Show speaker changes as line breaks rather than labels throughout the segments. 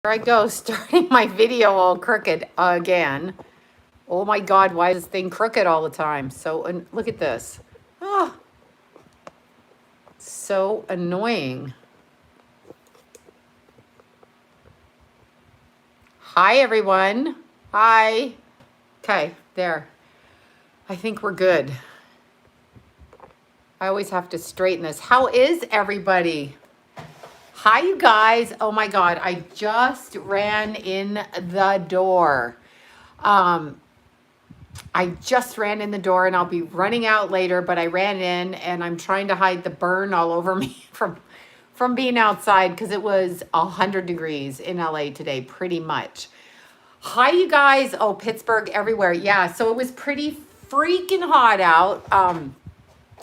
Here I go, starting my video all crooked again. Oh my God, why is this thing crooked all the time? So, look at this. Oh, so annoying. Hi, everyone. Hi. Okay, there. I think we're good. I always have to straighten this. How is everybody? Hi, you guys. Oh my God, I just ran in the door. I just ran in the door and I'll be running out later, but I ran in and I'm trying to hide the burn all over me from being outside because it was 100 degrees in LA today, pretty much. Hi, you guys. Oh, Pittsburgh, everywhere. Yeah, so it was pretty freaking hot out.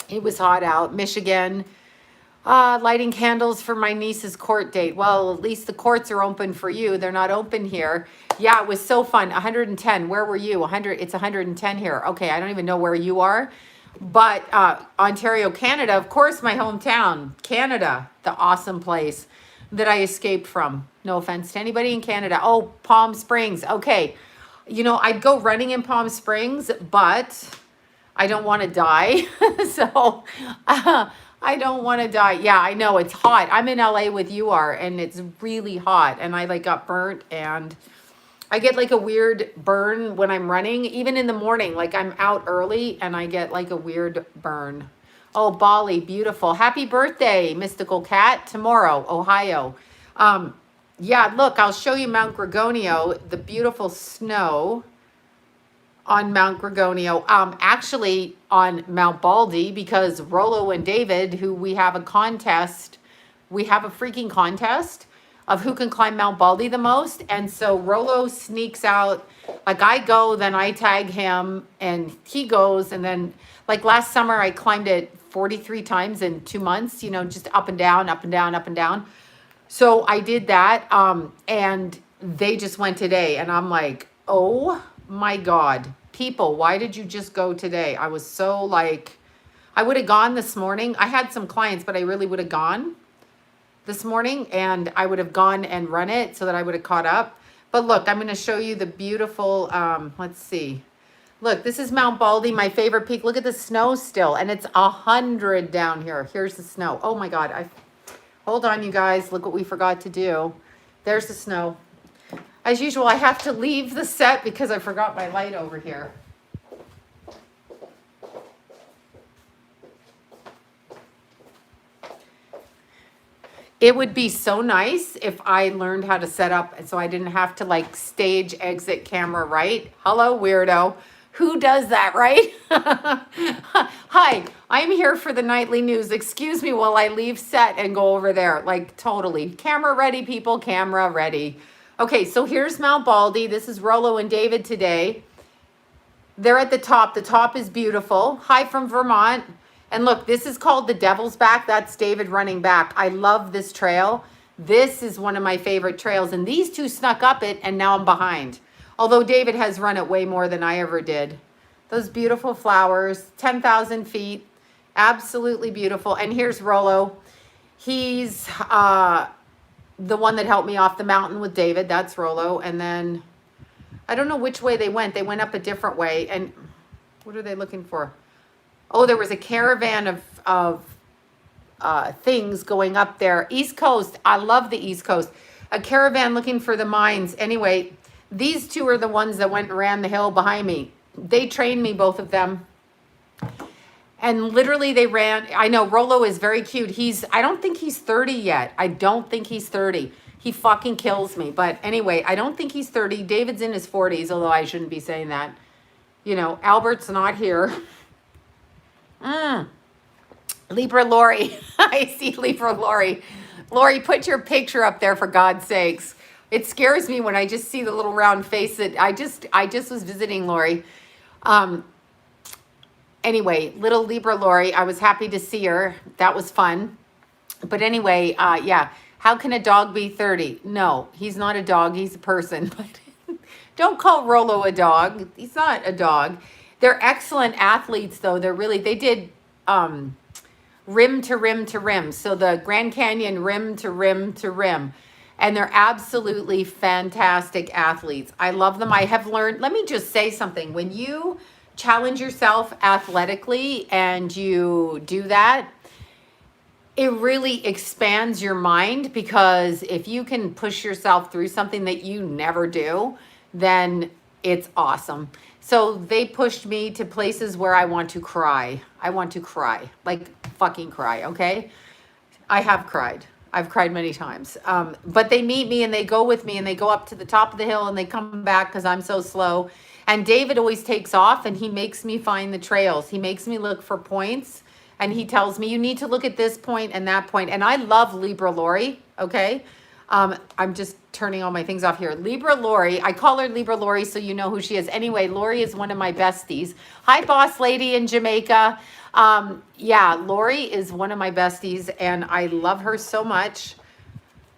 It was hot out. Michigan, lighting candles for my niece's court date. Well, at least the courts are open for you. They're not open here. Yeah, it was so fun. 110. Where were you? 100. It's 110 here. Okay, I don't even know where you are. But Ontario, Canada, of course, my hometown, Canada, the awesome place that I escaped from. No offense to anybody in Canada. Oh, Palm Springs. Okay. You know, I'd go running in Palm Springs, but I don't want to die. So I don't want to die. Yeah, I know it's hot. I'm in LA with you are, and it's really hot. And I like got burnt and I get like a weird burn when I'm running, even in the morning. Like I'm out early and I get like a weird burn. Oh, Bali, beautiful. Happy birthday, Mystical Cat. Tomorrow, Ohio. Yeah, look, I'll show you Mount Gorgonio, the beautiful snow on Mount Gorgonio. Actually on Mount Baldy, because Rollo and David, who we have a contest, we have a freaking contest of who can climb Mount Baldy the most. And so Rollo sneaks out, like I go, then I tag him and he goes. And then like last summer, I climbed it 43 times in 2 months, you know, just up and down, up and down, up and down. So I did that. And they just went today and I'm like, oh my God, people, why did you just go today? I was so like, I would have gone this morning. I had some clients, but I really would have gone this morning and I would have gone and run it so that I would have caught up. But look, I'm going to show you the beautiful, let's see. Look, this is Mount Baldy, my favorite peak. Look at the snow still. And it's 100 down here. Here's the snow. Oh my God. Hold on, you guys. Look what we forgot to do. There's the snow. As usual, I have to leave the set because I forgot my light over here. It would be so nice if I learned how to set up so I didn't have to like stage exit camera right. Hello, weirdo. Who does that, right? Hi, I'm here for the nightly news. Excuse me while I leave set and go over there. Like totally. Camera ready, people. Camera ready. Okay, so here's Mount Baldy. This is Rollo and David today. They're at the top. The top is beautiful. Hi from Vermont. And look, this is called the Devil's Back. That's David running back. I love this trail. This is one of my favorite trails. And these two snuck up it, and now I'm behind. Although David has run it way more than I ever did. Those beautiful flowers, 10,000 feet. Absolutely beautiful. And here's Rollo. He's the one that helped me off the mountain with David. That's Rollo. And then, I don't know which way they went. They went up a different way. And what are they looking for? Oh, there was a caravan of things going up there. East Coast. I love the East Coast. A caravan looking for the mines. Anyway, these two are the ones that went and ran the hill behind me. They trained me, both of them. And literally they ran. I know Rollo is very cute. I don't think he's 30 yet. I don't think he's 30. He fucking kills me. But anyway, I don't think he's 30. David's in his 40s, although I shouldn't be saying that. You know, Albert's not here. Libra Lori. I see Libra Lori. Lori, put your picture up there for God's sakes. It scares me when I just see the little round face that I just was visiting Lori. Anyway, little Libra Lori, I was happy to see her. That was fun. But anyway, yeah. How can a dog be 30? No, he's not a dog. He's a person. But don't call Rollo a dog. He's not a dog. They're excellent athletes, though. They did rim to rim to rim. So the Grand Canyon rim to rim to rim. and they're absolutely fantastic athletes. I love them. I have learned, let me just say something. When you challenge yourself athletically and you do that, it really expands your mind, because if you can push yourself through something that you never do, then it's awesome. So they pushed me to places where I want to cry. I want to cry, like fucking cry, okay? I have cried. I've cried many times. But they meet me and they go with me and they go up to the top of the hill and they come back because I'm so slow. And David always takes off and he makes me find the trails. He makes me look for points. And he tells me, you need to look at this point and that point. And I love Libra Lori, okay? I'm just turning all my things off here. Libra Lori, I call her Libra Lori so you know who she is. Anyway, Lori is one of my besties. Hi, boss lady in Jamaica. Yeah, Lori is one of my besties and I love her so much.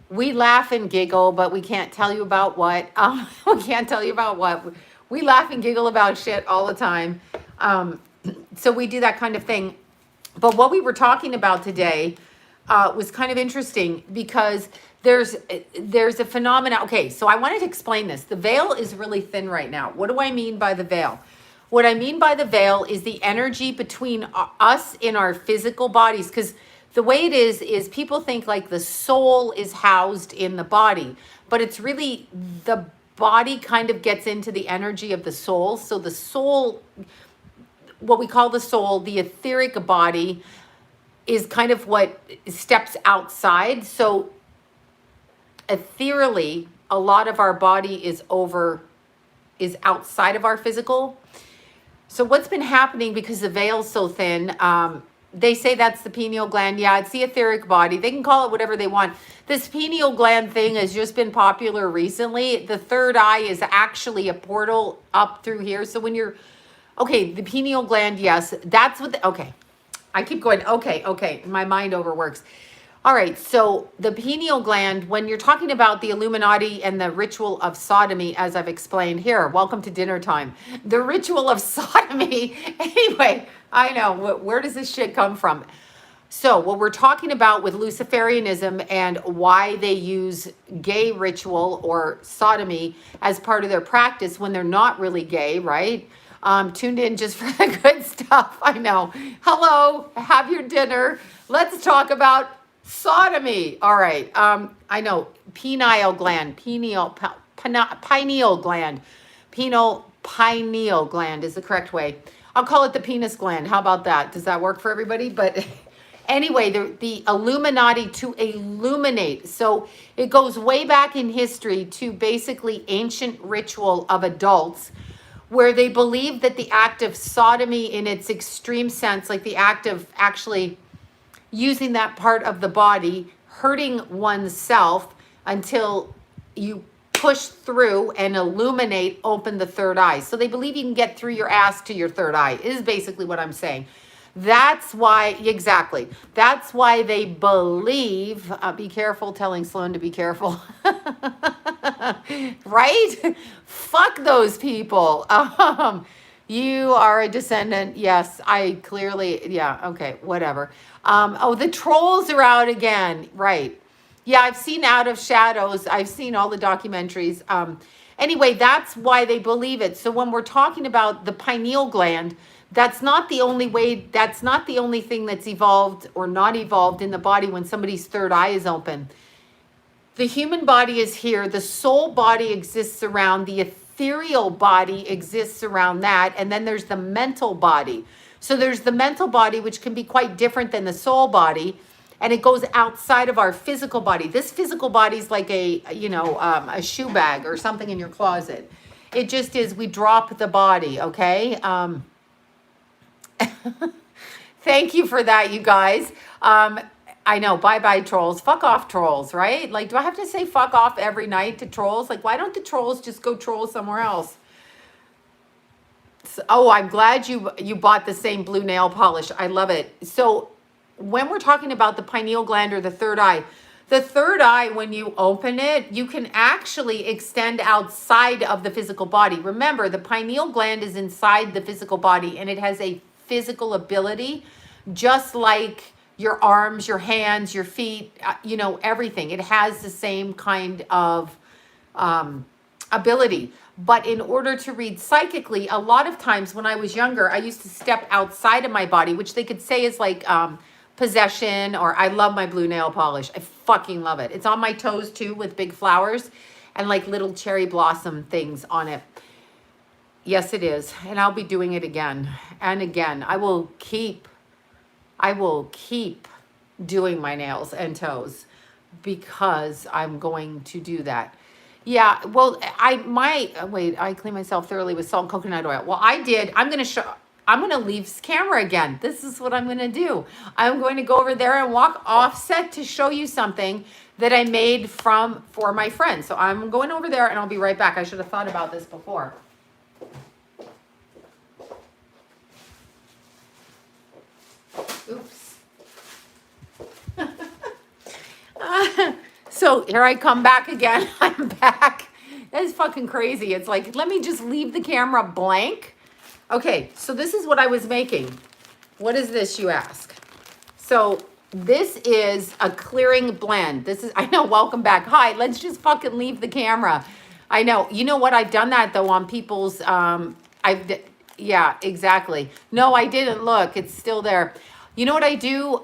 We laugh and giggle, but we can't tell you about what. We can't tell you about what. We laugh and giggle about shit all the time. So we do that kind of thing. But what we were talking about today was kind of interesting, because there's a phenomena. Okay, so I wanted to explain this. The veil is really thin right now. What do I mean by the veil? What I mean by the veil is the energy between us in our physical bodies, because the way it is people think like the soul is housed in the body, but it's really the body kind of gets into the energy of the soul. So the soul, what we call the soul, the etheric body, is kind of what steps outside. So ethereally, a lot of our body is outside of our physical. So what's been happening, because the veil's so thin, they say that's the pineal gland. Yeah, it's the etheric body. They can call it whatever they want. This pineal gland thing has just been popular recently. The third eye is actually a portal up through here. So when you're, okay, the pineal gland, yes, that's what, okay. I keep going, okay, my mind overworks. All right, so the pineal gland, when you're talking about the Illuminati and the ritual of sodomy, as I've explained here, welcome to dinner time. The ritual of sodomy, anyway, I know, where does this shit come from? So what we're talking about with Luciferianism and why they use gay ritual or sodomy as part of their practice when they're not really gay, right? Tuned in just for the good stuff. I know. Hello, have your dinner. Let's talk about sodomy. All right. I know. Pineal gland. Pineal gland. Pineal gland is the correct way. I'll call it the penis gland. How about that? Does that work for everybody? But anyway, the Illuminati, to illuminate. So it goes way back in history to basically ancient ritual of adults, where they believe that the act of sodomy in its extreme sense, like the act of actually using that part of the body, hurting oneself until you push through and illuminate, open the third eye. So they believe you can get through your ass to your third eye, is basically what I'm saying. That's why, exactly. That's why they believe, be careful telling Sloan to be careful. Right? Fuck those people. You are a descendant. Yes, I clearly, yeah, okay, whatever. Oh, the trolls are out again. Right. Yeah, I've seen Out of Shadows. I've seen all the documentaries. Anyway, that's why they believe it. So when we're talking about the pineal gland, that's not the only way, that's not the only thing that's evolved or not evolved in the body when somebody's third eye is open. The human body is here. The soul body exists around. The ethereal body exists around that. And then there's the mental body. So there's the mental body, which can be quite different than the soul body. And it goes outside of our physical body. This physical body is like a shoe bag or something in your closet. It just is, we drop the body, okay? Thank you for that, you guys. I know, bye-bye trolls. Fuck off trolls, right? Like, do I have to say fuck off every night to trolls? Like, why don't the trolls just go troll somewhere else? So, oh, I'm glad you bought the same blue nail polish. I love it. So when we're talking about the pineal gland or the third eye, when you open it, you can actually extend outside of the physical body. Remember, the pineal gland is inside the physical body and it has a physical ability, just like your arms, your hands, your feet, you know, everything. It has the same kind of ability. But in order to read psychically, a lot of times when I was younger, I used to step outside of my body, which they could say is like possession, or I love my blue nail polish. I fucking love it. It's on my toes too, with big flowers and like little cherry blossom things on it. Yes, it is. And I'll be doing it again and again. I will keep doing my nails and toes because I'm going to do that. Yeah, well, I clean myself thoroughly with salt and coconut oil. Well, I did. I'm going to leave camera again. This is what I'm going to do. I'm going to go over there and walk offset to show you something that I made for my friend. So I'm going over there and I'll be right back. I should have thought about this before. Oops. So here I come back again. I'm back. That is fucking crazy. It's like, let me just leave the camera blank. Okay, so this is what I was making. What is this, you ask? So this is a clearing blend. I know, welcome back. Hi, let's just fucking leave the camera. I know. You know what? I've done that though on people's, yeah, exactly. No, I didn't look. It's still there. You know what I do?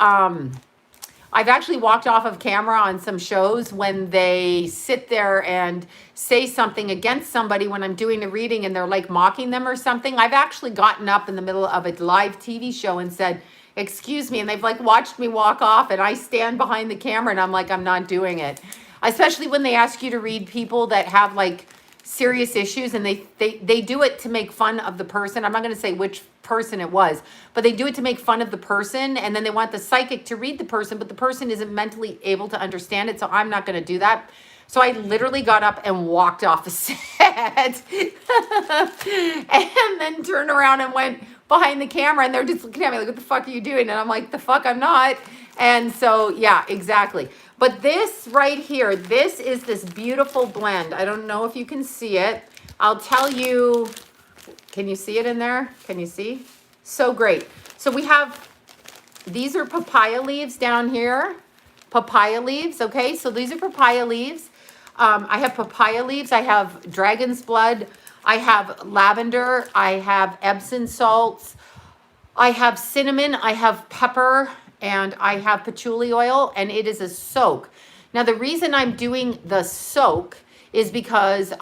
I've actually walked off of camera on some shows when they sit there and say something against somebody when I'm doing a reading and they're like mocking them or something. I've actually gotten up in the middle of a live TV show and said, excuse me. And they've like watched me walk off and I stand behind the camera and I'm like, I'm not doing it. Especially when they ask you to read people that have like serious issues and they do it to make fun of the person. I'm not going to say which person it was, but they do it to make fun of the person, and then they want the psychic to read the person, but the person isn't mentally able to understand it, so I'm not going to do that. So I literally got up and walked off the set and then turned around and went behind the camera, and they're just looking at me like, what the fuck are you doing? And I'm like, the fuck, I'm not. And so, yeah, exactly. But this right here, this is this beautiful blend. I don't know if you can see it. I'll tell you, can you see it in there? Can you see? So great. So we have, these are papaya leaves down here. Papaya leaves, okay? So these are papaya leaves. I have papaya leaves. I have dragon's blood. I have lavender. I have Epsom salts. I have cinnamon. I have pepper. And I have patchouli oil, and it is a soak. Now, the reason I'm doing the soak is because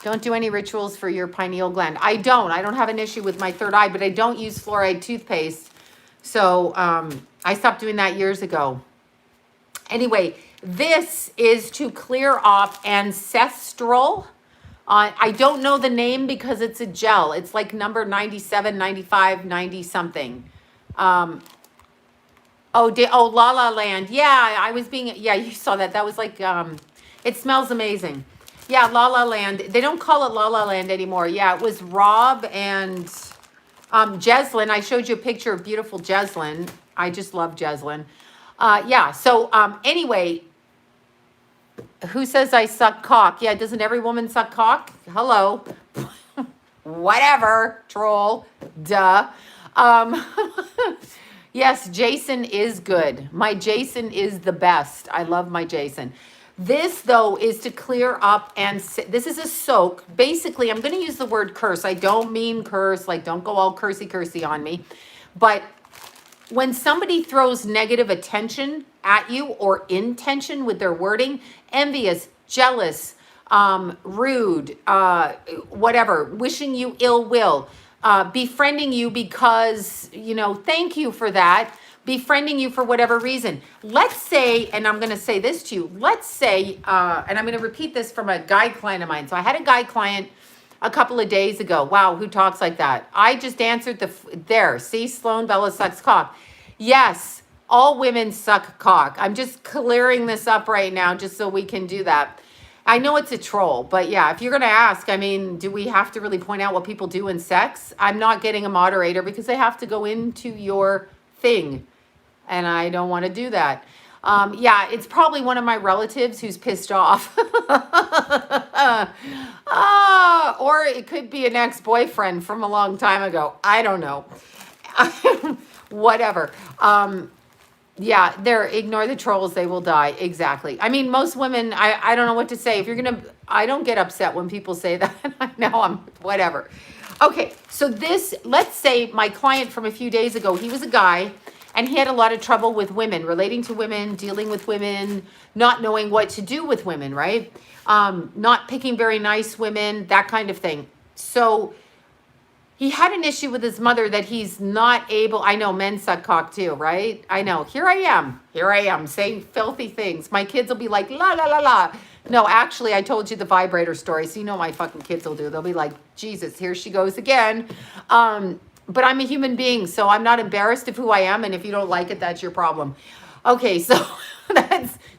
don't do any rituals for your pineal gland. I don't have an issue with my third eye, but I don't use fluoride toothpaste. So I stopped doing that years ago. Anyway, this is to clear off ancestral. I don't know the name because it's a gel. It's like number 97, 95, 90 something. La La Land. Yeah, you saw that. That was like, it smells amazing. Yeah, La La Land. They don't call it La La Land anymore. Yeah, it was Rob and Jeslyn. I showed you a picture of beautiful Jeslyn. I just love Jeslyn. Yeah, so anyway, who says I suck cock? Yeah, doesn't every woman suck cock? Hello. Whatever, troll. Duh. Yes, Jason is good. My Jason is the best. I love my Jason. This, though, is to clear up, and this is a soak. Basically, I'm going to use the word curse. I don't mean curse, like don't go all cursy on me. But when somebody throws negative attention at you or intention with their wording, envious, jealous, rude, whatever, wishing you ill will, befriending you because, thank you for that, befriending you for whatever reason. Let's say, and I'm going to say this to you, let's say, and I'm going to repeat this from a guy client of mine. So I had a guy client a couple of days ago. Wow, who talks like that? I just answered see, Sloan Bella sucks cock. Yes, all women suck cock. I'm just clearing this up right now just so we can do that. I know it's a troll, but yeah, if you're going to ask, do we have to really point out what people do in sex? I'm not getting a moderator because they have to go into your thing, and I don't want to do that. Yeah, it's probably one of my relatives who's pissed off. Or it could be an ex-boyfriend from a long time ago. I don't know. Whatever. Yeah, they're ignore the trolls, they will die. Exactly. I mean, most women, I don't know what to say. If you're gonna, I don't get upset when people say that. I know I'm whatever. Okay, so this, let's say my client from a few days ago, he was a guy and he had a lot of trouble with women, relating to women, dealing with women, not knowing what to do with women, right? Not picking very nice women, that kind of thing. So he had an issue with his mother that he's not able. I know men suck cock too, right? I know. Here I am saying filthy things. My kids will be like, la, la, la, la. No, actually, I told you the vibrator story. So you know my fucking kids will do. They'll be like, Jesus, here she goes again. But I'm a human being, so I'm not embarrassed of who I am. And if you don't like it, that's your problem. Okay, so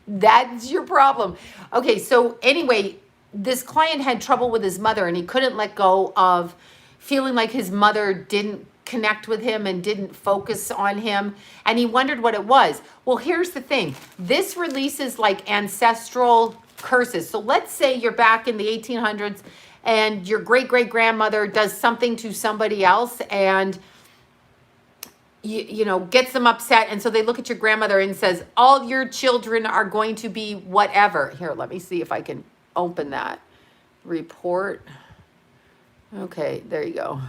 that's your problem. Okay, so anyway, this client had trouble with his mother and he couldn't let go of feeling like his mother didn't connect with him and didn't focus on him. And he wondered what it was. Well, here's the thing. This releases like ancestral curses. So let's say you're back in the 1800s and your great-great-grandmother does something to somebody else and you know, gets them upset. And so they look at your grandmother and says, all your children are going to be whatever. Here, let me see if I can open that report. Okay, there you go.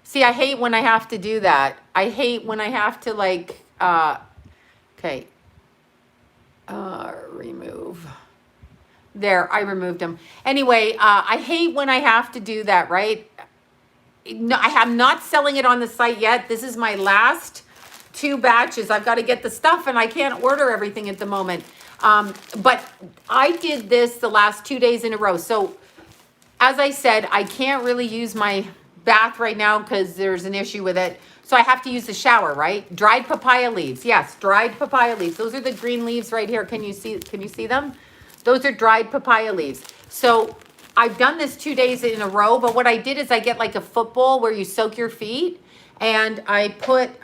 See, I hate when I have to do that. I hate when I have to like, okay, remove. There, I removed them. Anyway, I hate when I have to do that, right? No, I'm not selling it on the site yet. This is my last 2 batches. I've got to get the stuff and I can't order everything at the moment. But I did this the last 2 days in a row. So as I said, I can't really use my bath right now because there's an issue with it. So I have to use the shower, right? Dried papaya leaves. Yes, dried papaya leaves. Those are the green leaves right here. Can you see them? Those are dried papaya leaves. So I've done this 2 days in a row, but what I did is I get like a football where you soak your feet and I put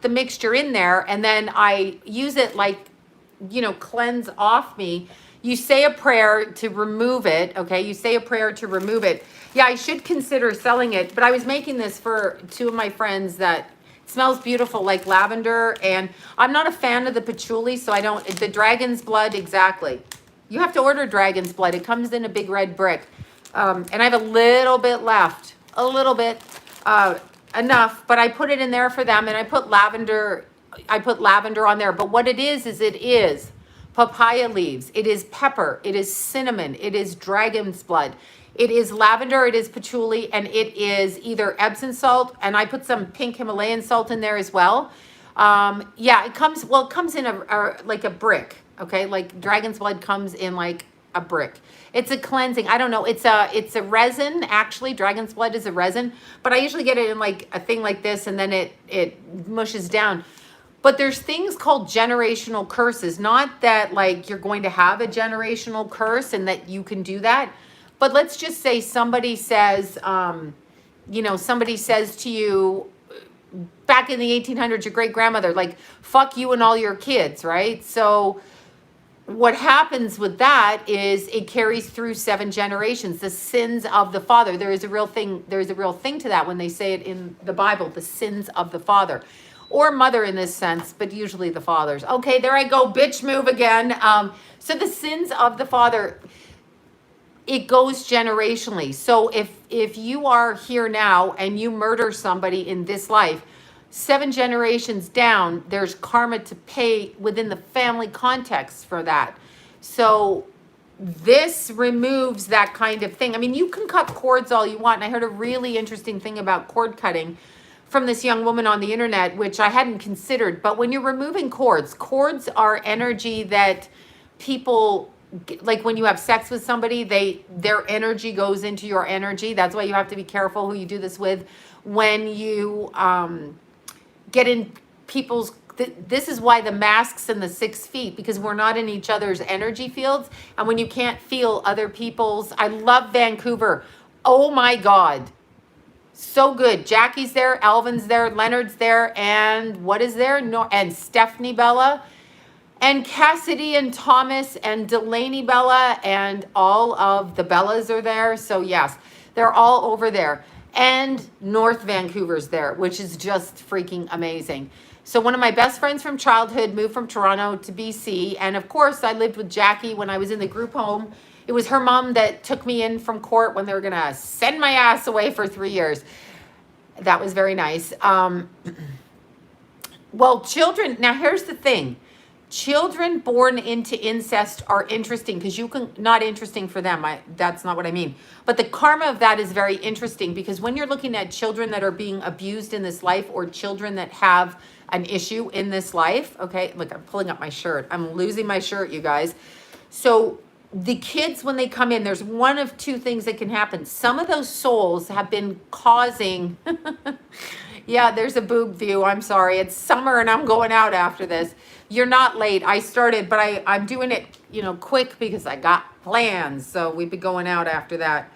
the mixture in there and then I use it like, you know, cleanse off me. You say a prayer to remove it, okay? You say a prayer to remove it. Yeah, I should consider selling it, but I was making this for 2 of my friends that smells beautiful like lavender, and I'm not a fan of the patchouli, so I don't, the dragon's blood, exactly. You have to order dragon's blood. It comes in a big red brick. And I have a little bit left, a little bit, enough, but I put it in there for them, and I put lavender on there, but what it is papaya leaves, it is pepper, it is cinnamon, it is dragon's blood, it is lavender, it is patchouli, and it is either Epsom salt, and I put some pink Himalayan salt in there as well. Yeah, it comes in like a brick, okay? Like dragon's blood comes in like a brick. It's a cleansing. I don't know. It's a resin, actually. Dragon's blood is a resin, but I usually get it in like a thing like this, and then it mushes down. But there's things called generational curses. Not that like you're going to have a generational curse and that you can do that. But let's just say somebody says, somebody says to you back in the 1800s, your great grandmother, like, fuck you and all your kids, right? So what happens with that is it carries through 7 generations, the sins of the father. There is a real thing to that when they say it in the Bible, the sins of the father. Or mother in this sense, but usually the fathers. Okay, there I go, bitch move again. So the sins of the father, it goes generationally. So if you are here now and you murder somebody in this life, 7 generations down, there's karma to pay within the family context for that. So this removes that kind of thing. I mean, you can cut cords all you want. And I heard a really interesting thing about cord cutting from this young woman on the internet, which I hadn't considered. But when you're removing cords are energy that people, like when you have sex with somebody, their energy goes into your energy. That's why you have to be careful who you do this with. When you get in people's, this is why the masks and the 6 feet, because we're not in each other's energy fields. And when you can't feel other people's, I love Vancouver. Oh my God. So good. Jackie's there, Alvin's there, Leonard's there, and what is there? No, and Stephanie Bella, and Cassidy and Thomas and Delaney Bella, and all of the Bellas are there. So yes, they're all over there. And North Vancouver's there, which is just freaking amazing. So one of my best friends from childhood moved from Toronto to BC. And of course, I lived with Jackie when I was in the group home. It was her mom that took me in from court when they were going to send my ass away for 3 years. That was very nice. Well, children, now here's the thing. Children born into incest are interesting because you can, not interesting for them. That's not what I mean. But the karma of that is very interesting because when you're looking at children that are being abused in this life or children that have an issue in this life, okay, look, I'm pulling up my shirt. I'm losing my shirt, you guys. So the kids, when they come in, there's one of two things that can happen. Some of those souls have been causing, yeah, there's a boob view. I'm sorry. It's summer and I'm going out after this. You're not late. I started, but I'm doing it, you know, quick because I got plans. So we've been going out after that.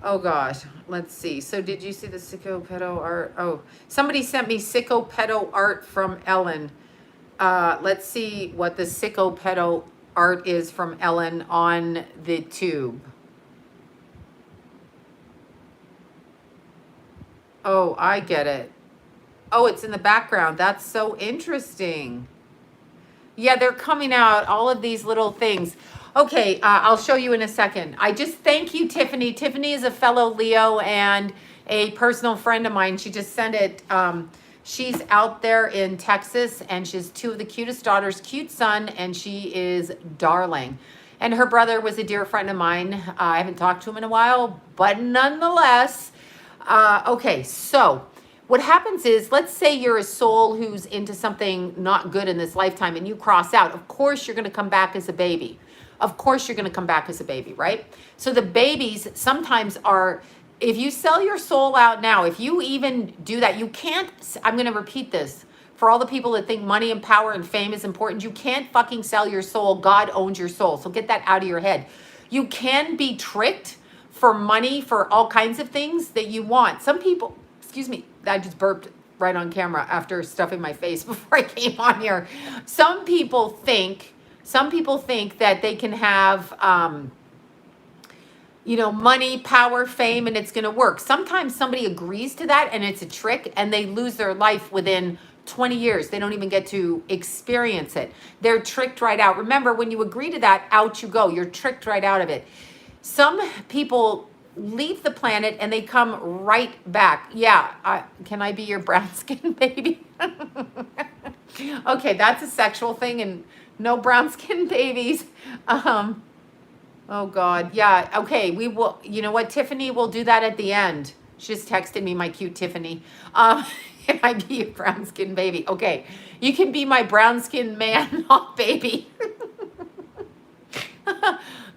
Oh gosh, let's see. So did you see the sicko pedo art? Oh, somebody sent me sicko pedo art from Ellen. Let's see what the sicko pedo art is from Ellen on the tube. Oh, I get it. Oh, it's in the background. That's so interesting. Yeah, they're coming out, all of these little things. Okay, I'll show you in a second. I just thank you, Tiffany. Tiffany is a fellow Leo and a personal friend of mine. She just sent it. She's out there in Texas, and she has two of the cutest daughters, cute son, and she is darling. And her brother was a dear friend of mine. I haven't talked to him in a while, but nonetheless. Okay, so what happens is, let's say you're a soul who's into something not good in this lifetime and you cross out. Of course, you're going to come back as a baby. Of course, you're going to come back as a baby, right? So the babies sometimes are, if you sell your soul out now, if you even do that, you can't, I'm going to repeat this for all the people that think money and power and fame is important. You can't fucking sell your soul. God owns your soul. So get that out of your head. You can be tricked for money, for all kinds of things that you want. Some people, excuse me, I just burped right on camera after stuffing my face before I came on here. Some people think that they can have, you know, money, power, fame, and it's going to work. Sometimes somebody agrees to that and it's a trick and they lose their life within 20 years. They don't even get to experience it. They're tricked right out. Remember, when you agree to that, out you go. You're tricked right out of it. Some people leave the planet and they come right back. Yeah, can I be your brown skin baby? Okay, that's a sexual thing and no brown skin babies. Oh God, yeah, okay, we will, you know what, Tiffany will do that at the end. She just texted me, my cute Tiffany. Can I be a brown skin baby? Okay, you can be my brown skin man, not baby.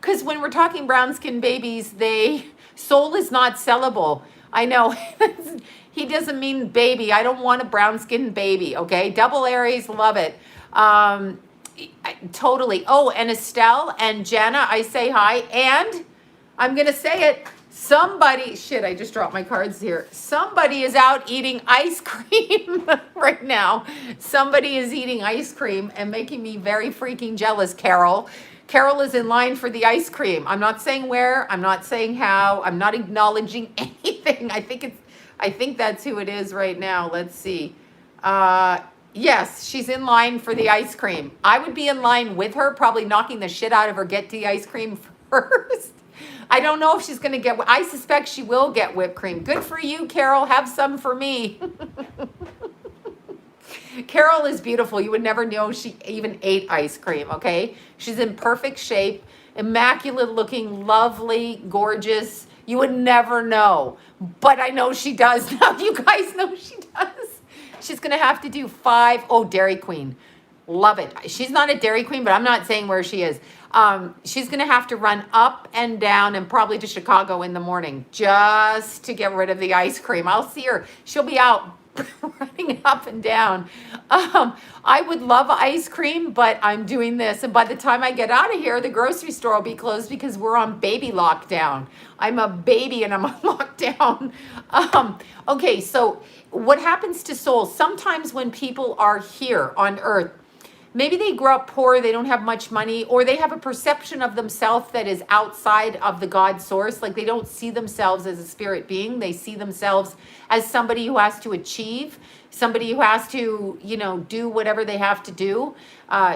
Because when we're talking brown skin babies, soul is not sellable. I know. He doesn't mean baby. I don't want a brown skin baby, okay? Double Aries, love it. Totally. Oh, and Estelle and Jenna, I say hi. And I'm going to say it. Somebody, shit, I just dropped my cards here. Somebody is out eating ice cream right now. Somebody is eating ice cream and making me very freaking jealous, Carol. Carol is in line for the ice cream. I'm not saying where. I'm not saying how. I'm not acknowledging anything. I think that's who it is right now. Let's see. Yes, she's in line for the ice cream. I would be in line with her, probably knocking the shit out of her, get the ice cream first. I don't know if she's going to get, I suspect she will get whipped cream. Good for you, Carol. Have some for me. Carol is beautiful. You would never know she even ate ice cream, okay? She's in perfect shape, immaculate looking, lovely, gorgeous. You would never know. But I know she does now. You guys know she does. She's going to have to do 5. Oh, Dairy Queen. Love it. She's not a Dairy Queen, but I'm not saying where she is. She's going to have to run up and down and probably to Chicago in the morning just to get rid of the ice cream. I'll see her. She'll be out running up and down. I would love ice cream, but I'm doing this. And by the time I get out of here, the grocery store will be closed because we're on baby lockdown. I'm a baby and I'm on lockdown. Okay, so what happens to souls? Sometimes when people are here on earth, maybe they grew up poor, they don't have much money, or they have a perception of themselves that is outside of the God source. Like they don't see themselves as a spirit being. They see themselves as somebody who has to achieve, somebody who has to, you know, do whatever they have to do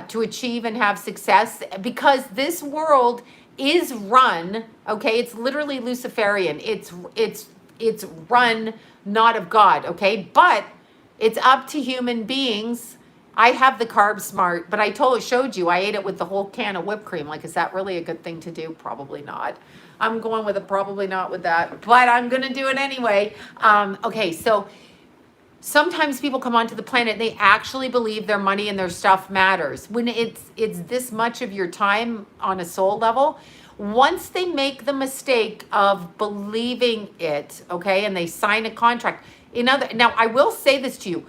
to achieve and have success, because this world is run, okay? It's literally Luciferian. It's run not of God, okay? But it's up to human beings. I have the Carb Smart, but I showed you, I ate it with the whole can of whipped cream. Like, is that really a good thing to do? Probably not. I'm going with a probably not with that, but I'm going to do it anyway. Okay, so sometimes people come onto the planet and they actually believe their money and their stuff matters. When it's this much of your time on a soul level, once they make the mistake of believing it, okay, and they sign a contract. Now I will say this to you.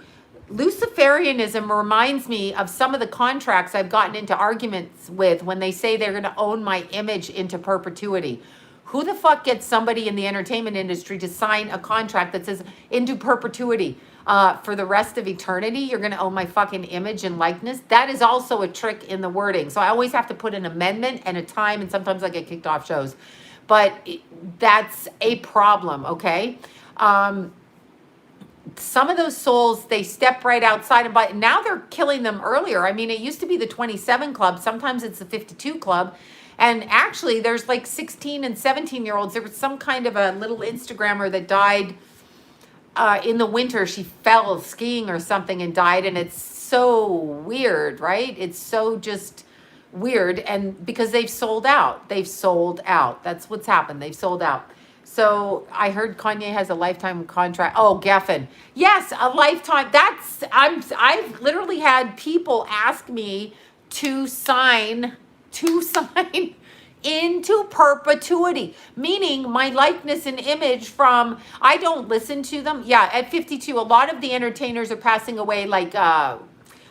Luciferianism reminds me of some of the contracts I've gotten into arguments with when they say they're going to own my image into perpetuity. Who the fuck gets somebody in the entertainment industry to sign a contract that says into perpetuity for the rest of eternity? You're going to own my fucking image and likeness. That is also a trick in the wording. So I always have to put an amendment and a time, and sometimes I get kicked off shows. But that's a problem, okay? Some of those souls, they step right outside, and now they're killing them earlier. I mean, it used to be the 27 club. Sometimes it's the 52 club. And actually, there's like 16 and 17-year-olds. There was some kind of a little Instagrammer that died in the winter. She fell skiing or something and died. And it's so weird, right? It's so just weird. And because they've sold out. They've sold out. That's what's happened. They've sold out. So I heard Kanye has a lifetime contract. Oh, Geffen. Yes, a lifetime. I've literally had people ask me to sign into perpetuity, meaning my likeness and image from, I don't listen to them. Yeah, at 52, a lot of the entertainers are passing away, like,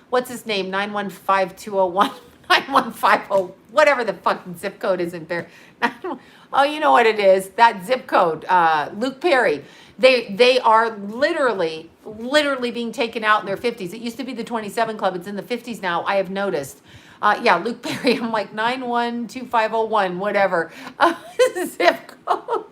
what's his name? 915201, 9150, whatever the fucking zip code is in there. Oh, you know what it is, that zip code, Luke Perry. They are literally being taken out in their 50s. It used to be the 27 club. It's in the 50s now, I have noticed. Yeah, Luke Perry, I'm like 912501, whatever. Zip code.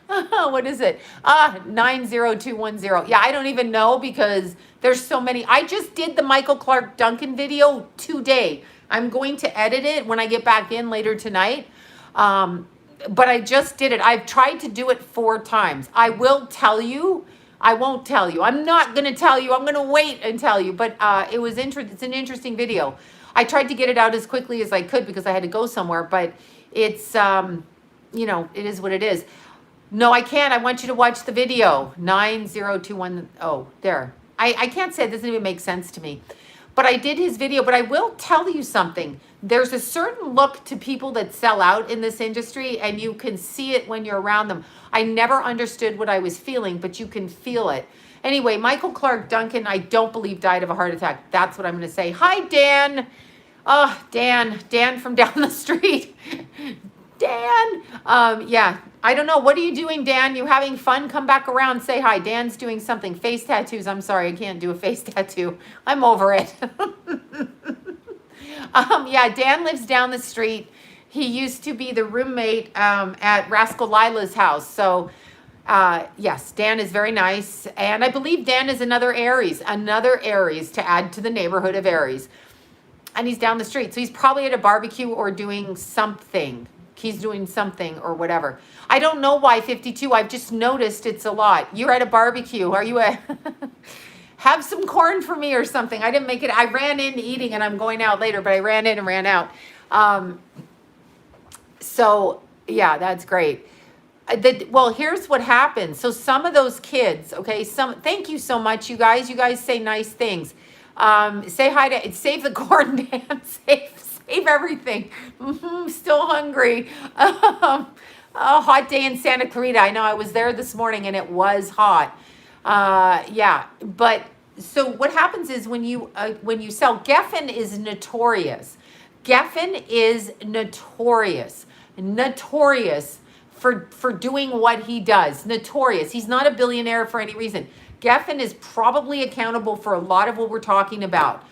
What is it? 90210. Yeah, I don't even know because there's so many. I just did the Michael Clark Duncan video today. I'm going to edit it when I get back in later tonight. But I just did it. I've tried to do it 4 times. I will tell you. I won't tell you. I'm not going to tell you. I'm going to wait and tell you. But it's an interesting video. I tried to get it out as quickly as I could because I had to go somewhere. But it's, you know, it is what it is. No, I can't. I want you to watch the video. 90210. Oh, there. I can't say it. Doesn't even make sense to me. But I did his video. But I will tell you something. There's a certain look to people that sell out in this industry, and you can see it when you're around them. I never understood what I was feeling, but you can feel it. Anyway, Michael Clark Duncan, I don't believe died of a heart attack. That's what I'm going to say. Hi, Dan. Oh, Dan from down the street. Dan. Yeah, I don't know. What are you doing, Dan? You having fun? Come back around. Say hi. Dan's doing something. Face tattoos. I'm sorry. I can't do a face tattoo. I'm over it. Yeah, Dan lives down the street. He used to be the roommate at Rascal Lila's house. So, yes, Dan is very nice. And I believe Dan is another Aries to add to the neighborhood of Aries. And he's down the street. So he's probably at a barbecue or doing something. He's doing something or whatever. I don't know why 52. I've just noticed it's a lot. You're at a barbecue. Are you at... Have some corn for me or something. I didn't make it. I ran in eating and I'm going out later, but I ran in and ran out. So, yeah, that's great. Well, here's what happened. So some of those kids, okay, thank you so much, you guys. You guys say nice things. Say hi to, save the corn, Dan. Save everything. Still hungry. A hot day in Santa Clarita. I know I was there this morning and it was hot. Yeah, but so what happens is when you sell, Geffen is notorious. Geffen is notorious for doing what he does. Notorious. He's not a billionaire for any reason. Geffen is probably accountable for a lot of what we're talking about.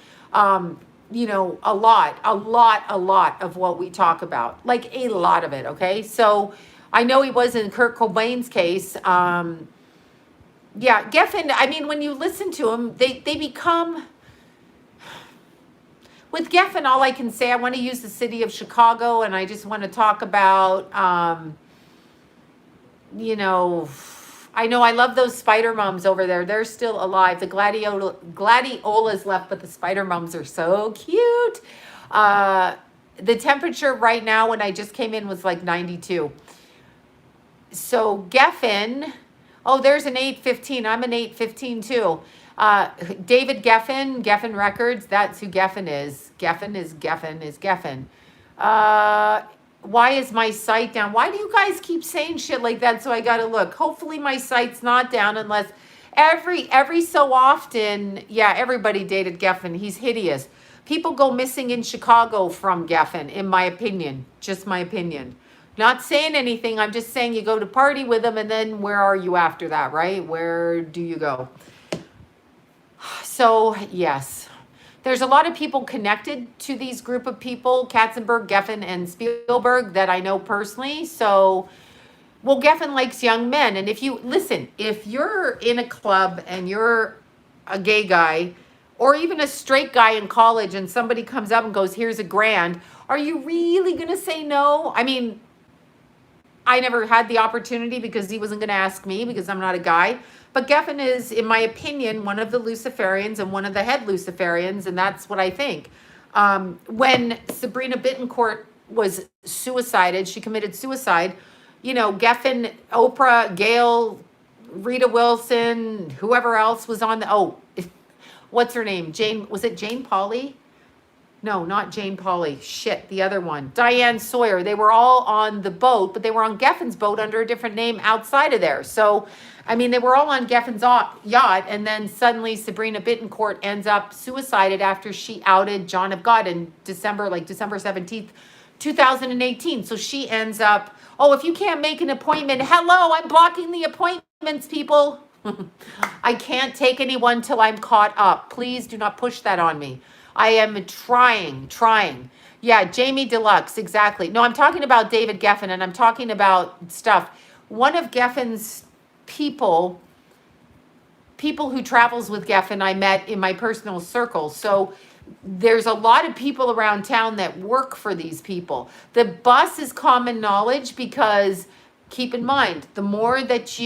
a lot of what we talk about, like a lot of it. Okay. So I know he was in Kurt Cobain's case. Yeah, Geffen, I mean, when you listen to him, they become, with Geffen, all I can say, I want to use the city of Chicago, and I just want to talk about, you know, I know I love those spider mums over there. They're still alive. The gladiolas left, but the spider mums are so cute. The temperature right now when I just came in was like 92. So Geffen, oh, there's an 815. I'm an 815 too. David Geffen Records, that's who Geffen is. Geffen is Geffen. Why is my site down? Why do you guys keep saying shit like that? So I gotta look. Hopefully my site's not down, unless every so often, yeah, everybody dated Geffen. He's hideous. People go missing in Chicago from Geffen, in my opinion. Just my opinion. Not saying anything. I'm just saying you go to party with him, and then where are you after that, right? Where do you go? So, yes. There's a lot of people connected to these group of people, Katzenberg, Geffen, and Spielberg, that I know personally. So, well, Geffen likes young men. And if you're in a club and you're a gay guy, or even a straight guy in college, and somebody comes up and goes, here's $1,000, are you really going to say no? I mean, I never had the opportunity because he wasn't going to ask me because I'm not a guy. But Geffen is, in my opinion, one of the Luciferians and one of the head Luciferians, and that's what I think. When Sabrina Bittencourt was suicided, she committed suicide, Geffen, Oprah, Gail, Rita Wilson, whoever else was on what's her name? Was it Jane Pauley? No, not Jane Pauley. Shit, the other one. Diane Sawyer. They were all on the boat, but they were on Geffen's boat under a different name outside of there. So, I mean, they were all on Geffen's yacht, and then suddenly Sabrina Bittencourt ends up suicided after she outed John of God in December 17th, 2018. So she ends up, if you can't make an appointment, hello, I'm blocking the appointments, people. I can't take anyone till I'm caught up. Please do not push that on me. I am trying. Yeah, Jamie Deluxe, exactly. No, I'm talking about David Geffen, and I'm talking about stuff. One of Geffen's people who travels with Geffen, I met in my personal circle. So there's a lot of people around town that work for these people. The bus is common knowledge because, keep in mind, the more that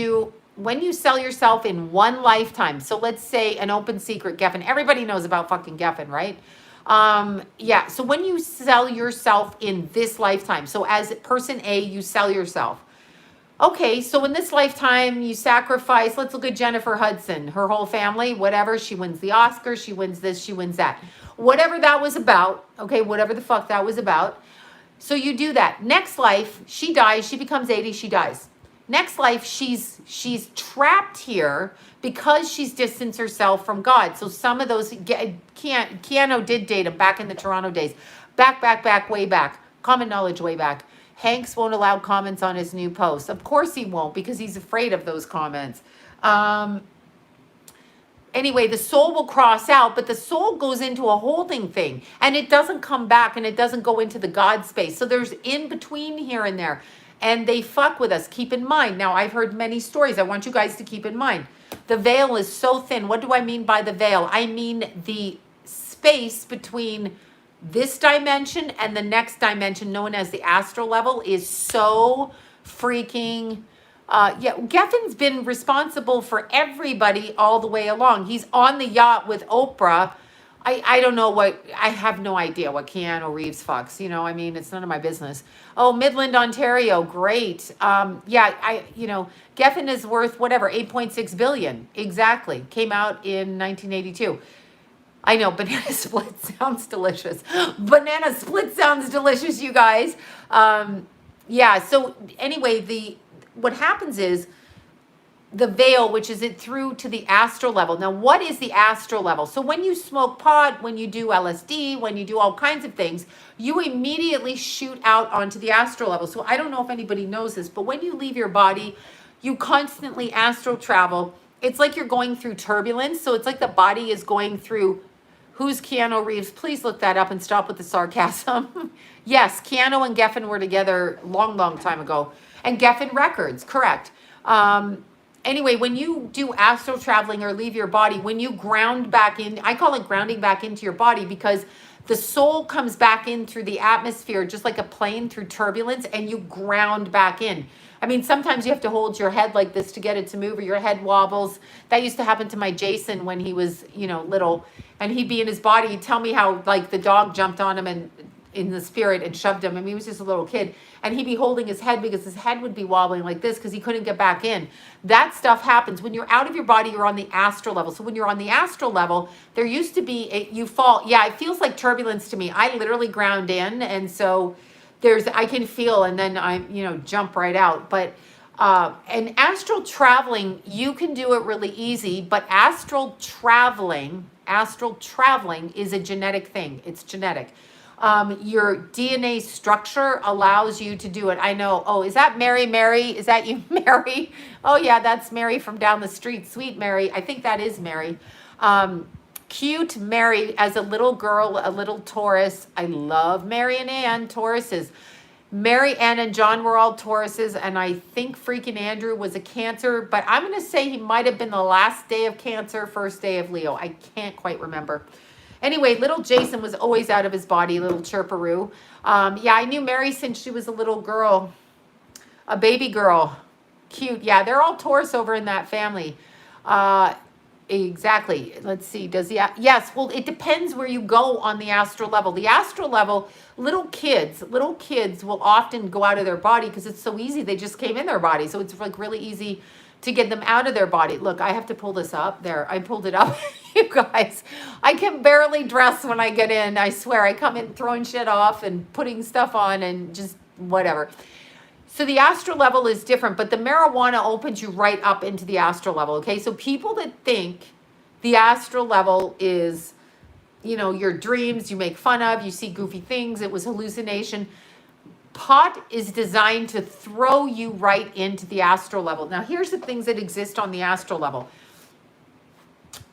when you sell yourself in one lifetime, so let's say an open secret, Geffen, everybody knows about fucking Geffen, right? Yeah, so when you sell yourself in this lifetime, so as person A, you sell yourself. Okay, so in this lifetime, you sacrifice, let's look at Jennifer Hudson, her whole family, whatever, she wins the Oscar, she wins this, she wins that. Whatever that was about, okay, whatever the fuck that was about. So you do that. Next life, she dies, she becomes 80, she dies. Next life, she's trapped here because she's distanced herself from God. So some of those, Keanu did date him back in the Toronto days. Back, way back. Common knowledge way back. Hanks won't allow comments on his new post. Of course he won't, because he's afraid of those comments. Anyway, the soul will cross out, but the soul goes into a holding thing, and it doesn't come back, and it doesn't go into the God space. So there's in between here and there. And they fuck with us. Keep in mind. Now, I've heard many stories. I want you guys to keep in mind. The veil is so thin. What do I mean by the veil? I mean the space between this dimension and the next dimension, known as the astral level, is so freaking... Geffen's been responsible for everybody all the way along. He's on the yacht with Oprah. I don't know I have no idea what Keanu Reeves fucks. I mean, it's none of my business. Oh, Midland, Ontario, great. Geffen is worth whatever, 8.6 billion. Exactly. Came out in 1982. I know, banana split sounds delicious. Banana split sounds delicious, you guys. So anyway, what happens is, the veil, which is it through to the astral level. Now, what is the astral level? So when you smoke pot, when you do LSD, when you do all kinds of things, you immediately shoot out onto the astral level. So I don't know if anybody knows this, but when you leave your body, you constantly astral travel. It's like you're going through turbulence. So it's like the body is going through Who's Keanu Reeves? Please look that up and stop with the sarcasm. Yes, Keanu and Geffen were together long time ago. And Geffen Records, correct. Anyway, when you do astral traveling or leave your body, when you ground back in, I call it grounding back into your body, because the soul comes back in through the atmosphere, just like a plane through turbulence, and you ground back in. I mean, sometimes you have to hold your head like this to get it to move, or your head wobbles. That used to happen to my Jason when he was, little, and he'd be in his body. He'd tell me how, like, the dog jumped on him and in the spirit and shoved him. I mean, he was just a little kid, and he'd be holding his head because his head would be wobbling like this because he couldn't get back in. That stuff happens when you're out of your body. You're on the astral level. So when you're on the astral level, there used to be you fall. Yeah, it feels like turbulence to me. I literally ground in, and so I can feel, and then I jump right out. But and astral traveling, you can do it really easy. But astral traveling is a genetic thing. It's genetic. Your DNA structure allows you to do it. I know. Oh, is that Mary? Mary, is that you, Mary? Oh yeah, that's Mary from down the street. Sweet Mary. I think that is Mary. Cute Mary as a little girl, a little Taurus. I love Mary and Ann, Tauruses. Mary Ann and John were all Tauruses, and I think freaking Andrew was a Cancer, but I'm going to say he might have been the last day of Cancer, first day of Leo. I can't quite remember. Anyway, little Jason was always out of his body, little chirperoo. Yeah, I knew Mary since she was a little girl, a baby girl. Cute. Yeah, they're all Taurus over in that family. Exactly. Let's see. Yes, well, it depends where you go on the astral level. The astral level, little kids will often go out of their body because it's so easy. They just came in their body. So it's like really easy to get them out of their body. Look, I have to pull this up. There, I pulled it up. You guys, I can barely dress when I get in. I swear, I come in throwing shit off and putting stuff on and just whatever. So the astral level is different, but the marijuana opens you right up into the astral level, okay? So people that think the astral level is, your dreams, you make fun of, you see goofy things, it was hallucination. Pot is designed to throw you right into the astral level. Now, here's the things that exist on the astral level.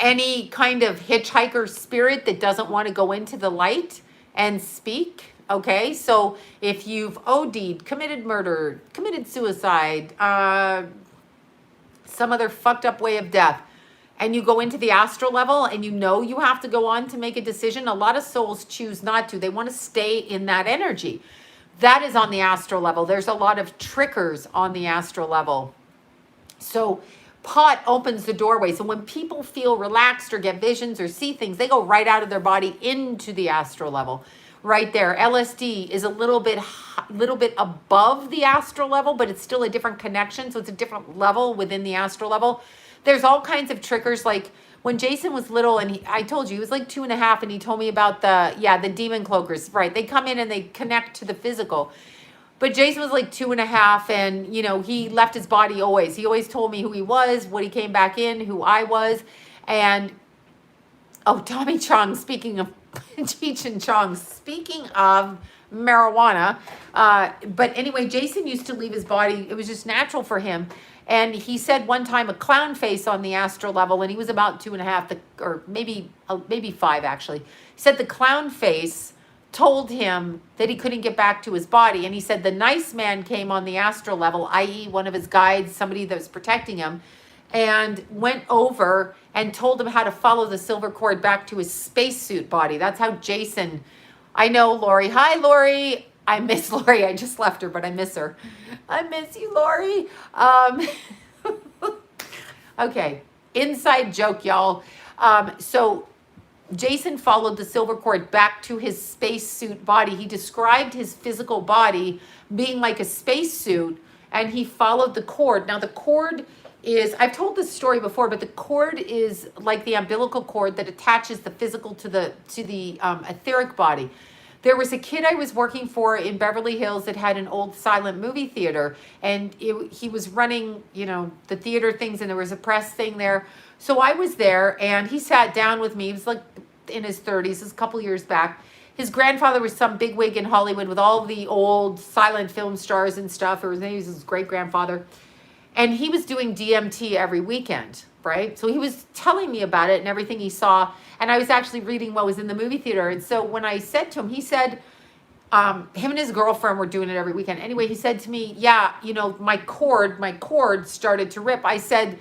Any kind of hitchhiker spirit that doesn't want to go into the light and speak, okay? So if you've OD'd, committed murder, committed suicide, some other fucked up way of death, and you go into the astral level and you have to go on to make a decision, a lot of souls choose not to. They want to stay in that energy. That is on the astral level. There's a lot of trickers on the astral level. So pot opens the doorway. So when people feel relaxed or get visions or see things, they go right out of their body into the astral level. Right there. LSD is a little bit above the astral level, but it's still a different connection. So it's a different level within the astral level. There's all kinds of triggers. Like when Jason was little, and I told you he was like 2.5, and he told me about the demon cloakers. Right. They come in and they connect to the physical. But Jason was like 2.5, and he left his body always. He always told me who he was, what he came back in, who I was. And Tommy Chong, speaking of Cheech and Chong, speaking of marijuana. But anyway, Jason used to leave his body. It was just natural for him. And he said one time a clown face on the astral level, and he was about 2.5, or maybe 5 actually. He said the clown face told him that he couldn't get back to his body. And he said the nice man came on the astral level, i.e. one of his guides, somebody that was protecting him, and went over and told him how to follow the silver cord back to his spacesuit body. That's how Jason, I know Lori. Hi, Lori. I miss Lori. I just left her, but I miss her. I miss you, Lori. Okay, inside joke, y'all. So Jason followed the silver cord back to his spacesuit body. He described his physical body being like a spacesuit, and he followed the cord. Now, the cord is, I've told this story before, but the cord is like the umbilical cord that attaches the physical to the etheric body. There was a kid I was working for in Beverly Hills that had an old silent movie theater, and he was running, the theater things, and there was a press thing there. So I was there, and he sat down with me. He was like in his 30s, this is a couple years back. His grandfather was some bigwig in Hollywood with all the old silent film stars and stuff, or his name was his great-grandfather. And he was doing DMT every weekend, right? So he was telling me about it and everything he saw. And I was actually reading what was in the movie theater. And so when I said to him, he said, him and his girlfriend were doing it every weekend. Anyway, he said to me, yeah, you know, my cord started to rip. I said,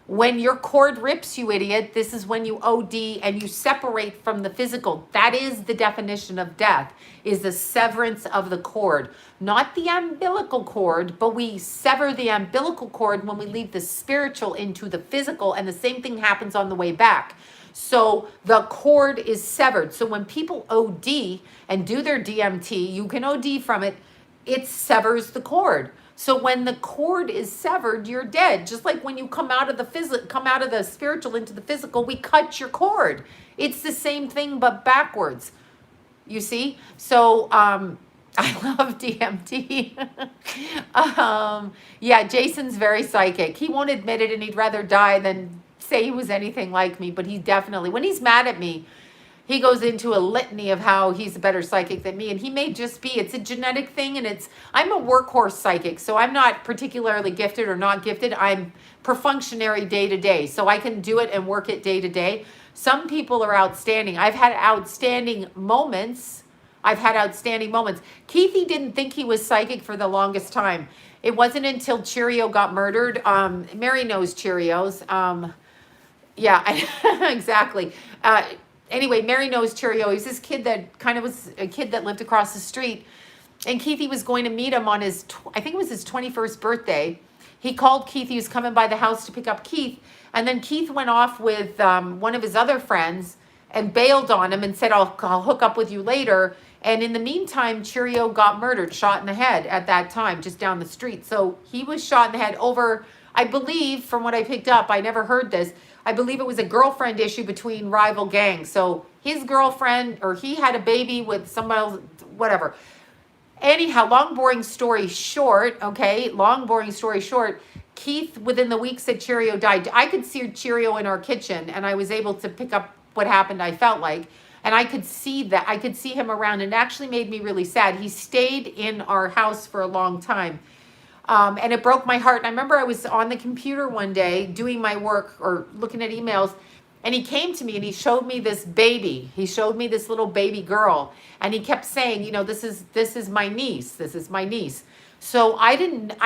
when your cord rips, you idiot, this is when you OD and you separate from the physical. That is the definition of death, is the severance of the cord. Not the umbilical cord, but we sever the umbilical cord when we leave the spiritual into the physical, and the same thing happens on the way back. So the cord is severed. So when people OD and do their DMT, you can OD from it, it severs the cord. So when the cord is severed, you're dead. Just like when you come out of the spiritual into the physical, we cut your cord. It's the same thing, but backwards. You see? So I love DMT. Yeah, Jason's very psychic. He won't admit it, and he'd rather die than say he was anything like me, but he definitely, when he's mad at me, he goes into a litany of how he's a better psychic than me. And he may just be, it's a genetic thing. And I'm a workhorse psychic. So I'm not particularly gifted or not gifted. I'm perfunctionary day to day. So I can do it and work it day to day. Some people are outstanding. I've had outstanding moments. Keithy didn't think he was psychic for the longest time. It wasn't until Cheerio got murdered. Mary knows Cheerios. Yeah, exactly. Anyway, Mary knows Cheerio. He's this kid that kind of was a kid that lived across the street. And Keithy was going to meet him on his, I think it was his 21st birthday. He called Keith. He was coming by the house to pick up Keith. And then Keith went off with one of his other friends and bailed on him and said, I'll hook up with you later. And in the meantime, Cheerio got murdered, shot in the head at that time, just down the street. So he was shot in the head over, I believe, from what I picked up, I never heard this, I believe it was a girlfriend issue between rival gangs. So his girlfriend, or he had a baby with somebody else, whatever. Anyhow, long boring story short, Keith, within the week, said Cheerio died. I could see Cheerio in our kitchen, and I was able to pick up what happened, I felt like. And I could see that. I could see him around, and it actually made me really sad. He stayed in our house for a long time. And it broke my heart. And I remember I was on the computer one day doing my work or looking at emails, and he came to me and he showed me this baby. He showed me this little baby girl, and he kept saying, you know, this is my niece. This is my niece. So I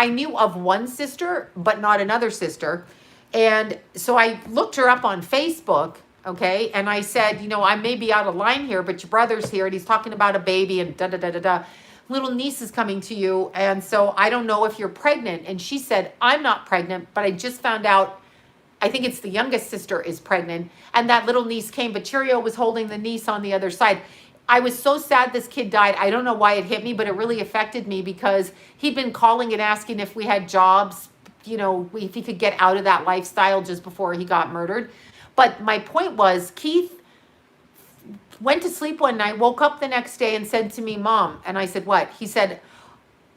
knew of one sister, but not another sister. And so I looked her up on Facebook, okay? And I said, you know, I may be out of line here, but your brother's here, and he's talking about a baby and da-da-da-da-da. Little niece is coming to you, and so I don't know if you're pregnant. And she said, I'm not pregnant, but I just found out, I think it's the youngest sister is pregnant, and that little niece came, but Cheerio was holding the niece on the other side. I was so sad this kid died. I don't know why it hit me, but it really affected me because he'd been calling and asking if we had jobs, you know, if he could get out of that lifestyle just before he got murdered. But my point was, Keith went to sleep one night, woke up the next day and said to me, Mom, and I said, what? He said,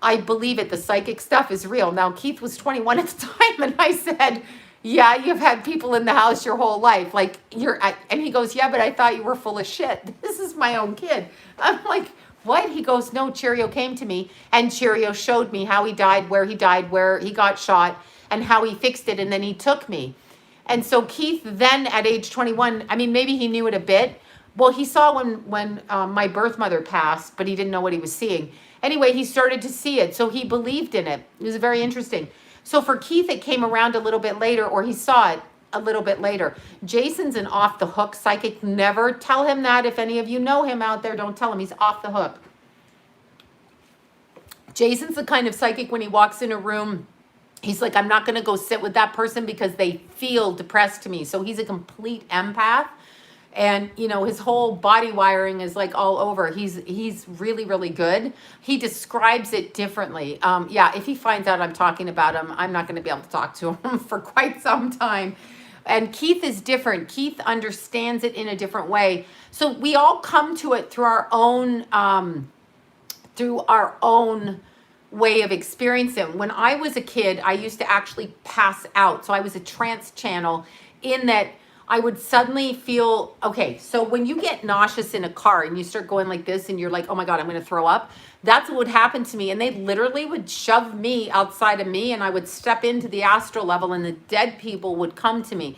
I believe it. The psychic stuff is real. Now, Keith was 21 at the time, and I said, yeah, you've had people in the house your whole life. Like, and he goes, yeah, but I thought you were full of shit. This is my own kid. I'm like, what? He goes, no, Cheerio came to me, and Cheerio showed me how he died, where he got shot, and how he fixed it, and then he took me. And so Keith then, at age 21, I mean, maybe he knew it a bit. Well, he saw when my birth mother passed, but he didn't know what he was seeing. Anyway, he started to see it, so he believed in it. It was very interesting. So for Keith, it came around a little bit later, or he saw it a little bit later. Jason's an off-the-hook psychic. Never tell him that. If any of you know him out there, don't tell him. He's off the hook. Jason's the kind of psychic when he walks in a room, he's like, I'm not going to go sit with that person because they feel depressed to me. So he's a complete empath. And, you know, his whole body wiring is like all over. He's really, really good. He describes it differently. Yeah, if he finds out I'm talking about him, I'm not going to be able to talk to him for quite some time. And Keith is different. Keith understands it in a different way. So we all come to it through our own way of experiencing. When I was a kid, I used to actually pass out. So I was a trance channel in that I would suddenly feel, okay, so when you get nauseous in a car and you start going like this and you're like, oh my God, I'm going to throw up, that's what would happen to me. And they literally would shove me outside of me and I would step into the astral level and the dead people would come to me.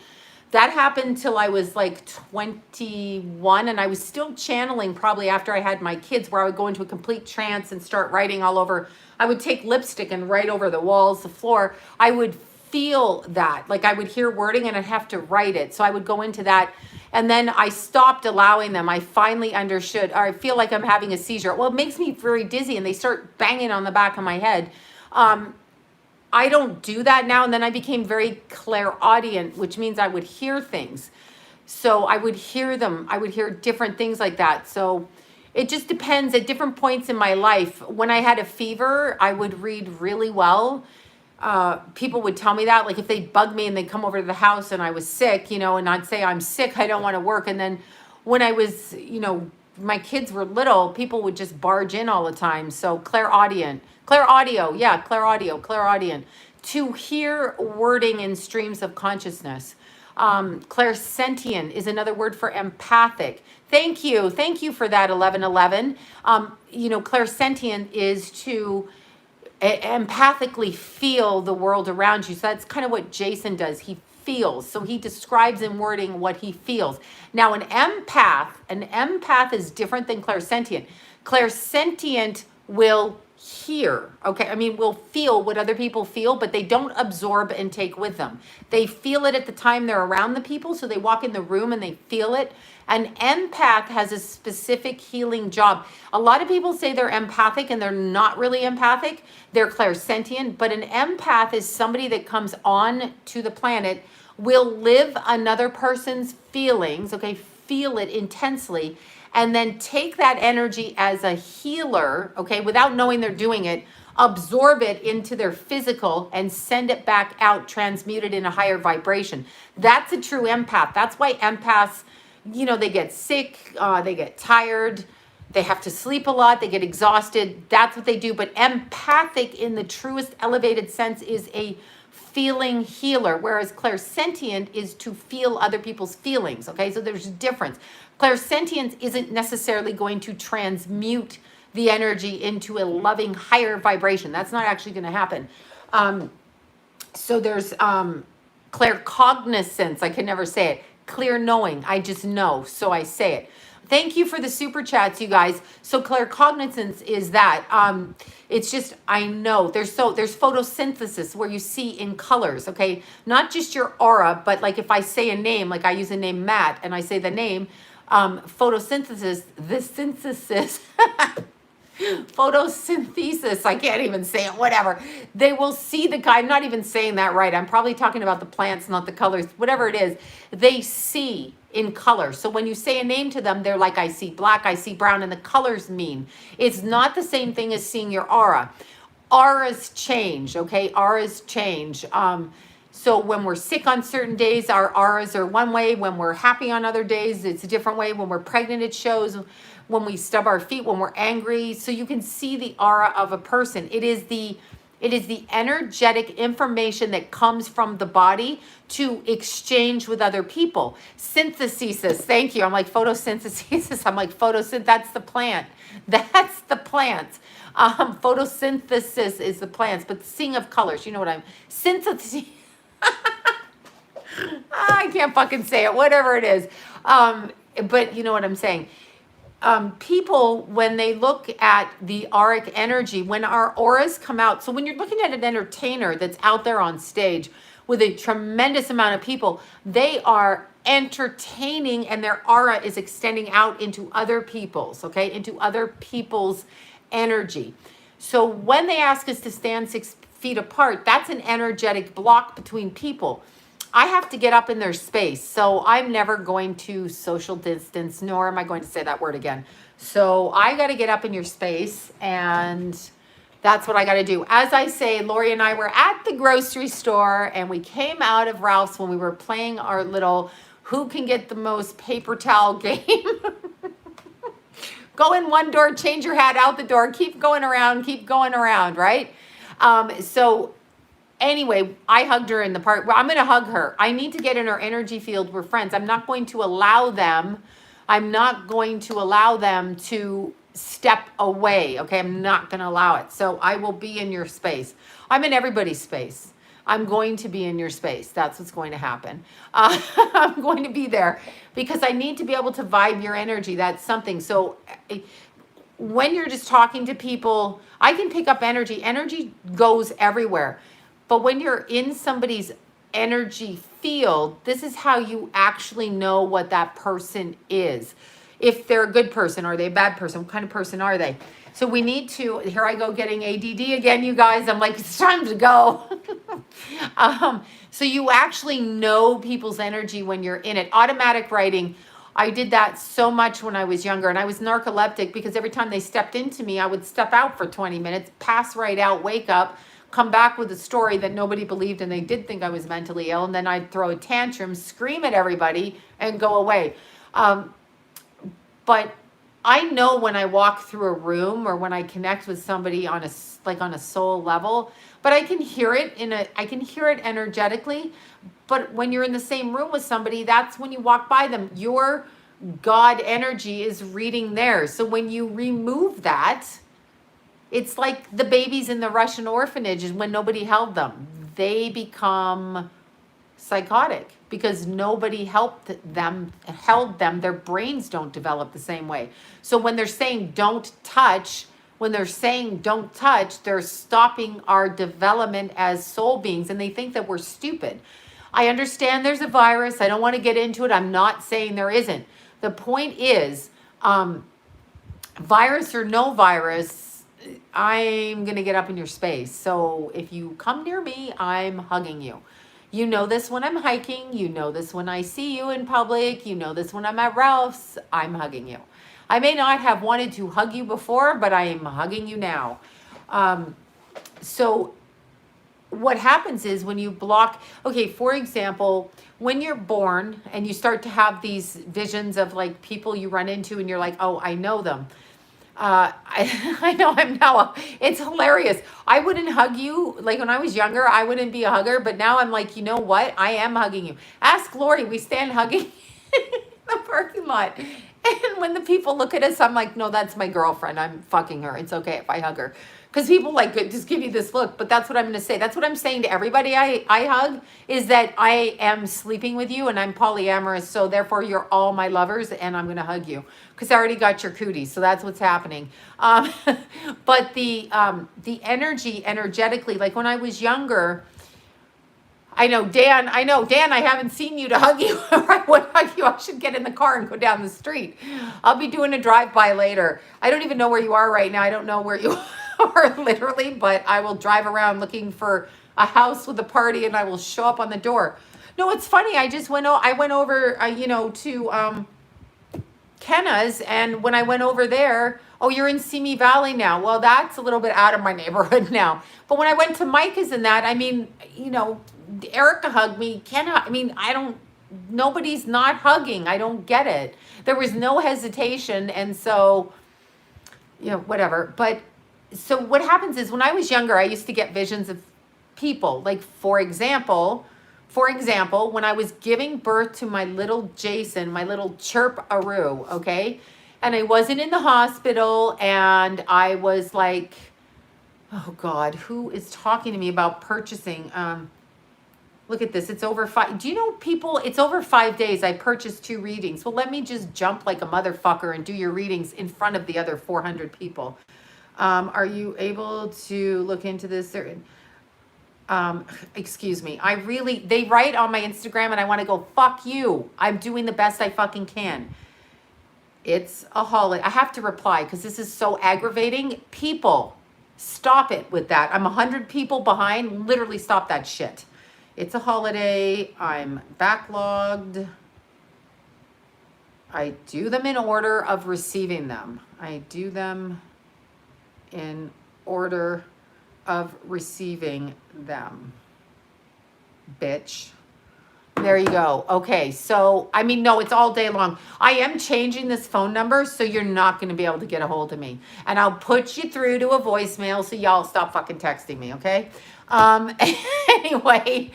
That happened till I was like 21, and I was still channeling probably after I had my kids, where I would go into a complete trance and start writing all over. I would take lipstick and write over the walls, the floor. I would feel that, like I would hear wording and I'd have to write it. So I would go into that, and then I stopped allowing them. I finally understood, or I feel like I'm having a seizure. Well, it makes me very dizzy, and they start banging on the back of my head. I don't do that now. And then I became very clairaudient, which means I would hear things. So I would hear them. I would hear different things like that. So it just depends at different points in my life. When I had a fever, I would read really well. People would tell me that, like if they bug me and they come over to the house and I was sick, and I'd say, I'm sick, I don't want to work. And then when I was, my kids were little, people would just barge in all the time. So clairaudient, clairaudient, to hear wording in streams of consciousness. Clairsentient is another word for empathic. Thank you for that, 1111. Clairsentient is to empathically feel the world around you. So that's kind of what Jason does. He feels. So he describes in wording what he feels. Now, an empath is different than clairsentient. Clairsentient will hear, okay? I mean, will feel what other people feel, but they don't absorb and take with them. They feel it at the time they're around the people, so they walk in the room and they feel it. An empath has a specific healing job. A lot of people say they're empathic and they're not really empathic. They're clairsentient, but an empath is somebody that comes on to the planet, will live another person's feelings, okay? Feel it intensely, and then take that energy as a healer, okay, without knowing they're doing it, absorb it into their physical and send it back out, transmute it in a higher vibration. That's a true empath. That's why empaths, they get sick, they get tired, they have to sleep a lot, they get exhausted. That's what they do. But empathic in the truest elevated sense is a feeling healer, whereas clairsentient is to feel other people's feelings, okay? So there's a difference. Clairsentience isn't necessarily going to transmute the energy into a loving higher vibration. That's not actually going to happen. So there's claircognizance. I can never say it. Clear knowing. I just know, so I say it. Thank you for the super chats, you guys. So claircognizance is that. It's just, I know. There's photosynthesis where you see in colors, okay? Not just your aura, but like if I say a name, like I use the name Matt and I say the name, photosynthesis, the synthesis, photosynthesis, I can't even say it, whatever. They will see I'm not even saying that right. I'm probably talking about the plants, not the colors, whatever it is. They see in color. So when you say a name to them, they're like, I see black, I see brown, and the colors mean. It's not the same thing as seeing your aura. Auras change, okay? Auras change. So when we're sick on certain days, our auras are one way. When we're happy on other days, it's a different way. When we're pregnant, it shows. When we stub our feet, when we're angry. So you can see the aura of a person. It is the energetic information that comes from the body to exchange with other people. Synthesis, thank you. I'm like photosynthesis. I'm like that's the plant. That's the plants. Photosynthesis is the plants, but seeing of colors, you know what I'm, synthesis. I can't fucking say it, whatever it is. But you know what I'm saying. People, when they look at the auric energy, when our auras come out, so when you're looking at an entertainer that's out there on stage with a tremendous amount of people, they are entertaining and their aura is extending out into other people's, okay, into other people's energy. So when they ask us to stand 6 feet apart, that's an energetic block between people. I have to get up in their space. So I'm never going to social distance, nor am I going to say that word again. So I got to get up in your space, and that's what I got to do. As I say, Lori and I were at the grocery store, and we came out of Ralph's when we were playing our little who can get the most paper towel game. Go in one door, change your hat, out the door, keep going around, right? So anyway, I hugged her in the park. Well, I'm going to hug her. I need to get in her energy field. We're friends. I'm not going to allow them. I'm not going to allow them to step away. Okay. I'm not going to allow it. So I will be in your space. I'm in everybody's space. I'm going to be in your space. That's what's going to happen. I'm going to be there because I need to be able to vibe your energy. That's something. So when you're just talking to people, I can pick up energy. Energy goes everywhere. But when you're in somebody's energy field, this is how you actually know what that person is. If they're a good person, are they a bad person? What kind of person are they? So we need to, here I go getting ADD again, you guys. I'm like, it's time to go. So you actually know people's energy when you're in it. Automatic writing, I did that so much when I was younger, and I was narcoleptic because every time they stepped into me, I would step out for 20 minutes, pass right out, wake up, come back with a story that nobody believed and they did think I was mentally ill, and then I'd throw a tantrum, scream at everybody, and go away. But I know when I walk through a room or when I connect with somebody on a soul level, but I can hear it I can hear it energetically. But when you're in the same room with somebody, that's when you walk by them. Your God energy is reading theirs. So when you remove that, it's like the babies in the Russian orphanages when nobody held them. They become psychotic because nobody held them. Their brains don't develop the same way. So when they're saying don't touch, they're stopping our development as soul beings, and they think that we're stupid. I understand there's a virus. I don't want to get into it. I'm not saying there isn't. The point is, virus or no virus, I'm going to get up in your space. So if you come near me, I'm hugging you. You know this when I'm hiking. You know this when I see you in public. You know this when I'm at Ralph's. I'm hugging you. I may not have wanted to hug you before, but I am hugging you now. So what happens is when you block, okay, for example, when you're born and you start to have these visions of like people you run into and you're like, oh, I know them. I know I'm now, it's hilarious. I wouldn't hug you. Like when I was younger, I wouldn't be a hugger, but now I'm like, you know what? I am hugging you. Ask Lori, we stand hugging in the parking lot. And when the people look at us, I'm like, no, that's my girlfriend. I'm fucking her. It's okay if I hug her. Because people like just give you this look, but that's what I'm going to say. That's what I'm saying to everybody I hug, is that I am sleeping with you and I'm polyamorous. So therefore you're all my lovers and I'm going to hug you because I already got your cooties. So that's what's happening. But the energetically, like when I was younger, I know, Dan, I haven't seen you to hug you. I would hug you. I should get in the car and go down the street. I'll be doing a drive-by later. I don't even know where you are right now. I don't know where you are literally, but I will drive around looking for a house with a party and I will show up on the door. No, it's funny. I went over, to Kenna's, and when I went over there, oh, you're in Simi Valley now. Well, that's a little bit out of my neighborhood now. But when I went to Micah's and that, I mean, Erica hugged me. Nobody's not hugging. I don't get it. There was no hesitation. And so, whatever. But so what happens is when I was younger, I used to get visions of people. Like, for example, when I was giving birth to my little Jason, my little chirp-aroo, okay? And I wasn't in the hospital and I was like, oh God, who is talking to me about purchasing? Look at this. It's over 5. Do you know, people, it's over 5 days. I purchased 2 readings. Well, let me just jump like a motherfucker and do your readings in front of the other 400 people. Are you able to look into this? Excuse me. They write on my Instagram and I want to go, fuck you. I'm doing the best I fucking can. It's a holiday. I have to reply because this is so aggravating. People, stop it with that. I'm 100 people behind. Literally stop that shit. It's a holiday. I'm backlogged. I do them in order of receiving them. I do them in order of receiving them. Bitch. There you go. Okay. So, no, it's all day long. I am changing this phone number, so you're not going to be able to get a hold of me. And I'll put you through to a voicemail, so y'all stop fucking texting me, okay? Anyway,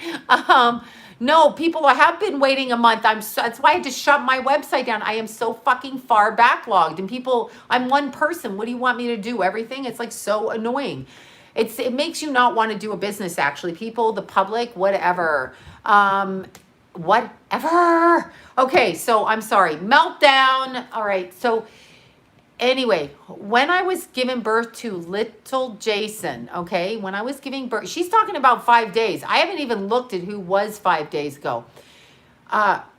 no, people have been waiting a month. That's why I had to shut my website down. I am so fucking far backlogged, and people, I'm one person. What do you want me to do? Everything? It's like so annoying. It makes you not want to do a business, actually. People, the public, whatever. Whatever. Okay, so I'm sorry. Meltdown. All right, so anyway, when I was giving birth to little Jason, okay, when I was giving birth, she's talking about 5 days. I haven't even looked at who was 5 days ago.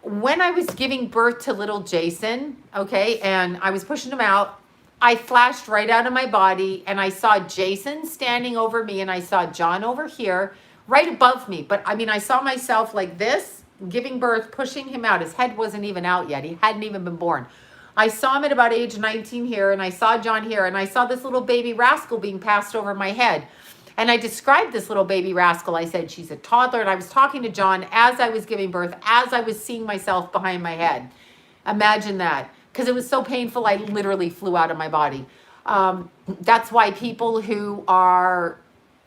When I was giving birth to little Jason, okay, and I was pushing him out, I flashed right out of my body, and I saw Jason standing over me, and I saw John over here, right above me. But I mean, I saw myself like this, giving birth, pushing him out. His head wasn't even out yet. He hadn't even been born. I saw him at about age 19 here, and I saw John here, and I saw this little baby rascal being passed over my head. And I described this little baby rascal. I said, she's a toddler, and I was talking to John as I was giving birth, as I was seeing myself behind my head. Imagine that. Because it was so painful, I literally flew out of my body. That's why people who are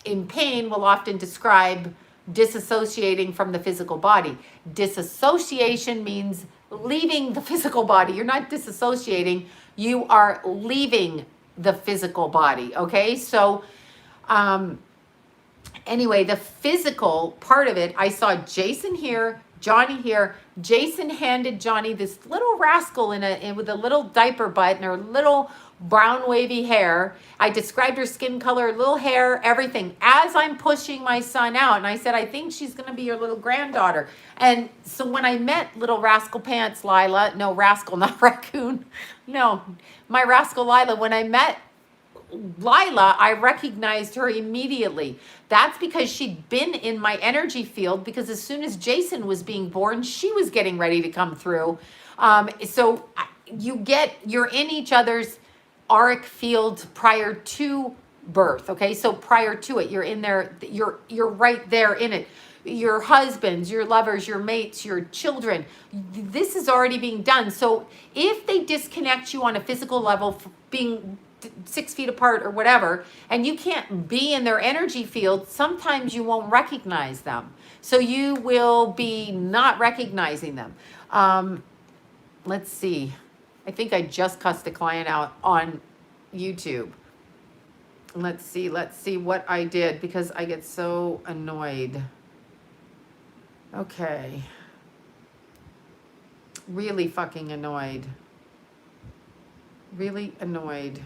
in pain will often describe disassociating from the physical body. Disassociation means leaving the physical body. You're not disassociating, you are leaving the physical body, okay? So anyway, the physical part of it, I saw Jason here, Johnny here. Jason handed Johnny this little rascal with a little diaper butt and her little brown wavy hair. I described her skin color, little hair, everything, as I'm pushing my son out. And I said, I think she's going to be your little granddaughter. And so when I met little Rascal Pants Lila, no, Rascal, not Raccoon. No, my Rascal Lila, when I met Lila, I recognized her immediately. That's because she'd been in my energy field, because as soon as Jason was being born, she was getting ready to come through. So you're in each other's auric field prior to birth, okay? So prior to it, you're in there, you're right there in it. Your husbands, your lovers, your mates, your children, this is already being done. So if they disconnect you on a physical level, being 6 feet apart or whatever, and you can't be in their energy field, sometimes you won't recognize them. So you will be not recognizing them. Let's see. I think I just cussed a client out on YouTube. Let's see what I did, because I get so annoyed. Okay. Really fucking annoyed. Really annoyed.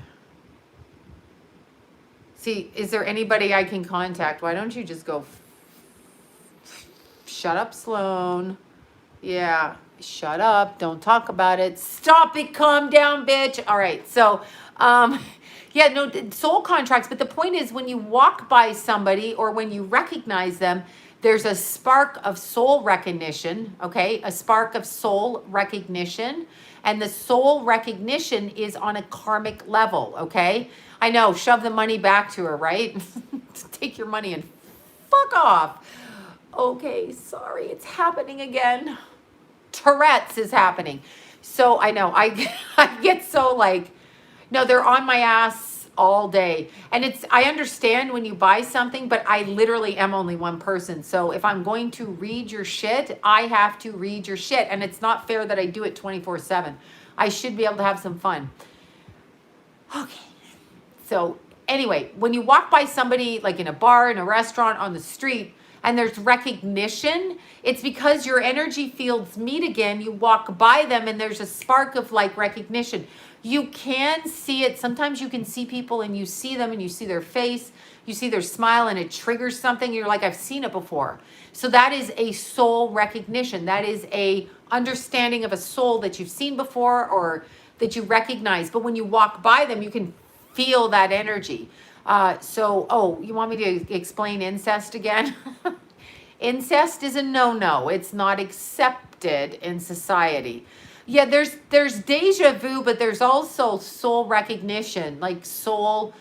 See, is there anybody I can contact? Why don't you just go, shut up, Sloan. Yeah, shut up. Don't talk about it. Stop it. Calm down, bitch. All right. So, yeah, no, soul contracts. But the point is, when you walk by somebody or when you recognize them, there's a spark of soul recognition, okay? A spark of soul recognition. And the soul recognition is on a karmic level, okay? I know, shove the money back to her, right? Take your money and fuck off. Okay, sorry, it's happening again. Tourette's is happening. So I know, I get so like, no, they're on my ass all day. And I understand when you buy something, but I literally am only one person. So if I'm going to read your shit, I have to read your shit. And it's not fair that I do it 24/7. I should be able to have some fun. Okay. So anyway, when you walk by somebody like in a bar, in a restaurant, on the street, and there's recognition, it's because your energy fields meet again. You walk by them and there's a spark of like recognition. You can see it. Sometimes you can see people and you see them and you see their face, you see their smile, and it triggers something. You're like, I've seen it before. So that is a soul recognition. That is a understanding of a soul that you've seen before or that you recognize. But when you walk by them, you can feel that energy. Oh, you want me to explain incest again? Incest is a no-no. It's not accepted in society. Yeah, there's deja vu, but there's also soul recognition, like soul,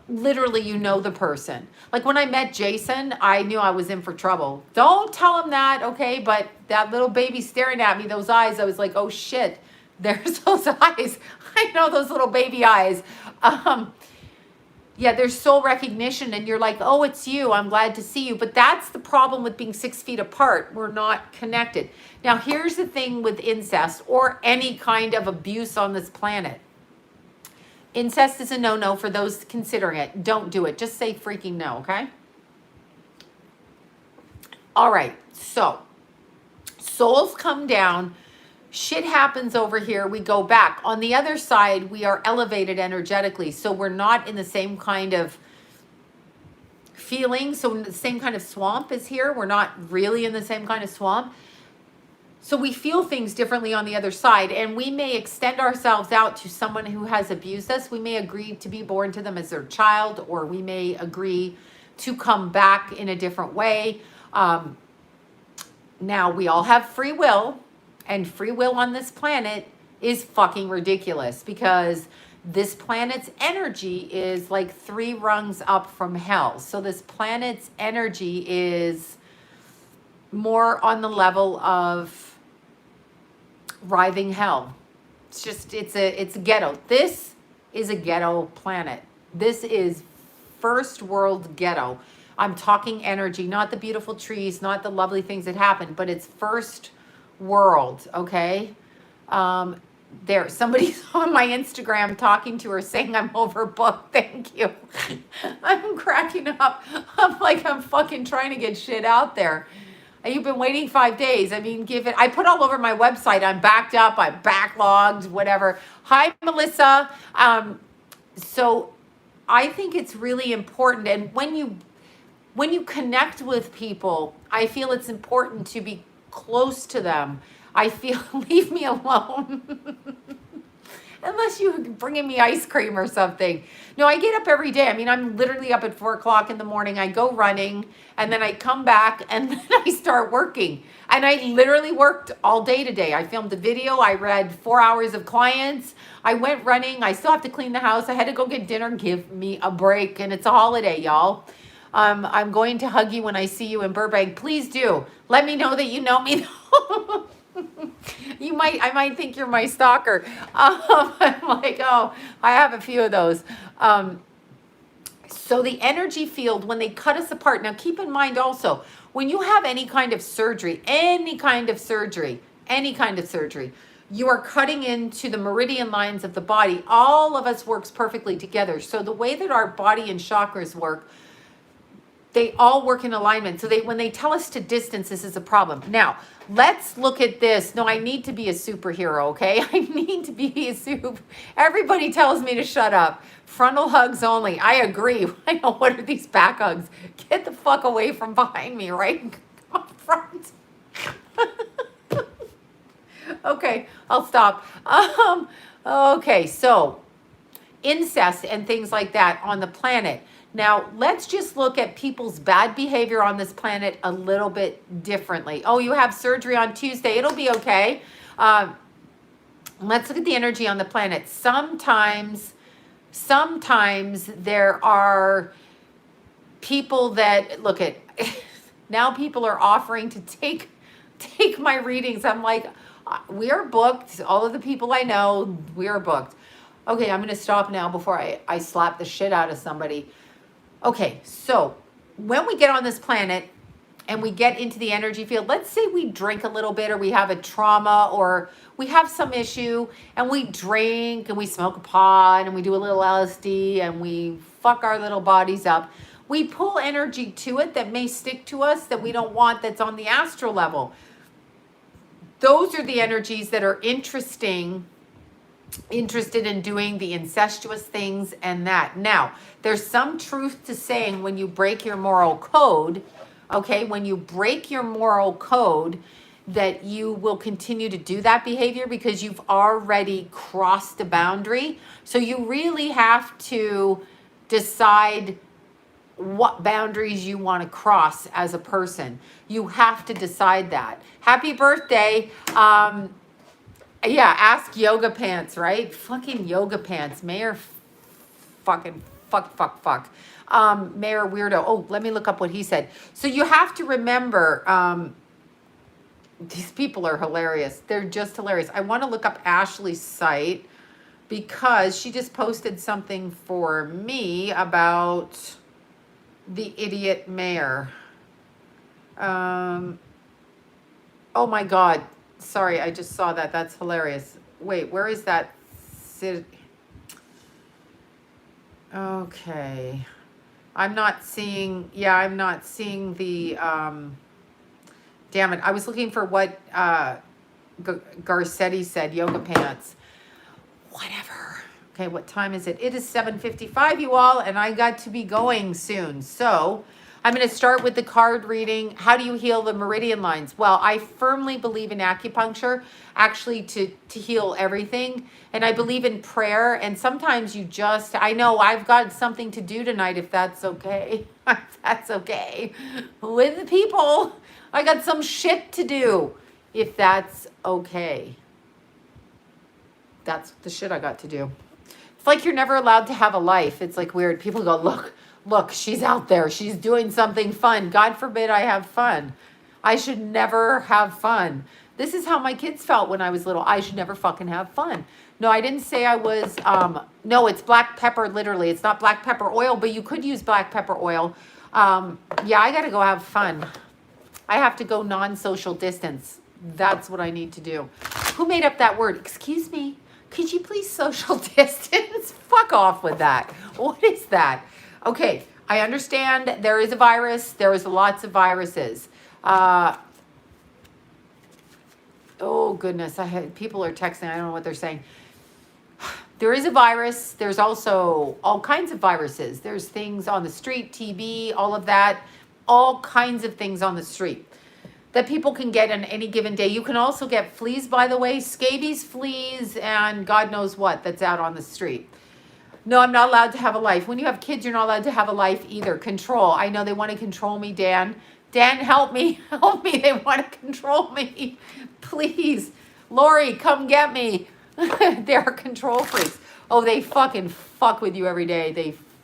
literally you know the person. Like when I met Jason, I knew I was in for trouble. Don't tell him that, okay? But that little baby staring at me, those eyes, I was like, oh shit, there's those eyes. I know those little baby eyes. Yeah, there's soul recognition, and you're like, oh, it's you. I'm glad to see you. But that's the problem with being 6 feet apart. We're not connected. Now, here's the thing with incest or any kind of abuse on this planet. Incest is a no-no for those considering it. Don't do it. Just say freaking no, okay? All right, so souls come down. Shit happens over here, we go back. On the other side, we are elevated energetically, so we're not in the same kind of feeling. So the same kind of swamp is here. We're not really in the same kind of swamp. So we feel things differently on the other side, and we may extend ourselves out to someone who has abused us. We may agree to be born to them as their child, or we may agree to come back in a different way. Now, we all have free will. And free will on this planet is fucking ridiculous because this planet's energy is like 3 rungs up from hell. So this planet's energy is more on the level of writhing hell. It's just, it's a ghetto. This is a ghetto planet. This is first world ghetto. I'm talking energy, not the beautiful trees, not the lovely things that happen, but it's first world, okay? There, somebody's on my Instagram talking to her saying I'm overbooked. Thank you. I'm cracking up. I'm like, I'm fucking trying to get shit out there. You've been waiting 5 days. I mean, give it, I put all over my website. I'm backed up, I'm backlogged, whatever. Hi, Melissa. So I think it's really important. And when you connect with people, I feel it's important to be close to them. I feel, leave me alone. Unless you're bringing me ice cream or something. No, I get up every day. I mean, I'm literally up at 4 o'clock in the morning. I go running, and then I come back, and then I start working. And I literally worked all day today. I filmed a video. I read 4 hours of clients. I went running. I still have to clean the house. I had to go get dinner. Give me a break. And it's a holiday, y'all. I'm going to hug you when I see you in Burbank. Please do. Let me know that you know me. I might think you're my stalker. I'm like, oh, I have a few of those. So the energy field, when they cut us apart, now keep in mind also, when you have any kind of surgery, you are cutting into the meridian lines of the body. All of us works perfectly together. So the way that our body and chakras work, they all work in alignment. So when they tell us to distance, this is a problem. Now, let's look at this. No, I need to be a superhero, okay? I need to be a Everybody tells me to shut up. Frontal hugs only. I agree. I know, what are these back hugs? Get the fuck away from behind me, right? Come up front. Okay, I'll stop. Okay, so incest and things like that on the planet. Now, let's just look at people's bad behavior on this planet a little bit differently. Oh, you have surgery on Tuesday. It'll be okay. Let's look at the energy on the planet. Sometimes there are people that, look at, now people are offering to take my readings. I'm like, we are booked. All of the people I know, we are booked. Okay, I'm going to stop now before I slap the shit out of somebody. Okay, so when we get on this planet and we get into the energy field, let's say we drink a little bit, or we have a trauma, or we have some issue, and we drink and we smoke a pot and we do a little LSD and we fuck our little bodies up. We pull energy to it that may stick to us that we don't want, that's on the astral level. Those are the energies that are interested in doing the incestuous things and that. Now, there's some truth to saying when you break your moral code, okay, when you break your moral code, that you will continue to do that behavior because you've already crossed the boundary. So you really have to decide what boundaries you want to cross as a person. You have to decide that. Happy birthday. Yeah, ask yoga pants, right? Fucking yoga pants. Mayor fucking fuck. Mayor weirdo. Oh, let me look up what he said. So you have to remember, these people are hilarious. They're just hilarious. I want to look up Ashley's site. because she just posted something for me about the idiot mayor. Oh my God. Sorry, I just saw that. That's hilarious. Wait, where is that? Okay. I'm not seeing, yeah, I'm not seeing the, damn it. I was looking for what Garcetti said, yoga pants. Whatever. Okay, what time is it? It is 7:55, you all, and I got to be going soon. So I'm going to start with the card reading. How do you heal the meridian lines? Well, I firmly believe in acupuncture, actually to heal everything. And I believe in prayer. And sometimes you just, I know I've got something to do tonight, if that's okay. If that's okay. With the people, I got some shit to do, if that's okay. That's the shit I got to do. It's like you're never allowed to have a life. It's like weird. People go, look, she's out there. She's doing something fun. God forbid I have fun. I should never have fun. This is how my kids felt when I was little. I should never fucking have fun. No, I didn't say I was, no, it's black pepper, literally. It's not black pepper oil, but you could use black pepper oil. Yeah, I got to go have fun. I have to go non-social distance. That's what I need to do. Who made up that word? Excuse me. Could you please social distance? Fuck off with that. What is that? Okay, I understand there is a virus. There is lots of viruses. Oh goodness, people are texting. I don't know what they're saying. There is a virus. There's also all kinds of viruses. There's things on the street, TB, all of that, all kinds of things on the street that people can get on any given day. You can also get fleas, by the way, scabies, fleas, and God knows what that's out on the street. No, I'm not allowed to have a life. When you have kids, you're not allowed to have a life either. Control. I know they want to control me, Dan. Dan, help me. Help me. They want to control me. Please. Lori, come get me. They're control freaks. Oh, they fucking fuck with you every day.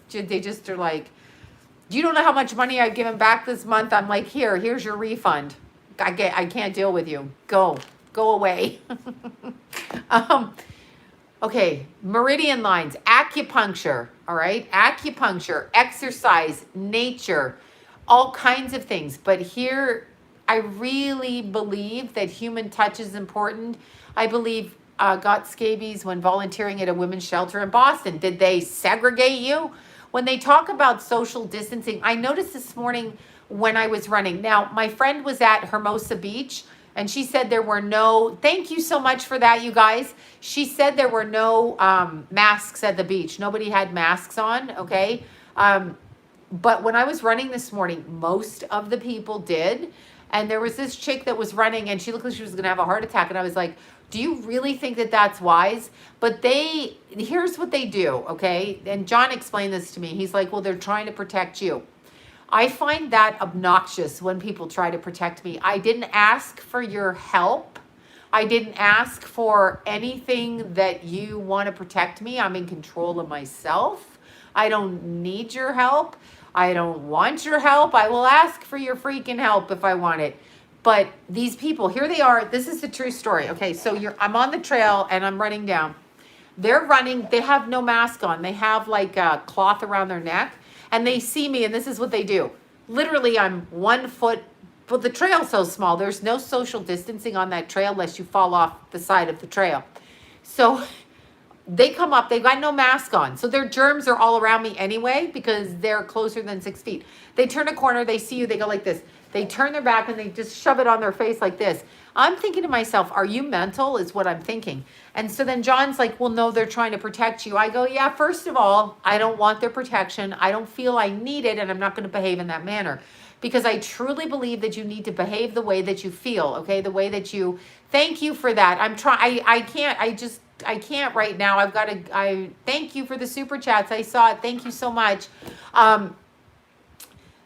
They just are like, you don't know how much money I've given back this month. I'm like, here's your refund. I can't deal with you. Go away. Okay, meridian lines, acupuncture, all right? Acupuncture, exercise, nature, all kinds of things. But here, I really believe that human touch is important. I believe got scabies when volunteering at a women's shelter in Boston. Did they segregate you? When they talk about social distancing, I noticed this morning when I was running. Now, my friend was at Hermosa Beach, and she said there were no, thank you so much for that, you guys. She said there were no masks at the beach. Nobody had masks on, okay? But when I was running this morning, most of the people did. And there was this chick that was running, and she looked like she was going to have a heart attack. And I was like, do you really think that that's wise? But here's what they do, okay? And John explained this to me. He's like, well, they're trying to protect you. I find that obnoxious when people try to protect me. I didn't ask for your help. I didn't ask for anything that you want to protect me. I'm in control of myself. I don't need your help. I don't want your help. I will ask for your freaking help if I want it. But these people, here they are. This is the true story. Okay, so I'm on the trail and I'm running down. They're running. They have no mask on. They have like a cloth around their neck. And they see me, and this is what they do. Literally, I'm 1 foot, but the trail's so small. There's no social distancing on that trail unless you fall off the side of the trail. So they come up, they've got no mask on. So their germs are all around me anyway because they're closer than 6 feet. They turn a corner, they see you, they go like this. They turn their back and they just shove it on their face like this. I'm thinking to myself, are you mental is what I'm thinking. And so then John's like, well, no, they're trying to protect you. I go, yeah, first of all, I don't want their protection. I don't feel I need it, and I'm not going to behave in that manner. Because I truly believe that you need to behave the way that you feel, okay? The way that you, thank you for that. I can't right now. I thank you for the super chats. I saw it. Thank you so much.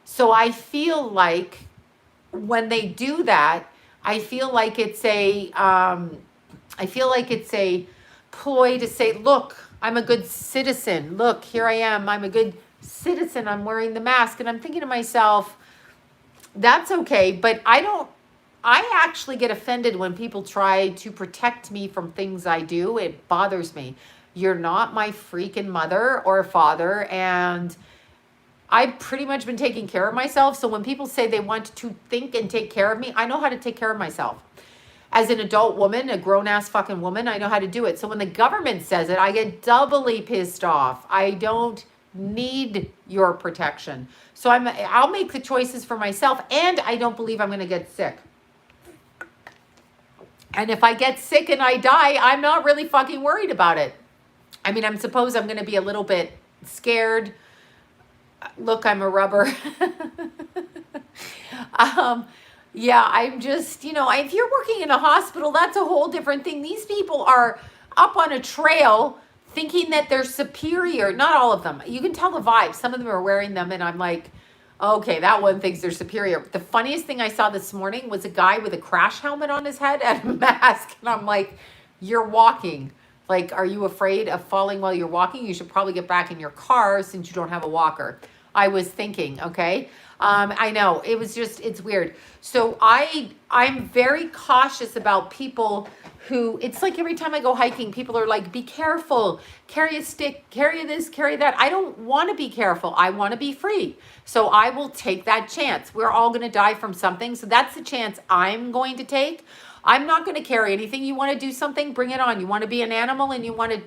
So I feel like when they do that, I feel like it's a ploy to say, look, I'm a good citizen. Look, here I am. I'm a good citizen. I'm wearing the mask. And I'm thinking to myself, that's okay. But I actually get offended when people try to protect me from things I do. It bothers me. You're not my freaking mother or father. And I've pretty much been taking care of myself. So when people say they want to think and take care of me, I know how to take care of myself. As an adult woman, a grown-ass fucking woman, I know how to do it. So when the government says it, I get doubly pissed off. I don't need your protection. So I'll make the choices for myself, and I don't believe I'm going to get sick. And if I get sick and I die, I'm not really fucking worried about it. I mean, I'm going to be a little bit scared. Look, I'm a rubber. Yeah, I'm just, if you're working in a hospital, that's a whole different thing. These people are up on a trail thinking that they're superior. Not all of them. You can tell the vibe. Some of them are wearing them, and I'm like, okay, that one thinks they're superior. The funniest thing I saw this morning was a guy with a crash helmet on his head and a mask, and I'm like, you're walking. Like, are you afraid of falling while you're walking? You should probably get back in your car since you don't have a walker. I was thinking, okay? I know, it was just, it's weird. So I'm very cautious about people who, it's like every time I go hiking, people are like, be careful, carry a stick, carry this, carry that. I don't want to be careful. I want to be free. So I will take that chance. We're all going to die from something. So that's the chance I'm going to take. I'm not going to carry anything. You want to do something, bring it on. You want to be an animal and you want to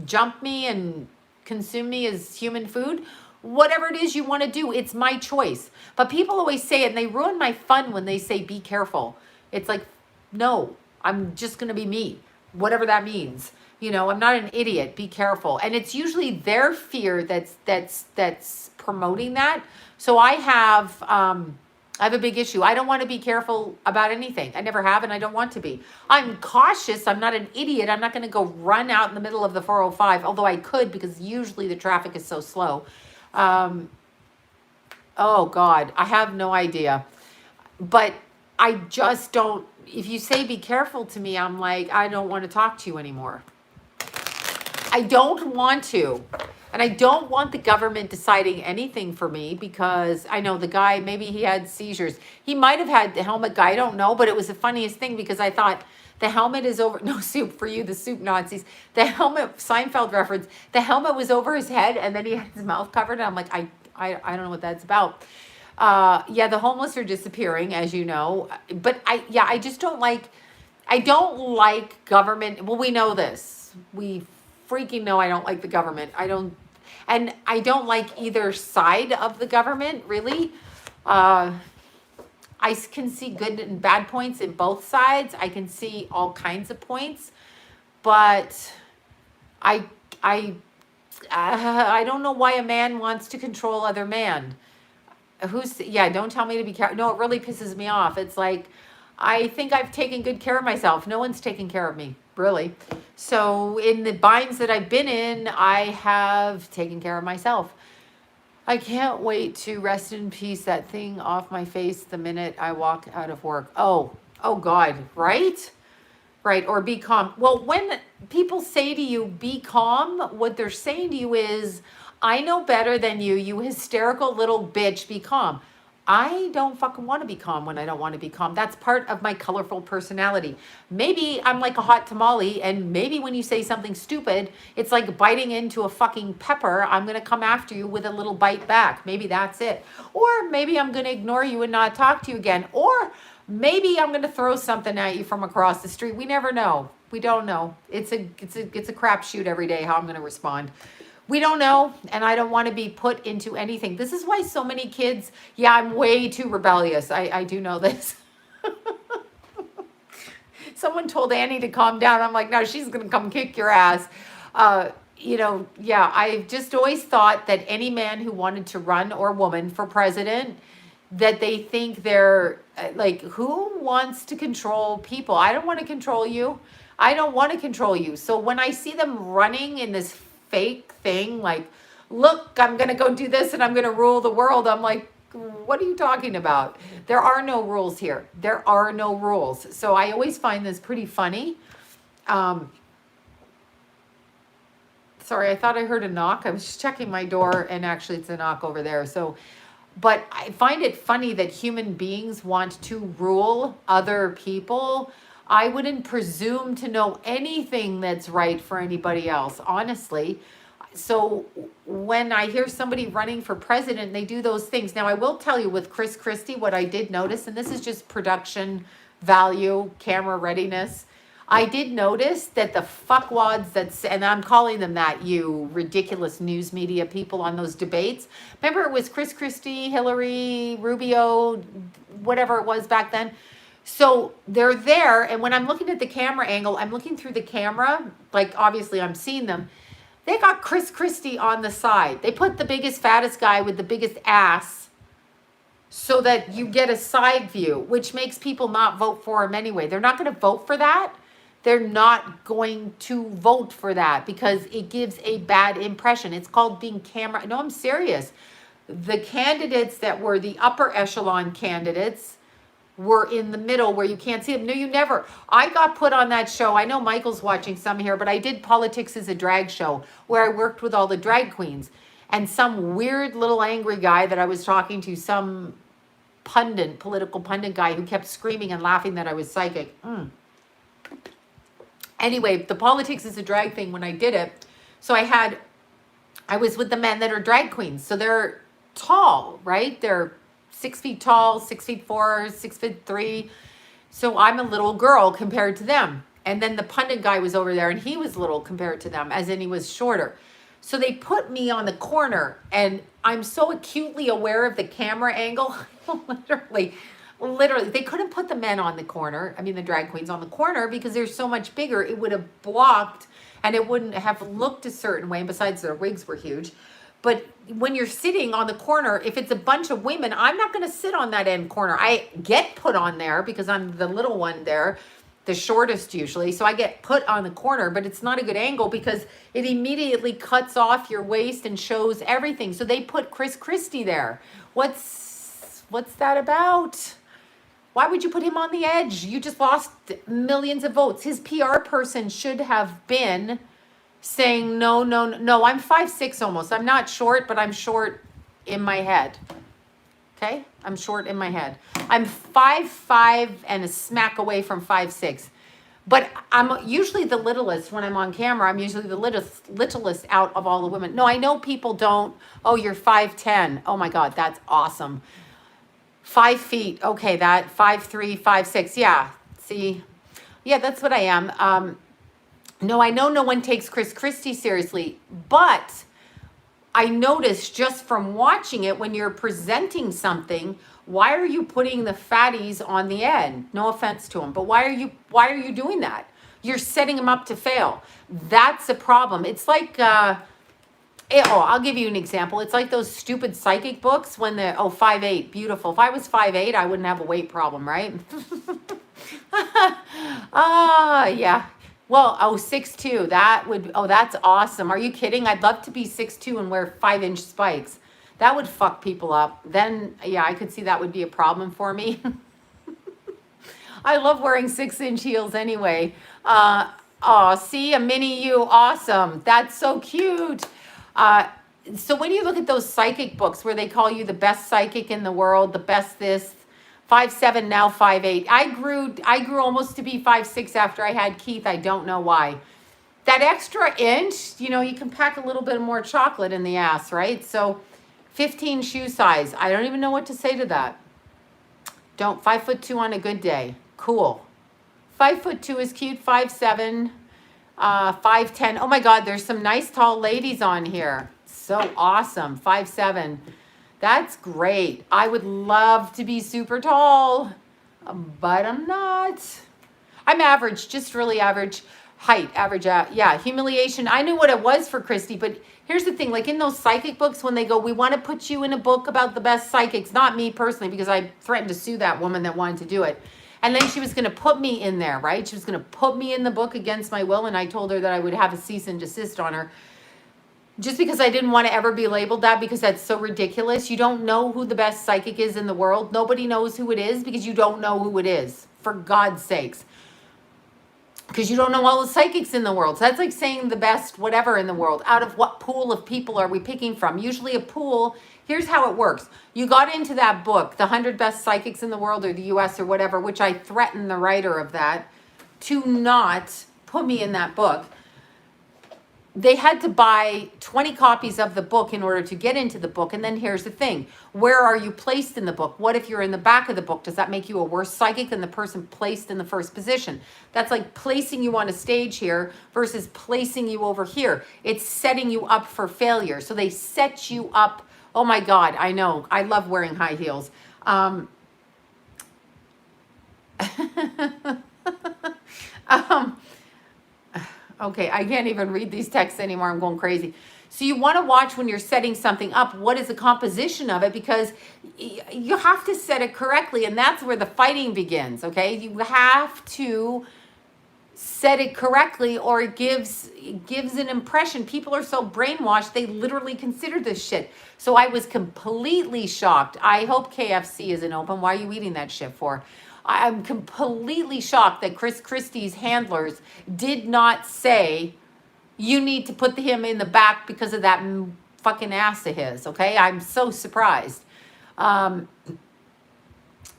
jump me and consume me as human food? Whatever it is you want to do, it's my choice. But people always say it, and they ruin my fun when they say, be careful. It's like, no, I'm just going to be me, whatever that means. I'm not an idiot. Be careful. And it's usually their fear that's promoting that. So I have a big issue. I don't want to be careful about anything. I never have, and I don't want to be. I'm cautious. I'm not an idiot. I'm not going to go run out in the middle of the 405, although I could, because usually the traffic is so slow. Oh God, I have no idea. But I just don't, if you say be careful to me, I'm like, I don't want to talk to you anymore. I don't want to. And I don't want the government deciding anything for me, because I know the guy, maybe he had seizures. He might have had the helmet guy, I don't know, but it was the funniest thing, because I thought, the helmet is over, no soup for you, the soup Nazis. The helmet, Seinfeld reference, the helmet was over his head and then he had his mouth covered. And I'm like, I don't know what that's about. Yeah, the homeless are disappearing, as you know. But I just don't like, I don't like government. Well, we know this. We freaking know I don't like the government. And I don't like either side of the government, really. I can see good and bad points in both sides. I can see all kinds of points, but I don't know why a man wants to control other man. Don't tell me to be careful. No, it really pisses me off. It's like, I think I've taken good care of myself. No one's taken care of me, really. So in the binds that I've been in, I have taken care of myself. I can't wait to rest in peace, that thing off my face the minute I walk out of work. Oh God, right? Right, or be calm. Well, when people say to you, be calm, what they're saying to you is, I know better than you, you hysterical little bitch, be calm. I don't fucking want to be calm when I don't want to be calm. That's part of my colorful personality. Maybe I'm like a hot tamale, and maybe when you say something stupid, it's like biting into a fucking pepper. I'm going to come after you with a little bite back. Maybe that's it. Or maybe I'm going to ignore you and not talk to you again. Or maybe I'm going to throw something at you from across the street. We never know. We don't know. It's a crapshoot every day how I'm going to respond. We don't know, and I don't want to be put into anything. This is why so many kids, I'm way too rebellious. I do know this. Someone told Annie to calm down. I'm like, no, she's going to come kick your ass. I've just always thought that any man who wanted to run, or woman, for president, that they think they're, like, who wants to control people? I don't want to control you. I don't want to control you. So when I see them running in this fake thing, like, look, I'm going to go do this and I'm going to rule the world. I'm like, what are you talking about? There are no rules here. There are no rules. So I always find this pretty funny. Sorry, I thought I heard a knock. I was just checking my door, and actually it's a knock over there. So, but I find it funny that human beings want to rule other people. I wouldn't presume to know anything that's right for anybody else, honestly. So when I hear somebody running for president, they do those things. Now, I will tell you with Chris Christie, what I did notice, and this is just production value, camera readiness. I did notice that the fuckwads and I'm calling them that, you ridiculous news media people on those debates. Remember, it was Chris Christie, Hillary, Rubio, whatever it was back then. So they're there, and when I'm looking at the camera angle, I'm looking through the camera, like obviously I'm seeing them. They got Chris Christie on the side. They put the biggest, fattest guy with the biggest ass so that you get a side view, which makes people not vote for him anyway. They're not going to vote for that. They're not going to vote for that because it gives a bad impression. It's called being camera. No, I'm serious. The candidates that were the upper echelon candidates were in the middle where you can't see them. No, you never. I got put on that show. I know Michael's watching some here, but I did Politics as a Drag show where I worked with all the drag queens. And some weird little angry guy that I was talking to, some pundit, political pundit guy who kept screaming and laughing that I was psychic. Anyway, the Politics as a Drag thing, when I did it, so I was with the men that are drag queens. So they're tall, right? They're 6 feet tall, 6'4", 6'3". So I'm a little girl compared to them. And then the pundit guy was over there and he was little compared to them, as in he was shorter. So they put me on the corner and I'm so acutely aware of the camera angle. Literally, they couldn't put the men on the corner. I mean, the drag queens on the corner because they're so much bigger. It would have blocked and it wouldn't have looked a certain way. And besides, their wigs were huge. But when you're sitting on the corner, if it's a bunch of women, I'm not going to sit on that end corner. I get put on there because I'm the little one there, the shortest usually. So I get put on the corner, but it's not a good angle because it immediately cuts off your waist and shows everything. So they put Chris Christie there. What's that about? Why would you put him on the edge? You just lost millions of votes. His PR person should have been saying, no, I'm 5'6" almost. I'm not short, but I'm short in my head. Okay? I'm short in my head. I'm 5'5" and a smack away from 5'6". But I'm usually the littlest when I'm on camera. I'm usually the littlest out of all the women. No, I know people don't. Oh, you're 5'10". Oh my God, that's awesome. 5 feet. Okay, that 5'3", 5'6". Yeah, see? Yeah, that's what I am. No, I know no one takes Chris Christie seriously, but I noticed just from watching it, when you're presenting something, why are you putting the fatties on the end? No offense to them, but why are you doing that? You're setting them up to fail. That's a problem. It's like, I'll give you an example. It's like those stupid psychic books when 5'8", beautiful. If I was 5'8", I wouldn't have a weight problem, right? Yeah. Well, 6'2", that's awesome. Are you kidding? I'd love to be 6'2" and wear 5-inch spikes. That would fuck people up. Then, yeah, I could see that would be a problem for me. I love wearing 6-inch heels anyway. See, a mini you, awesome. That's so cute. So when you look at those psychic books where they call you the best psychic in the world, the best this, 5'7", now 5'8". I grew almost to be 5'6" after I had Keith. I don't know why. That extra inch, you can pack a little bit more chocolate in the ass, right? So 15 shoe size. I don't even know what to say to that. 5'2" on a good day. Cool. 5'2" is cute. 5'7", 5'10". Oh my God, there's some nice tall ladies on here. So awesome. 5'7". That's great. I would love to be super tall, but I'm not. I'm average, just really average height, yeah, humiliation. I knew what it was for Christy, but here's the thing, like in those psychic books, when they go, we want to put you in a book about the best psychics, not me personally, because I threatened to sue that woman that wanted to do it. And then she was going to put me in there, right? She was going to put me in the book against my will. And I told her that I would have a cease and desist on her. Just because I didn't want to ever be labeled that, because that's so ridiculous. You don't know who the best psychic is in the world. Nobody knows who it is because you don't know who it is, for God's sakes. Because you don't know all the psychics in the world. So that's like saying the best whatever in the world. Out of what pool of people are we picking from? Usually a pool, here's how it works. You got into that book, The 100 Best Psychics in the World, or the US or whatever, which I threatened the writer of that. to not put me in that book. They had to buy 20 copies of the book in order to get into the book. And then here's the thing. Where are you placed in the book? What if you're in the back of the book? Does that make you a worse psychic than the person placed in the first position? That's like placing you on a stage here versus placing you over here. It's setting you up for failure. So they set you up. Oh my God, I know. I love wearing high heels. Okay, I can't even read these texts anymore. I'm going crazy. So you want to watch when you're setting something up, what is the composition of it? Because you have to set it correctly, and that's where the fighting begins, okay? You have to set it correctly, or it gives an impression. People are so brainwashed, they literally consider this shit. So I was completely shocked. I hope KFC isn't open. Why are you eating that shit for? I'm completely shocked that Chris Christie's handlers did not say, you need to put him in the back because of that fucking ass of his, okay? I'm so surprised. Yeah,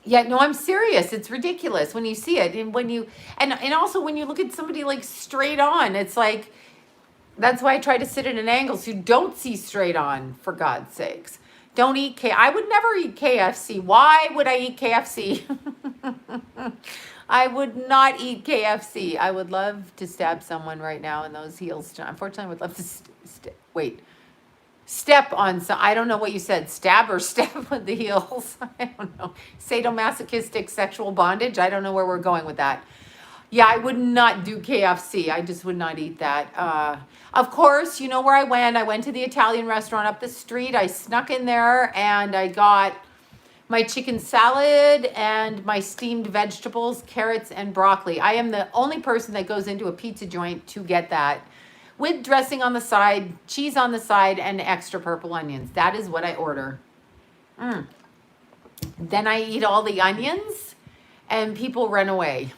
no, I'm serious. It's ridiculous when you see it. And when you, and also when you look at somebody like straight on, it's like, that's why I try to sit at an angle so you don't see straight on, for God's sakes. Don't eat I would never eat KFC. Why would I eat KFC? I would not eat KFC. I would love to stab someone right now in those heels. Unfortunately, I would love to step on some. I don't know what you said. Stab or step with the heels. I don't know. Sadomasochistic sexual bondage. I don't know where we're going with that. Yeah, I would not do KFC. I just would not eat that. Of course, you know where I went. I went to the Italian restaurant up the street. I snuck in there and I got my chicken salad and my steamed vegetables, carrots, and broccoli. I am the only person that goes into a pizza joint to get that, with dressing on the side, cheese on the side, and extra purple onions. That is what I order. Then I eat all the onions and people run away.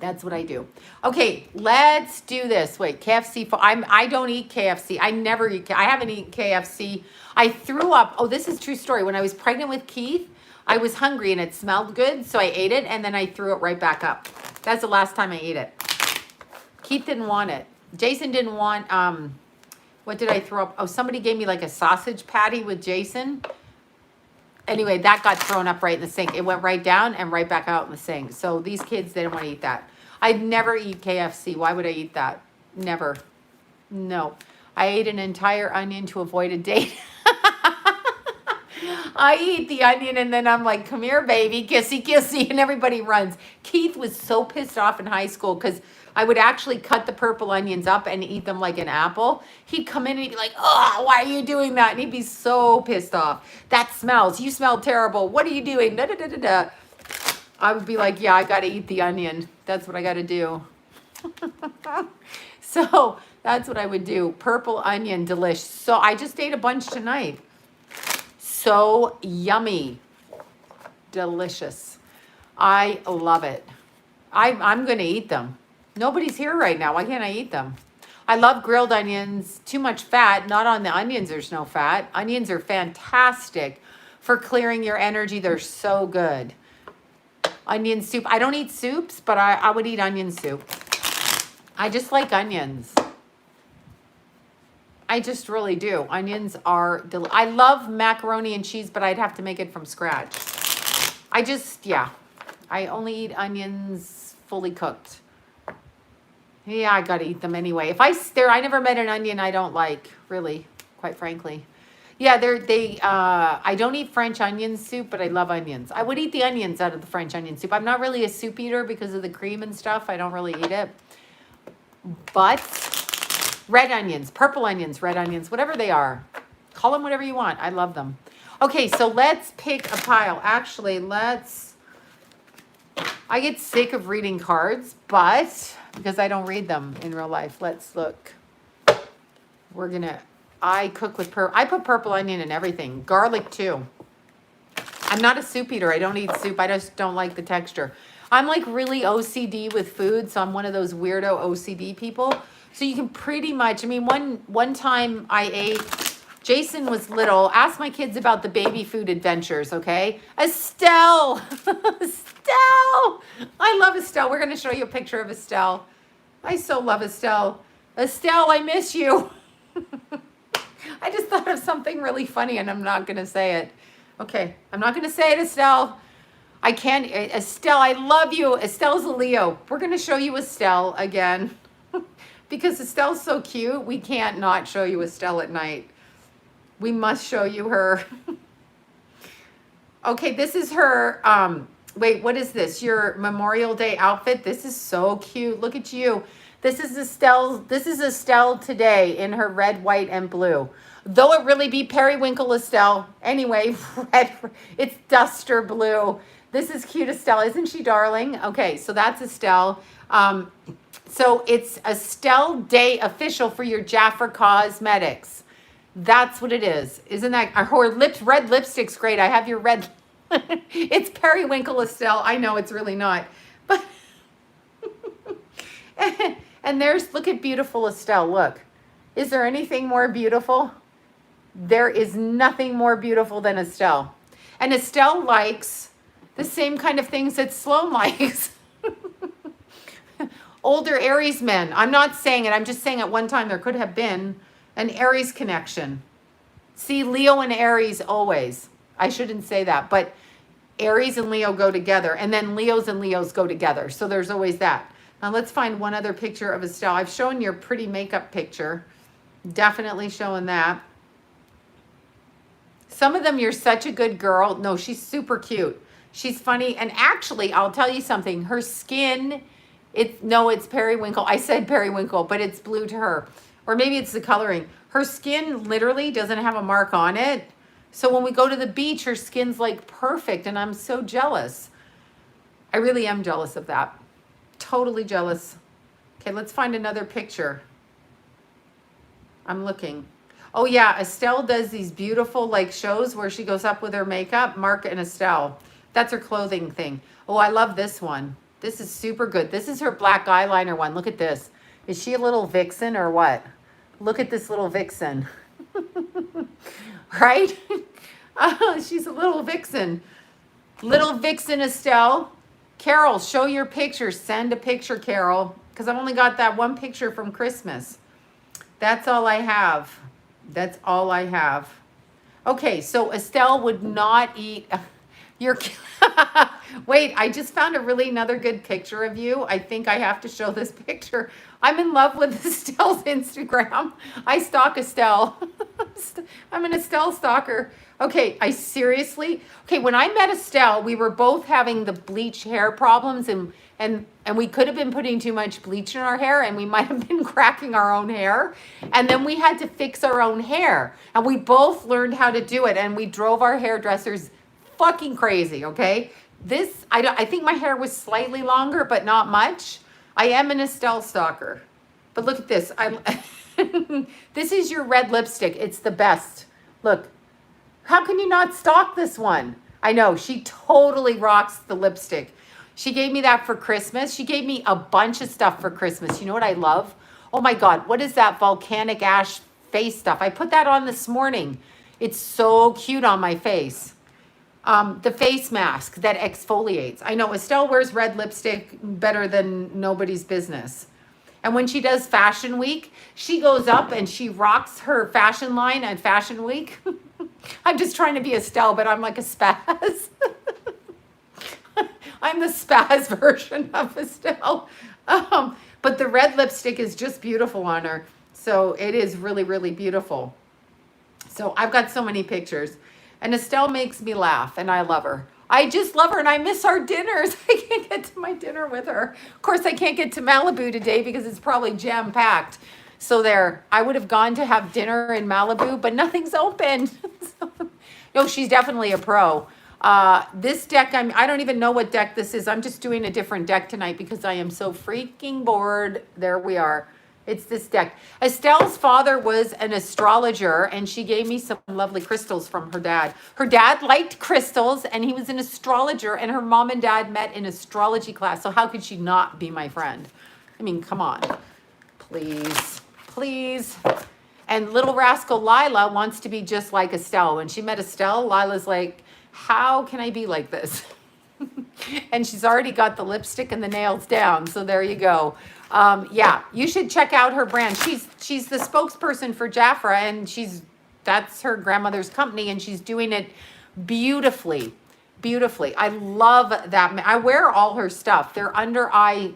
That's what I do. Okay, let's do this. Wait, KFC. I don't eat KFC. I never eat. I haven't eaten KFC. I threw up. Oh, this is a true story. When I was pregnant with Keith, I was hungry and it smelled good, so I ate it and then I threw it right back up. That's the last time I ate it. Keith didn't want it. Jason didn't want. What did I throw up? Oh, somebody gave me like a sausage patty with Jason. Anyway, that got thrown up right in the sink. It went right down and right back out in the sink. So these kids didn't want to eat that. I'd never eat KFC. Why would I eat that? Never. No. I ate an entire onion to avoid a date. I eat the onion and then I'm like, come here, baby, kissy, kissy, and everybody runs. Keith was so pissed off in high school because I would actually cut the purple onions up and eat them like an apple. He'd come in and he'd be like, oh, why are you doing that? And he'd be so pissed off. That smells. You smell terrible. What are you doing? Da, da, da, da, da. I would be like, yeah, I got to eat the onion. That's what I got to do. So that's what I would do. Purple onion, delish. So I just ate a bunch tonight. So yummy. Delicious. I love it. I'm going to eat them. Nobody's here right now. Why can't I eat them? I love grilled onions. Too much fat. Not on the onions. There's no fat. Onions are fantastic for clearing your energy. They're so good. Onion soup. I don't eat soups, but I would eat onion soup. I just like onions. I just really do. Onions are I love macaroni and cheese, but I'd have to make it from scratch. Yeah. I only eat onions fully cooked. Yeah, I gotta eat them anyway. I never met an onion I don't like, really, quite frankly. Yeah, I don't eat French onion soup, but I love onions. I would eat the onions out of the French onion soup. I'm not really a soup eater because of the cream and stuff. I don't really eat it. But red onions, purple onions, red onions, whatever they are. Call them whatever you want. I love them. Okay, so let's pick a pile. Actually, I get sick of reading cards, but because I don't read them in real life, let's look. I cook with I put purple onion in everything. Garlic too. I'm not a soup eater. I don't eat soup. I just don't like the texture. I'm like really OCD with food, so I'm one of those weirdo OCD people. So you can pretty much, one time I ate Jason was little. Ask my kids about the baby food adventures, okay? Estelle. Estelle. I love Estelle. We're going to show you a picture of Estelle. I so love Estelle. Estelle, I miss you. I just thought of something really funny and I'm not going to say it. Okay, I'm not going to say it, Estelle. I can't. Estelle, I love you. Estelle's a Leo. We're going to show you Estelle again. Because Estelle's so cute, we can't not show you Estelle at night. We must show you her. Okay, this is her, wait, what is this? Your Memorial Day outfit? This is so cute. Look at you. This is Estelle today in her red, white, and blue. Though it really be periwinkle Estelle. Anyway, red, it's duster blue. This is cute Estelle. Isn't she darling? Okay, so that's Estelle. So it's Estelle Day official for your Jaffa Cosmetics. That's what it is. Isn't that, her red lipstick's great. I have your red, it's periwinkle Estelle. I know it's really not, but, and there's, look at beautiful Estelle. Look, is there anything more beautiful? There is nothing more beautiful than Estelle. And Estelle likes the same kind of things that Sloan likes. Older Aries men. I'm not saying it. I'm just saying at one time there could have been an Aries connection. See, Leo and Aries always. I shouldn't say that, but Aries and Leo go together, and then Leos and Leos go together. So there's always that. Now let's find one other picture of Estelle. I've shown your pretty makeup picture. Definitely showing that. Some of them, you're such a good girl. No, she's super cute. She's funny. And actually, I'll tell you something. Her skin, it's periwinkle. I said periwinkle, but it's blue to her. Or maybe it's the coloring. Her skin literally doesn't have a mark on it. So when we go to the beach, her skin's like perfect. And I'm so jealous. I really am jealous of that. Totally jealous. Okay, let's find another picture. I'm looking. Oh yeah, Estelle does these beautiful like shows where she goes up with her makeup. Mark and Estelle. That's her clothing thing. Oh, I love this one. This is super good. This is her black eyeliner one. Look at this. Is she a little vixen or what? Look at this little vixen. Right? She's a little vixen. Little vixen Estelle. Carol, show your picture. Send a picture, Carol. Because I've only got that one picture from Christmas. That's all I have. That's all I have. Okay, so Estelle would not eat your... Wait, I just found another good picture of you. I think I have to show this picture. I'm in love with Estelle's Instagram. I stalk Estelle. I'm an Estelle stalker. Okay, okay, when I met Estelle, we were both having the bleach hair problems and we could have been putting too much bleach in our hair and we might have been cracking our own hair. And then we had to fix our own hair. And we both learned how to do it and we drove our hairdressers fucking crazy, okay? I think my hair was slightly longer, but not much. I am an Estelle stalker. But look at this. This is your red lipstick. It's the best. Look. How can you not stalk this one? I know. She totally rocks the lipstick. She gave me that for Christmas. She gave me a bunch of stuff for Christmas. You know what I love? Oh my God. What is that volcanic ash face stuff? I put that on this morning. It's so cute on my face. The face mask that exfoliates. I know Estelle wears red lipstick better than nobody's business. And when she does Fashion Week, she goes up and she rocks her fashion line at Fashion Week. I'm just trying to be Estelle, but I'm like a spaz. I'm the spaz version of Estelle. But the red lipstick is just beautiful on her. So it is really, really beautiful. So I've got so many pictures. And Estelle makes me laugh, and I love her. I just love her, and I miss our dinners. I can't get to my dinner with her. Of course, I can't get to Malibu today because it's probably jam-packed. So there, I would have gone to have dinner in Malibu, but nothing's open. No, she's definitely a pro. This deck, I don't even know what deck this is. I'm just doing a different deck tonight because I am so freaking bored. There we are. It's this deck. Estelle's father was an astrologer, and she gave me some lovely crystals from her dad. Her dad liked crystals, and he was an astrologer, and her mom and dad met in astrology class. So how could she not be my friend? I mean, come on. Please. Please. And little rascal Lila wants to be just like Estelle. When she met Estelle, Lila's like, how can I be like this? And she's already got the lipstick and the nails down. So there you go. Yeah, you should check out her brand. She's the spokesperson for Jafra, and that's her grandmother's company, and she's doing it beautifully, beautifully. I love that. I wear all her stuff. They're under eye,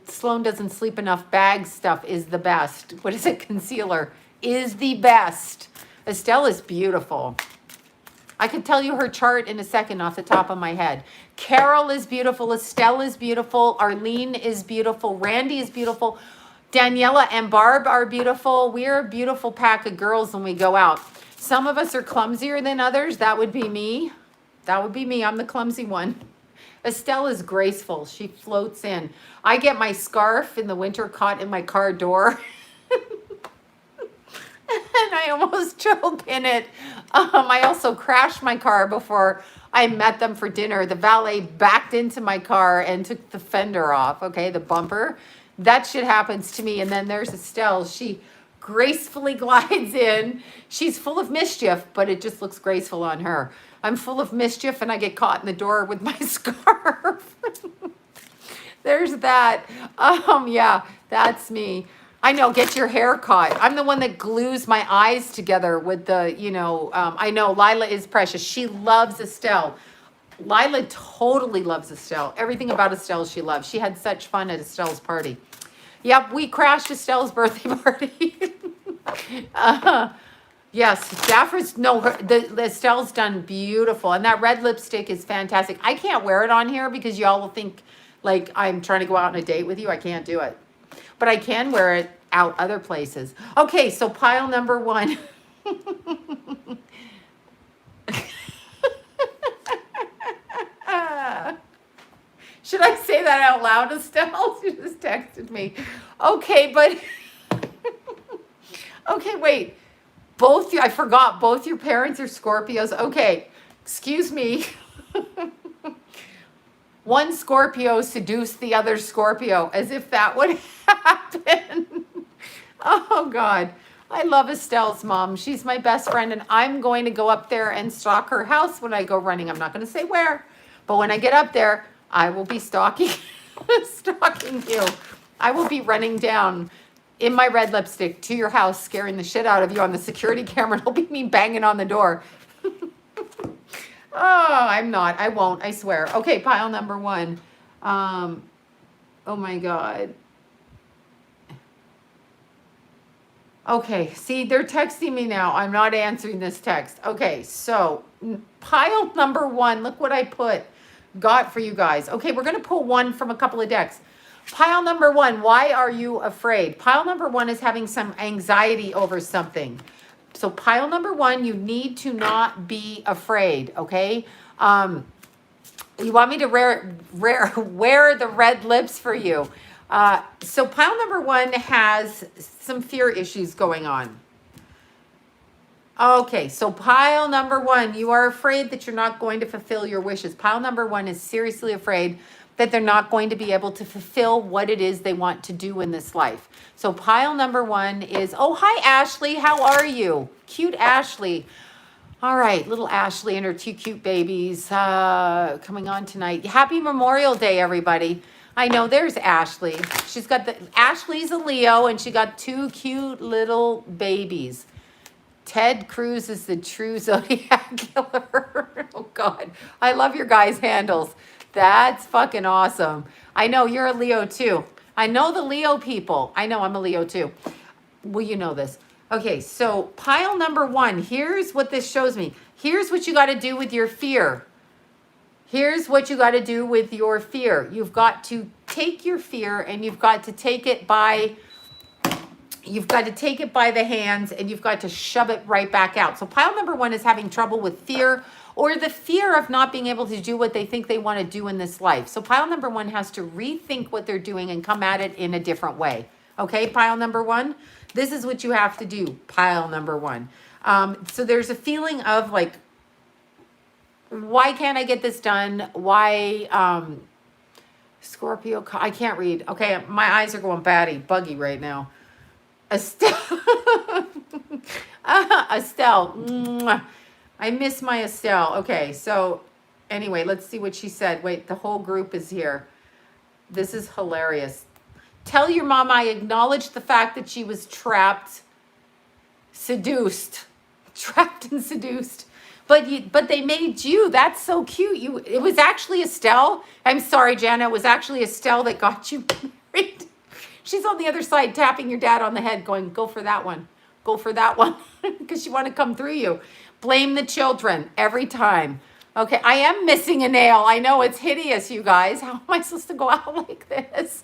Sloan doesn't sleep enough bag stuff is the best. What is it? Concealer is the best. Estelle is beautiful. I could tell you her chart in a second off the top of my head. Carol is beautiful. Estelle is beautiful. Arlene is beautiful. Randy is beautiful. Daniela and Barb are beautiful. We're a beautiful pack of girls when we go out. Some of us are clumsier than others. That would be me. That would be me. I'm the clumsy one. Estelle is graceful. She floats in. I get my scarf in the winter caught in my car door. And I almost choke in it. I also crashed my car before I met them for dinner. The valet backed into my car and took the fender off, okay, the bumper. That shit happens to me. And then there's Estelle. She gracefully glides in. She's full of mischief, but it just looks graceful on her. I'm full of mischief and I get caught in the door with my scarf. There's that. Yeah, that's me. I know, get your hair caught. I'm the one that glues my eyes together with the, I know Lila is precious. She loves Estelle. Lila totally loves Estelle. Everything about Estelle she loves. She had such fun at Estelle's party. Yep, we crashed Estelle's birthday party. Yes, Jafra's, no, the Estelle's done beautiful. And that red lipstick is fantastic. I can't wear it on here because y'all will think like I'm trying to go out on a date with you. I can't do it. But I can wear it out other places. Okay, so pile number 1. Should I say that out loud, Estelle? She just texted me. Okay, but... Okay, wait. I forgot, both your parents are Scorpios. Okay, excuse me. One Scorpio seduced the other Scorpio, as if that would happen. Oh, God. I love Estelle's mom. She's my best friend, and I'm going to go up there and stalk her house when I go running. I'm not going to say where, but when I get up there, I will be stalking you. I will be running down in my red lipstick to your house, scaring the shit out of you on the security camera. It'll be me banging on the door. Oh, I'm not. I won't. I swear. Okay, pile number 1. Oh my God. Okay, see, they're texting me now. I'm not answering this text. Okay, so pile number 1. Look what I got for you guys. Okay, we're going to pull one from a couple of decks. Pile number 1. Why are you afraid? Pile number 1 is having some anxiety over something. So pile number 1, you need to not be afraid, okay? You want me to wear the red lips for you. So pile number 1 has some fear issues going on. Okay, so pile number 1, you are afraid that you're not going to fulfill your wishes. Pile number 1 is seriously afraid that they're not going to be able to fulfill what it is they want to do in this life. So pile number 1 is, oh, hi, Ashley. How are you? Cute Ashley. All right, little Ashley and her 2 cute babies coming on tonight. Happy Memorial Day, everybody. I know, there's Ashley. Ashley's a Leo, and she got 2 cute little babies. Ted Cruz is the true Zodiac killer. Oh, God. I love your guys' handles. That's fucking awesome. I know you're a Leo too. I know the Leo people. I know I'm a Leo too. Well, you know this. Okay, so pile number 1. Here's what this shows me. Here's what you got to do with your fear. Here's what you got to do with your fear. You've got to take your fear and you've got to take it by the hands and you've got to shove it right back out. So pile number 1 is having trouble with fear, or the fear of not being able to do what they think they want to do in this life. So pile number 1 has to rethink what they're doing and come at it in a different way. Okay, pile number 1, this is what you have to do, pile number 1. So there's a feeling of like, why can't I get this done? Why, Scorpio, I can't read. Okay, my eyes are going buggy right now. Estelle. Estelle. Mwah. I miss my Estelle. Okay, so anyway, let's see what she said. Wait, the whole group is here. This is hilarious. Tell your mom I acknowledge the fact that she was trapped, seduced, trapped and seduced. But they made you. That's so cute. It was actually Estelle. I'm sorry, Jana. It was actually Estelle that got you married. She's on the other side tapping your dad on the head going, go for that one. Go for that one. Because she want to come through you. Blame the children every time. Okay, I am missing a nail. I know it's hideous, you guys. How am I supposed to go out like this?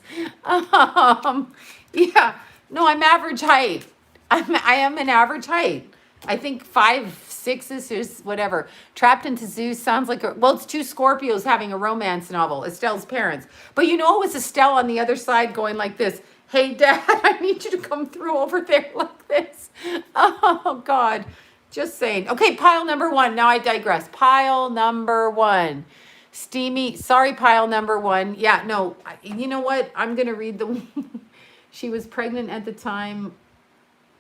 Yeah. No, I'm average height. I am an average height. I think 5'6" is whatever. Trapped into Zeus sounds like well, it's two Scorpios having a romance novel. Estelle's parents. But you know it was Estelle on the other side going like this. Hey, Dad, I need you to come through over there like this. Oh, God. Just saying. Okay, pile number one. Now I digress. Pile number one. Steamy. Sorry, pile number one. Yeah, no. You know what? I'm going to read the... She was pregnant at the time.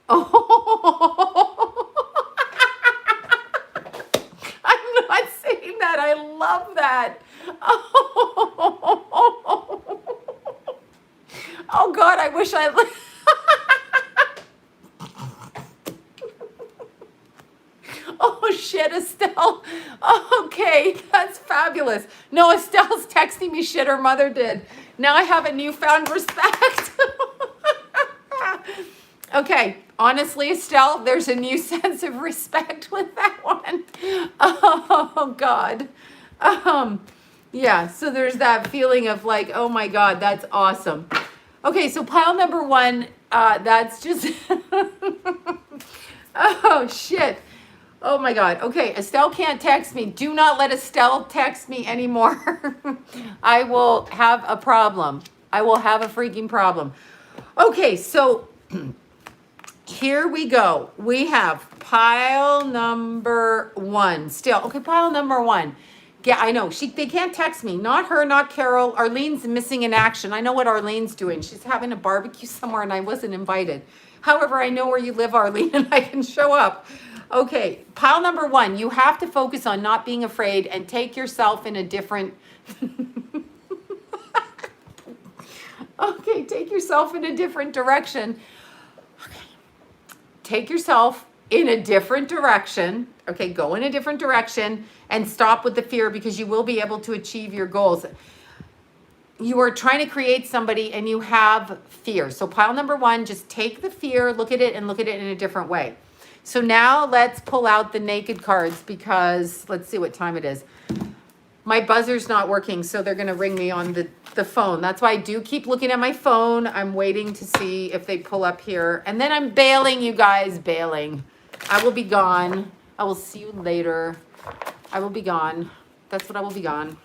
Oh. I'm not saying that. I love that. Oh God, I wish I... Oh shit, Estelle. Okay, that's fabulous. No, Estelle's texting me shit her mother did. Now I have a newfound respect. Okay, honestly, Estelle, there's a new sense of respect with that one. Oh God. Yeah, so there's that feeling of like, oh my God, that's awesome. Okay, so pile number one, that's just, oh shit. Oh my God. Okay, Estelle can't text me. Do not let Estelle text me anymore. I will have a problem. I will have a freaking problem. Okay, so here we go. We have pile number one still. Okay, pile number one. Yeah, I know. They can't text me. Not her, not Carol. Arlene's missing in action. I know what Arlene's doing. She's having a barbecue somewhere and I wasn't invited. However, I know where you live, Arlene, and I can show up. Okay, pile number one, you have to focus on not being afraid and take yourself in a different... Okay, take yourself in a different direction. Okay, take yourself in a different direction. Okay, go in a different direction and stop with the fear because you will be able to achieve your goals. You are trying to create somebody and you have fear. So pile number one, just take the fear, look at it and look at it in a different way. So now let's pull out the naked cards because let's see what time it is. My buzzer's not working, so they're going to ring me on the phone. That's why I do keep looking at my phone. I'm waiting to see if they pull up here. And then I'm bailing, you guys, bailing. I will be gone. I will see you later. I will be gone. That's what I will be gone.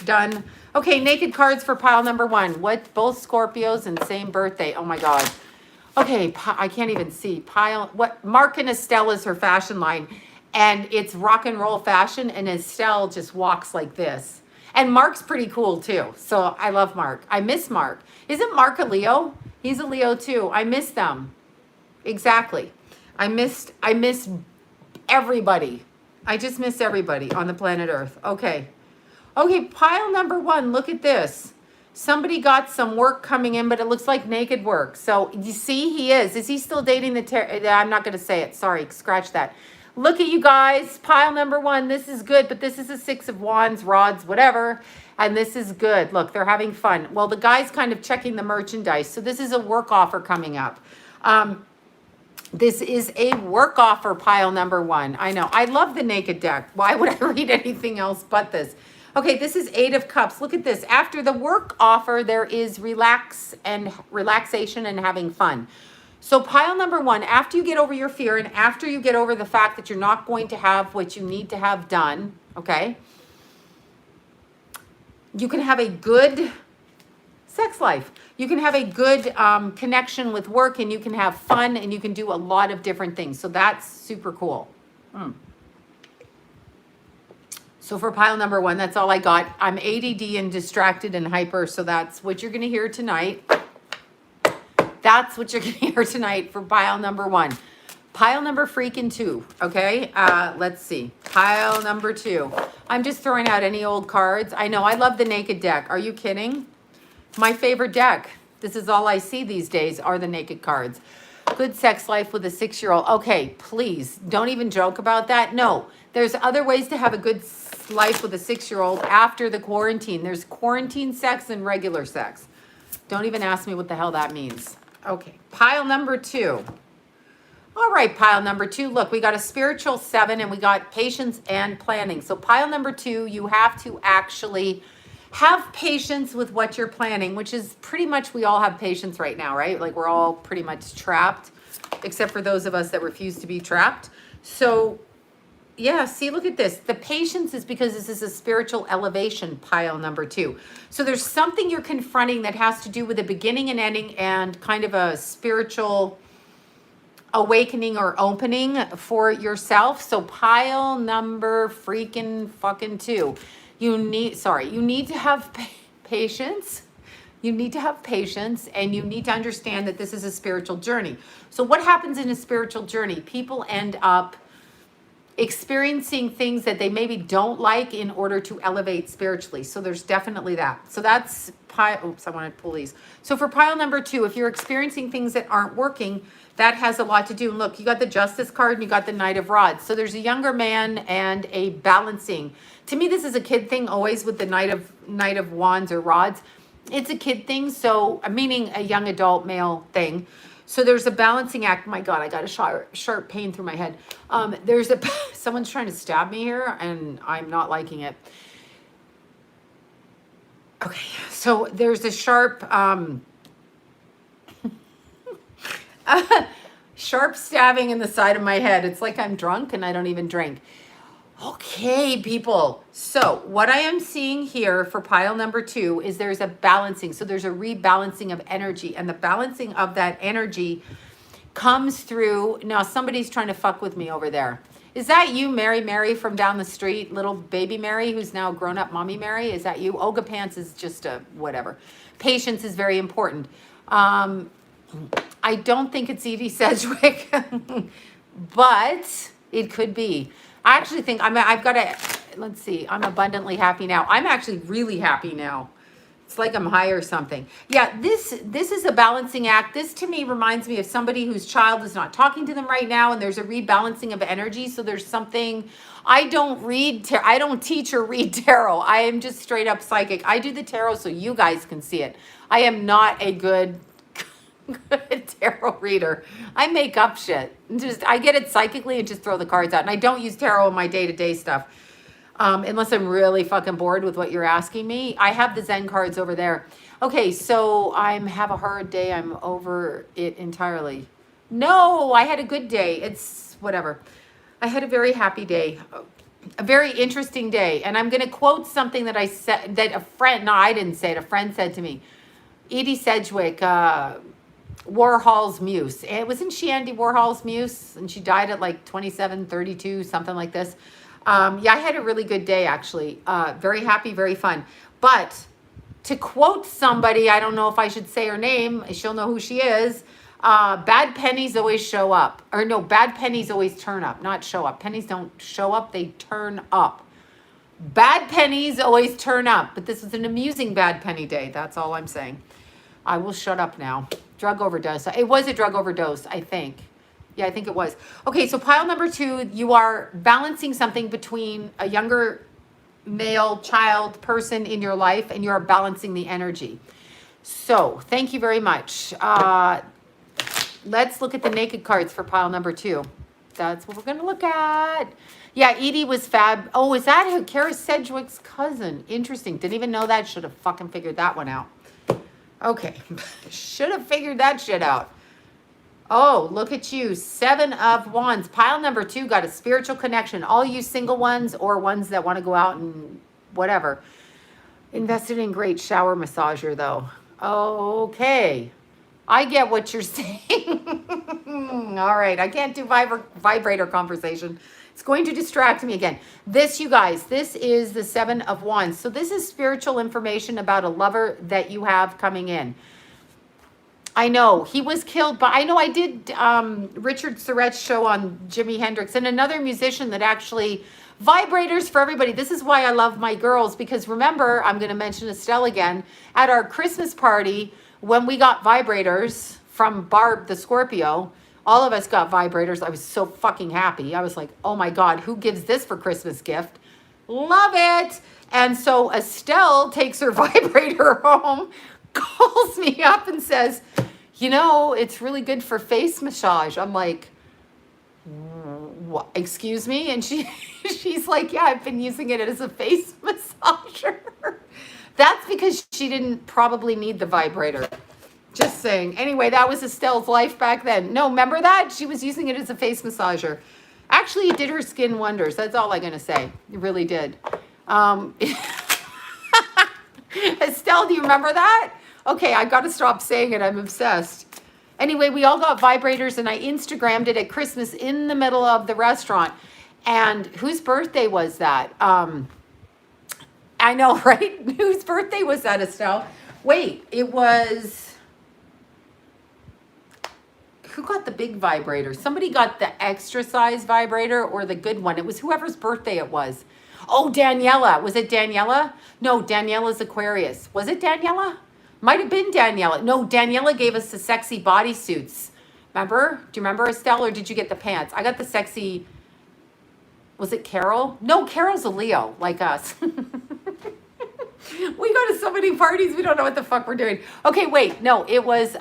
Done. Okay, naked cards for pile number one. What? Both Scorpios and same birthday. Oh, my God. Okay, I can't even see. Pile, what? Mark and Estelle is her fashion line. And it's rock and roll fashion. And Estelle just walks like this. And Mark's pretty cool too. So I love Mark. I miss Mark. Isn't Mark a Leo? He's a Leo too. I miss them. Exactly. I miss everybody. I just miss everybody on the planet Earth. Okay. Okay, pile number one. Look at this. Somebody got some work coming in, but it looks like naked work. So you see, he is. Is he still dating the... I'm not going to say it. Sorry, scratch that. Look at you guys. Pile number one. This is good, but this is a 6 of Wands, rods, whatever. And this is good. Look, they're having fun. Well, the guy's kind of checking the merchandise. So this is a work offer coming up. This is a work offer, pile number one. I know. I love the naked deck. Why would I read anything else but this? Okay, this is 8 of Cups. Look at this. After the work offer, there is relaxation and having fun. So pile number one, after you get over your fear and after you get over the fact that you're not going to have what you need to have done, okay, you can have a good sex life. You can have a good connection with work and you can have fun and you can do a lot of different things. So that's super cool. So for pile number one, that's all I got. I'm ADD and distracted and hyper, so that's what you're going to hear tonight. That's what you're going to hear tonight for pile number 1. Pile number freaking 2, okay? Let's see. Pile number 2. I'm just throwing out any old cards. I know, I love the naked deck. Are you kidding? My favorite deck. This is all I see these days are the naked cards. Good sex life with a 6-year-old. Okay, please, don't even joke about that. No, there's other ways to have a good life with a 6-year-old after the quarantine. There's quarantine sex and regular sex. Don't even ask me what the hell that means. Okay, pile number 2. All right, pile number 2. Look, we got a spiritual 7 and we got patience and planning. So pile number 2, you have to actually have patience with what you're planning, which is pretty much, we all have patience right now, right? Like we're all pretty much trapped, except for those of us that refuse to be trapped. So yeah, see, look at this. The patience is because this is a spiritual elevation, pile number 2. So there's something you're confronting that has to do with a beginning and ending and kind of a spiritual awakening or opening for yourself. So pile number freaking fucking 2. You need to have patience. You need to have patience and you need to understand that this is a spiritual journey. So what happens in a spiritual journey? People end up experiencing things that they maybe don't like in order to elevate spiritually. So there's definitely that. So that's oops, I want to pull these. So for pile number 2, if you're experiencing things that aren't working, that has a lot to do. And look, you got the Justice card and you got the Knight of Rods. So there's a younger man and a balancing. To me, this is a kid thing always with the Knight of Wands or Rods. It's a kid thing, so meaning a young adult male thing. So there's a balancing act. My God, I got a sharp pain through my head. Someone's trying to stab me here and I'm not liking it. Okay, so there's a sharp, sharp stabbing in the side of my head. It's like I'm drunk and I don't even drink. Okay, people. So what I am seeing here for pile number 2 is there's a balancing. So there's a rebalancing of energy, and the balancing of that energy comes through. Now somebody's trying to fuck with me over there. Is that you, Mary from down the street? Little baby Mary, who's now grown up mommy Mary? Is that you? Olga Pants is just a whatever. Patience is very important. I don't think it's Edie Sedgwick, but it could be. I actually think I've got to, let's see, I'm abundantly happy now. I'm actually really happy now. It's like I'm high or something. Yeah, this is a balancing act. This to me reminds me of somebody whose child is not talking to them right now, and there's a rebalancing of energy. So there's something, I don't teach or read tarot. I am just straight up psychic. I do the tarot so you guys can see it. I am not a good tarot reader. I make up shit. I get it psychically and just throw the cards out. And I don't use tarot in my day-to-day stuff. Unless I'm really fucking bored with what you're asking me. I have the Zen cards over there. Okay, so have a hard day. I'm over it entirely. No, I had a good day. It's whatever. I had a very happy day. A very interesting day. And I'm going to quote something that I said, that a friend, no, I didn't say it. A friend said to me, Edie Sedgwick, Warhol's muse. Wasn't she Andy Warhol's muse? And she died at like 27, 32, something like this. Yeah, I had a really good day, actually. Very happy, very fun. But to quote somebody, I don't know if I should say her name. She'll know who she is. Bad pennies always show up. Or no, bad pennies always turn up, not show up. Pennies don't show up, they turn up. Bad pennies always turn up. But this is an amusing bad penny day. That's all I'm saying. I will shut up now. Drug overdose. It was a drug overdose, I think. Yeah, I think it was. Okay, so pile number 2, you are balancing something between a younger male child person in your life, and you are balancing the energy. So thank you very much. Let's look at the naked cards for pile number 2. That's what we're going to look at. Yeah, Edie was fab. Oh, is that Kara Sedgwick's cousin? Interesting. Didn't even know that. Should have fucking figured that one out. Okay. Should have figured that shit out. Oh, look at you. 7 of Wands. Pile number 2 got a spiritual connection. All you single ones or ones that want to go out and whatever. Invested in great shower massager, though. Okay. I get what you're saying. All right. I can't do vibrator conversation. It's going to distract me again. This, you guys, this is the 7 of Wands. So this is spiritual information about a lover that you have coming in. I know he was killed, but I know I did Richard Surrett's show on Jimi Hendrix and another musician that actually vibrators for everybody. This is why I love my girls, because remember, I'm going to mention Estelle again at our Christmas party when we got vibrators from Barb the Scorpio. All of us got vibrators. I was so fucking happy. I was like, oh my God, who gives this for Christmas gift? Love it. And so Estelle takes her vibrator home, calls me up and says, you know, it's really good for face massage. I'm like, what? Excuse me? And she's like, yeah, I've been using it as a face massager. That's because she didn't probably need the vibrator. Just saying. Anyway, that was Estelle's life back then. No, remember that? She was using it as a face massager. Actually, it did her skin wonders. That's all I'm going to say. It really did. Estelle, do you remember that? Okay, I got to stop saying it. I'm obsessed. Anyway, we all got vibrators, and I Instagrammed it at Christmas in the middle of the restaurant. And whose birthday was that? I know, right? Whose birthday was that, Estelle? Wait, it was... Who got the big vibrator? Somebody got the extra size vibrator or the good one. It was whoever's birthday it was. Oh, Daniela. Was it Daniela? No, Daniela's Aquarius. Was it Daniela? Might have been Daniela. No, Daniela gave us the sexy bodysuits. Remember? Do you remember, Estelle, or did you get the pants? I got the sexy... Was it Carol? No, Carol's a Leo, like us. We go to so many parties, we don't know what the fuck we're doing. Okay, wait. No, it was...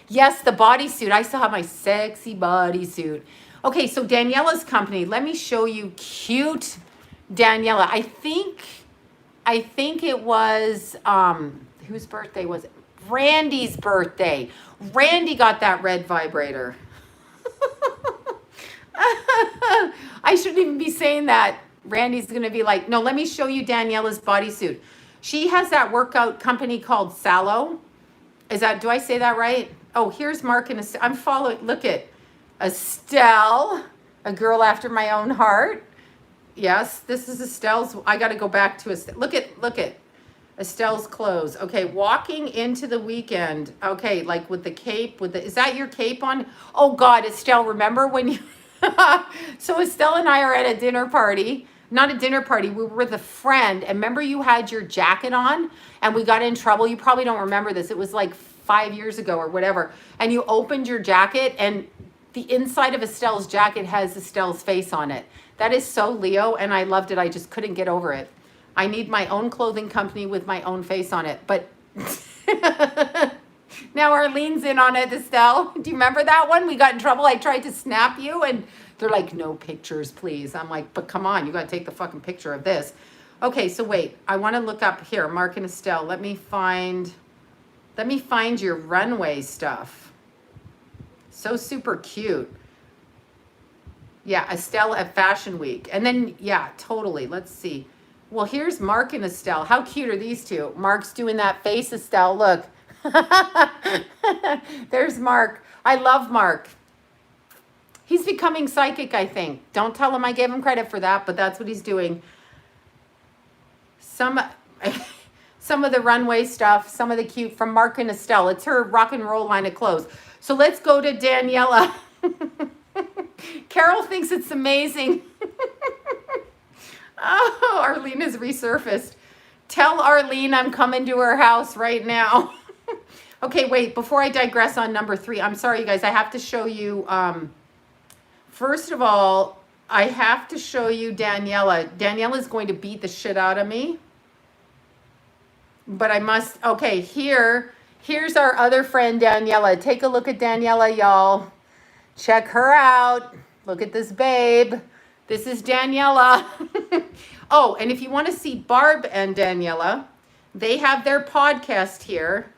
Yes, the bodysuit. I still have my sexy bodysuit. Okay, so Daniela's company. Let me show you cute Daniela. I think it was, whose birthday was it? Randy's birthday. Randy got that red vibrator. I shouldn't even be saying that. Randy's going to be like, no, let me show you Daniela's bodysuit. She has that workout company called SOOOO. Do I say that right? Oh, here's Mark and Estelle. I'm following. Look at Estelle, a girl after my own heart. Yes, this is Estelle's. I got to go back to Estelle. Look at Estelle's clothes. Okay, walking into the weekend. Okay, like with the cape. Is that your cape on? Oh God, Estelle, remember when you? So Estelle and I are at a dinner party. Not a dinner party. We were with a friend, and remember you had your jacket on, and we got in trouble. You probably don't remember this. It was like 5 years ago or whatever. And you opened your jacket, and the inside of Estelle's jacket has Estelle's face on it. That is so Leo, and I loved it. I just couldn't get over it. I need my own clothing company with my own face on it. But now Arlene's in on it, Estelle. Do you remember that one? We got in trouble. I tried to snap you, and they're like, no pictures, please. I'm like, but come on, you got to take the fucking picture of this. Okay, so wait. I want to look up here, Mark and Estelle. Let me find your runway stuff. So super cute. Yeah, Estelle at Fashion Week. And then, yeah, totally. Let's see. Well, here's Mark and Estelle. How cute are these two? Mark's doing that face, Estelle. Look. There's Mark. I love Mark. He's becoming psychic, I think. Don't tell him I gave him credit for that, but that's what he's doing. Some of the runway stuff, some of the cute from Mark and Estelle. It's her rock and roll line of clothes. So let's go to Daniela. Carol thinks it's amazing. Oh, Arlene has resurfaced. Tell Arlene I'm coming to her house right now. Okay, wait, before I digress on number 3, I'm sorry, you guys. I have to show you, first of all, I have to show you Daniela. Daniela's going to beat the shit out of me. But I must, okay, here's our other friend, Daniela. Take a look at Daniela, y'all. Check her out. Look at this babe. This is Daniela. Oh, and if you want to see Barb and Daniela, they have their podcast here.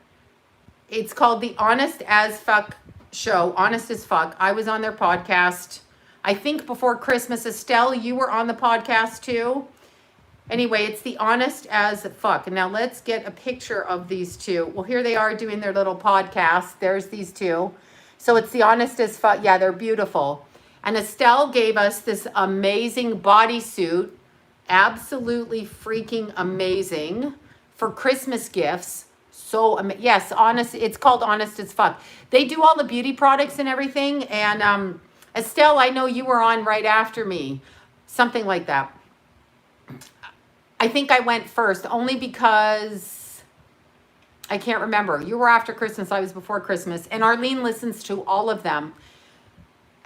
It's called the Honest as Fuck Show. Honest as Fuck. I was on their podcast, I think before Christmas. Estelle, you were on the podcast too. Anyway, it's the Honest as Fuck. And now let's get a picture of these two. Well, here they are doing their little podcast. There's these two. So it's the Honest as Fuck. Yeah, they're beautiful. And Estelle gave us this amazing bodysuit. Absolutely freaking amazing for Christmas gifts. So, yes, honest. It's called Honest as Fuck. They do all the beauty products and everything. And Estelle, I know you were on right after me. Something like that. I think I went first only because I can't remember. You were after Christmas. I was before Christmas. And Arlene listens to all of them.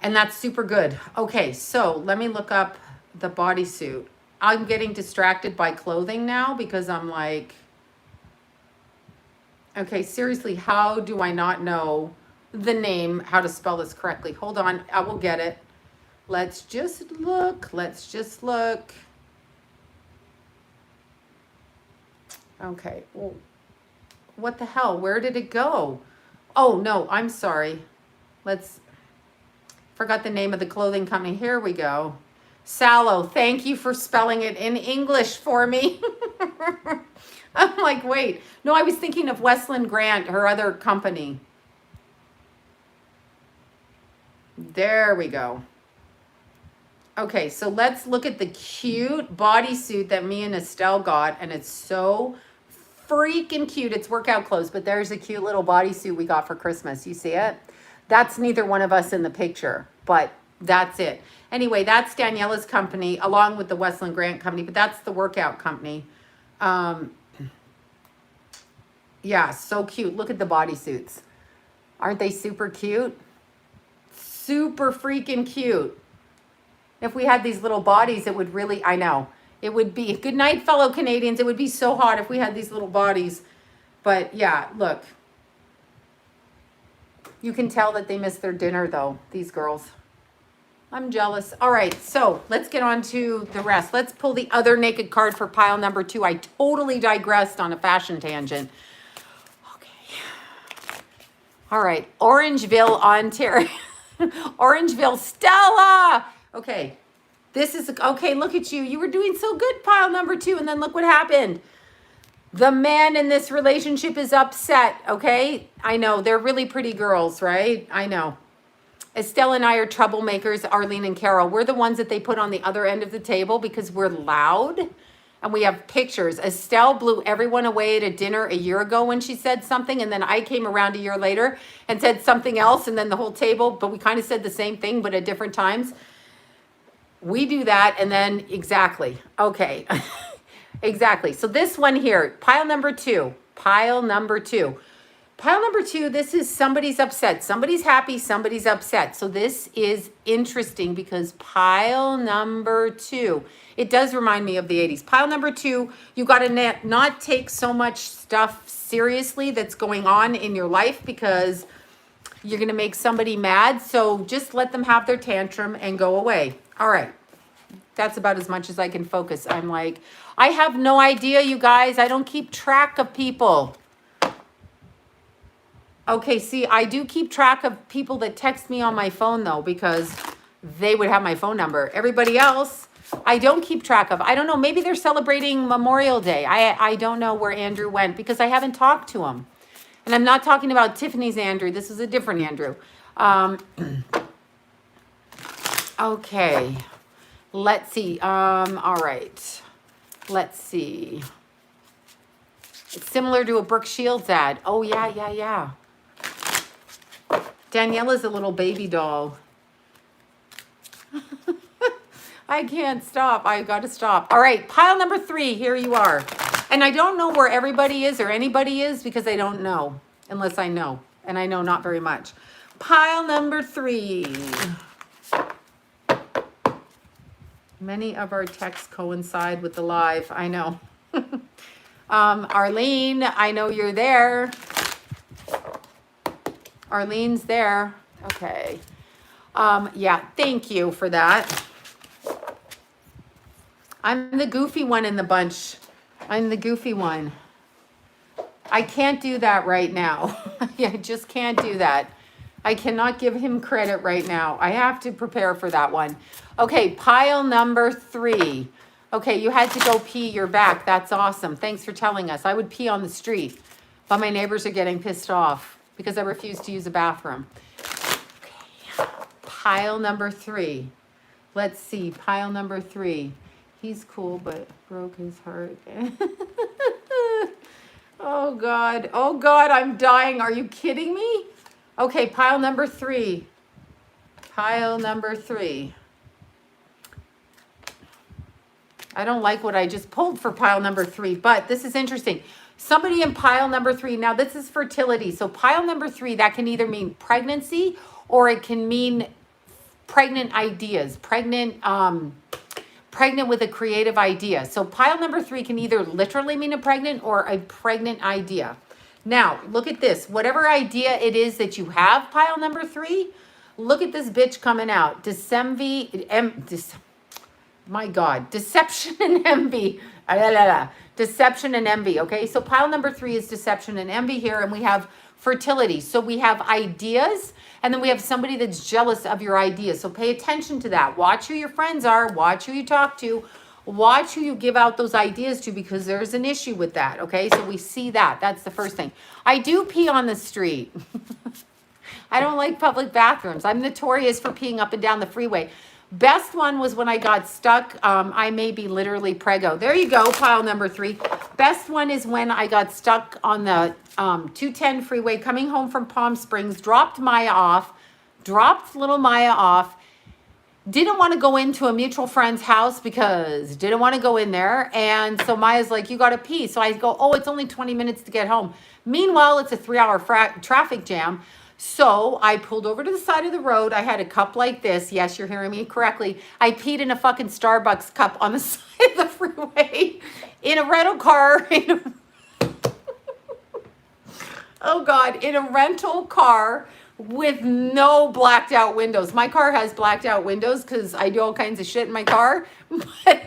And that's super good. Okay, so let me look up the bodysuit. I'm getting distracted by clothing now because I'm like, okay, seriously, how do I not know the name, how to spell this correctly? Hold on, I will get it. Let's just look. Let's just look. Okay, well, what the hell? Where did it go? Oh, no, I'm sorry. Forgot the name of the clothing company. Here we go. Sallow, thank you for spelling it in English for me. I'm like, wait. No, I was thinking of Westland Grant, her other company. There we go. Okay, so let's look at the cute bodysuit that me and Estelle got. And it's so freaking cute. It's workout clothes, but there's a cute little bodysuit we got for Christmas. You see it? That's neither one of us in the picture, but that's it. Anyway, that's Daniela's company along with the Westland Grant company, but that's the workout company. Yeah, so cute. Look at the bodysuits. Aren't they super cute? Super freaking cute. If we had these little bodies, it would really, I know, it would be, good night, fellow Canadians. It would be so hot if we had these little bodies. But yeah, look. You can tell that they missed their dinner though, these girls. I'm jealous. All right, so let's get on to the rest. Let's pull the other naked card for pile number 2. I totally digressed on a fashion tangent. Okay. All right, Orangeville, Ontario. Orangeville, Stella. Okay, this is, okay, look at you. You were doing so good, pile number 2, and then look what happened. The man in this relationship is upset, okay? I know, they're really pretty girls, right? I know. Estelle and I are troublemakers, Arlene and Carol. We're the ones that they put on the other end of the table because we're loud and we have pictures. Estelle blew everyone away at a dinner a year ago when she said something, and then I came around a year later and said something else, and then the whole table, but we kind of said the same thing, but at different times. We do that, and then, exactly. Okay. Exactly. So this one here, pile number 2. Pile number 2. Pile number 2, this is somebody's upset. Somebody's happy, somebody's upset. So this is interesting because pile number 2, it does remind me of the 80s. Pile number 2, you got to not take so much stuff seriously that's going on in your life because you're going to make somebody mad. So just let them have their tantrum and go away. All right. That's about as much as I can focus. I'm like, I have no idea, you guys. I don't keep track of people. Okay, see, I do keep track of people that text me on my phone, though, because they would have my phone number. Everybody else, I don't keep track of. I don't know. Maybe they're celebrating Memorial Day. I don't know where Andrew went because I haven't talked to him. And I'm not talking about Tiffany's Andrew. This is a different Andrew. Okay. Let's see. All right. Let's see. It's similar to a Brooke Shields ad. Oh, yeah. Daniela's a little baby doll. I can't stop. I got to stop. All right, pile number 3. Here you are. And I don't know where everybody is or anybody is because I don't know unless I know. And I know not very much. Pile number 3. Many of our texts coincide with the live. I know. Arlene, I know you're there. Arlene's there. Okay. Yeah, thank you for that. I'm the goofy one in the bunch. I'm the goofy one. I can't do that right now. I just can't do that. I cannot give him credit right now. I have to prepare for that one. Okay, pile number 3. Okay, you had to go pee. You're back. That's awesome. Thanks for telling us. I would pee on the street, but my neighbors are getting pissed off because I refuse to use a bathroom. Okay, pile number 3. Let's see, pile number 3. He's cool, but broke his heart. Oh God. Oh God, I'm dying. Are you kidding me? Okay, pile number 3. Pile number 3. I don't like what I just pulled for pile number 3, but this is interesting. Somebody in pile number 3, now this is fertility. So pile number 3, that can either mean pregnancy or it can mean pregnant ideas, pregnant with a creative idea. So pile number 3 can either literally mean a pregnant or a pregnant idea. Now, look at this. Whatever idea it is that you have, pile number 3, look at this bitch coming out. My God, deception and envy. Deception and envy, okay? So pile number 3 is deception and envy here, and we have fertility. So we have ideas, and then we have somebody that's jealous of your ideas. So pay attention to that. Watch who your friends are. Watch who you talk to. Watch who you give out those ideas to, because there's an issue with that, okay? So we see that. That's the first thing. I do pee on the street. I don't like public bathrooms. I'm notorious for peeing up and down the freeway. Best one was when I got stuck. I may be literally preggo. There you go, pile number 3. Best one is when I got stuck on the 210 freeway coming home from Palm Springs, dropped little Maya off, didn't want to go into a mutual friend's house because didn't want to go in there. And so Maya's like, you got to pee. So I go, oh, it's only 20 minutes to get home. Meanwhile, it's a 3-hour traffic jam. So I pulled over to the side of the road. I had a cup like this. Yes, you're hearing me correctly. I peed in a fucking Starbucks cup on the side of the freeway in a rental car. Oh God, in a rental car with no blacked out windows. My car has blacked out windows because I do all kinds of shit in my car. But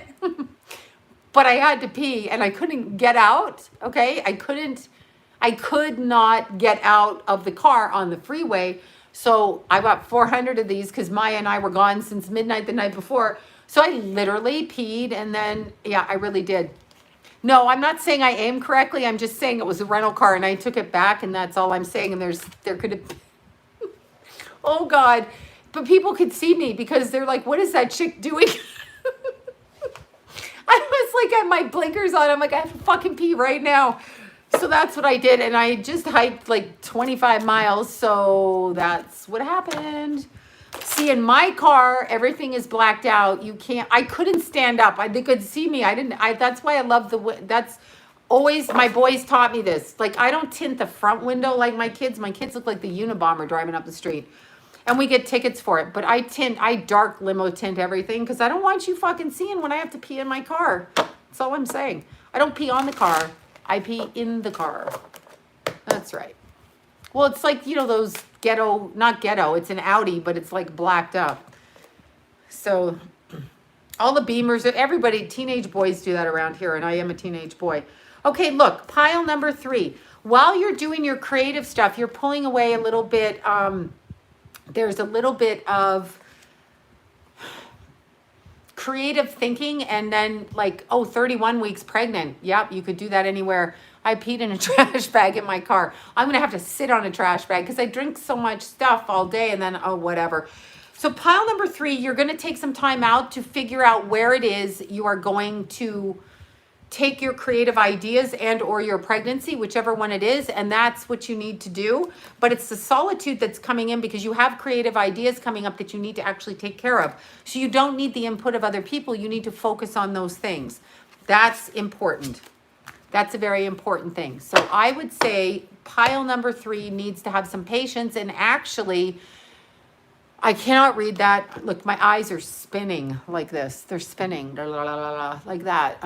I had to pee and I couldn't get out. Okay, I could not get out of the car on the freeway. So I bought 400 of these because Maya and I were gone since midnight the night before. So I literally peed, and then, yeah, I really did. No, I'm not saying I aimed correctly. I'm just saying it was a rental car and I took it back, and that's all I'm saying. And there could have been, oh God. But people could see me because they're like, what is that chick doing? I was like, I had my blinkers on. I'm like, I have to fucking pee right now. So that's what I did, and I just hiked like 25 miles, so that's what happened. See, in my car, everything is blacked out. I couldn't stand up. They could see me. That's why I love that's always, my boys taught me this. Like, I don't tint the front window like my kids. My kids look like the Unabomber driving up the street, and we get tickets for it. But I dark limo tint everything because I don't want you fucking seeing when I have to pee in my car. That's all I'm saying. I don't pee on the car. I pee in the car. That's right. Well, it's like, those ghetto, not ghetto, it's an Audi, but it's like blacked up. So all the Beamers, everybody, teenage boys do that around here, and I am a teenage boy. Okay, look, pile number 3. While you're doing your creative stuff, you're pulling away a little bit. There's a little bit of creative thinking, and then like, 31 weeks pregnant. Yep, you could do that anywhere. I peed in a trash bag in my car. I'm gonna have to sit on a trash bag because I drink so much stuff all day, and then whatever. So pile number 3, you're gonna take some time out to figure out where it is you are going to take your creative ideas and or your pregnancy, whichever one it is, and that's what you need to do. But it's the solitude that's coming in because you have creative ideas coming up that you need to actually take care of. So you don't need the input of other people. You need to focus on those things. That's important. That's a very important thing. So I would say pile number 3 needs to have some patience, and actually, I cannot read that. Look, my eyes are spinning like this. They're spinning like that.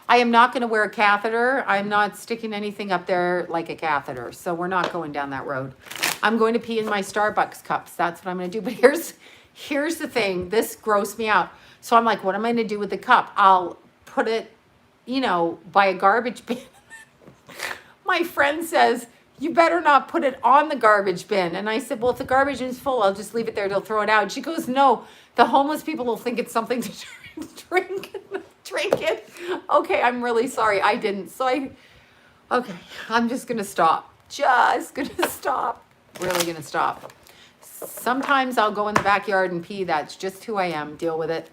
I am not going to wear a catheter. I'm not sticking anything up there like a catheter. So we're not going down that road. I'm going to pee in my Starbucks cups. That's what I'm going to do. But here's the thing. This grossed me out. So I'm like, what am I going to do with the cup? I'll put it, by a garbage bin. My friend says, you better not put it on the garbage bin. And I said, well, if the garbage bin is full, I'll just leave it there. They'll throw it out. And she goes, no, the homeless people will think it's something to drink it. Okay, I'm really sorry. I didn't. So okay, I'm just going to stop. Really going to stop. Sometimes I'll go in the backyard and pee. That's just who I am. Deal with it.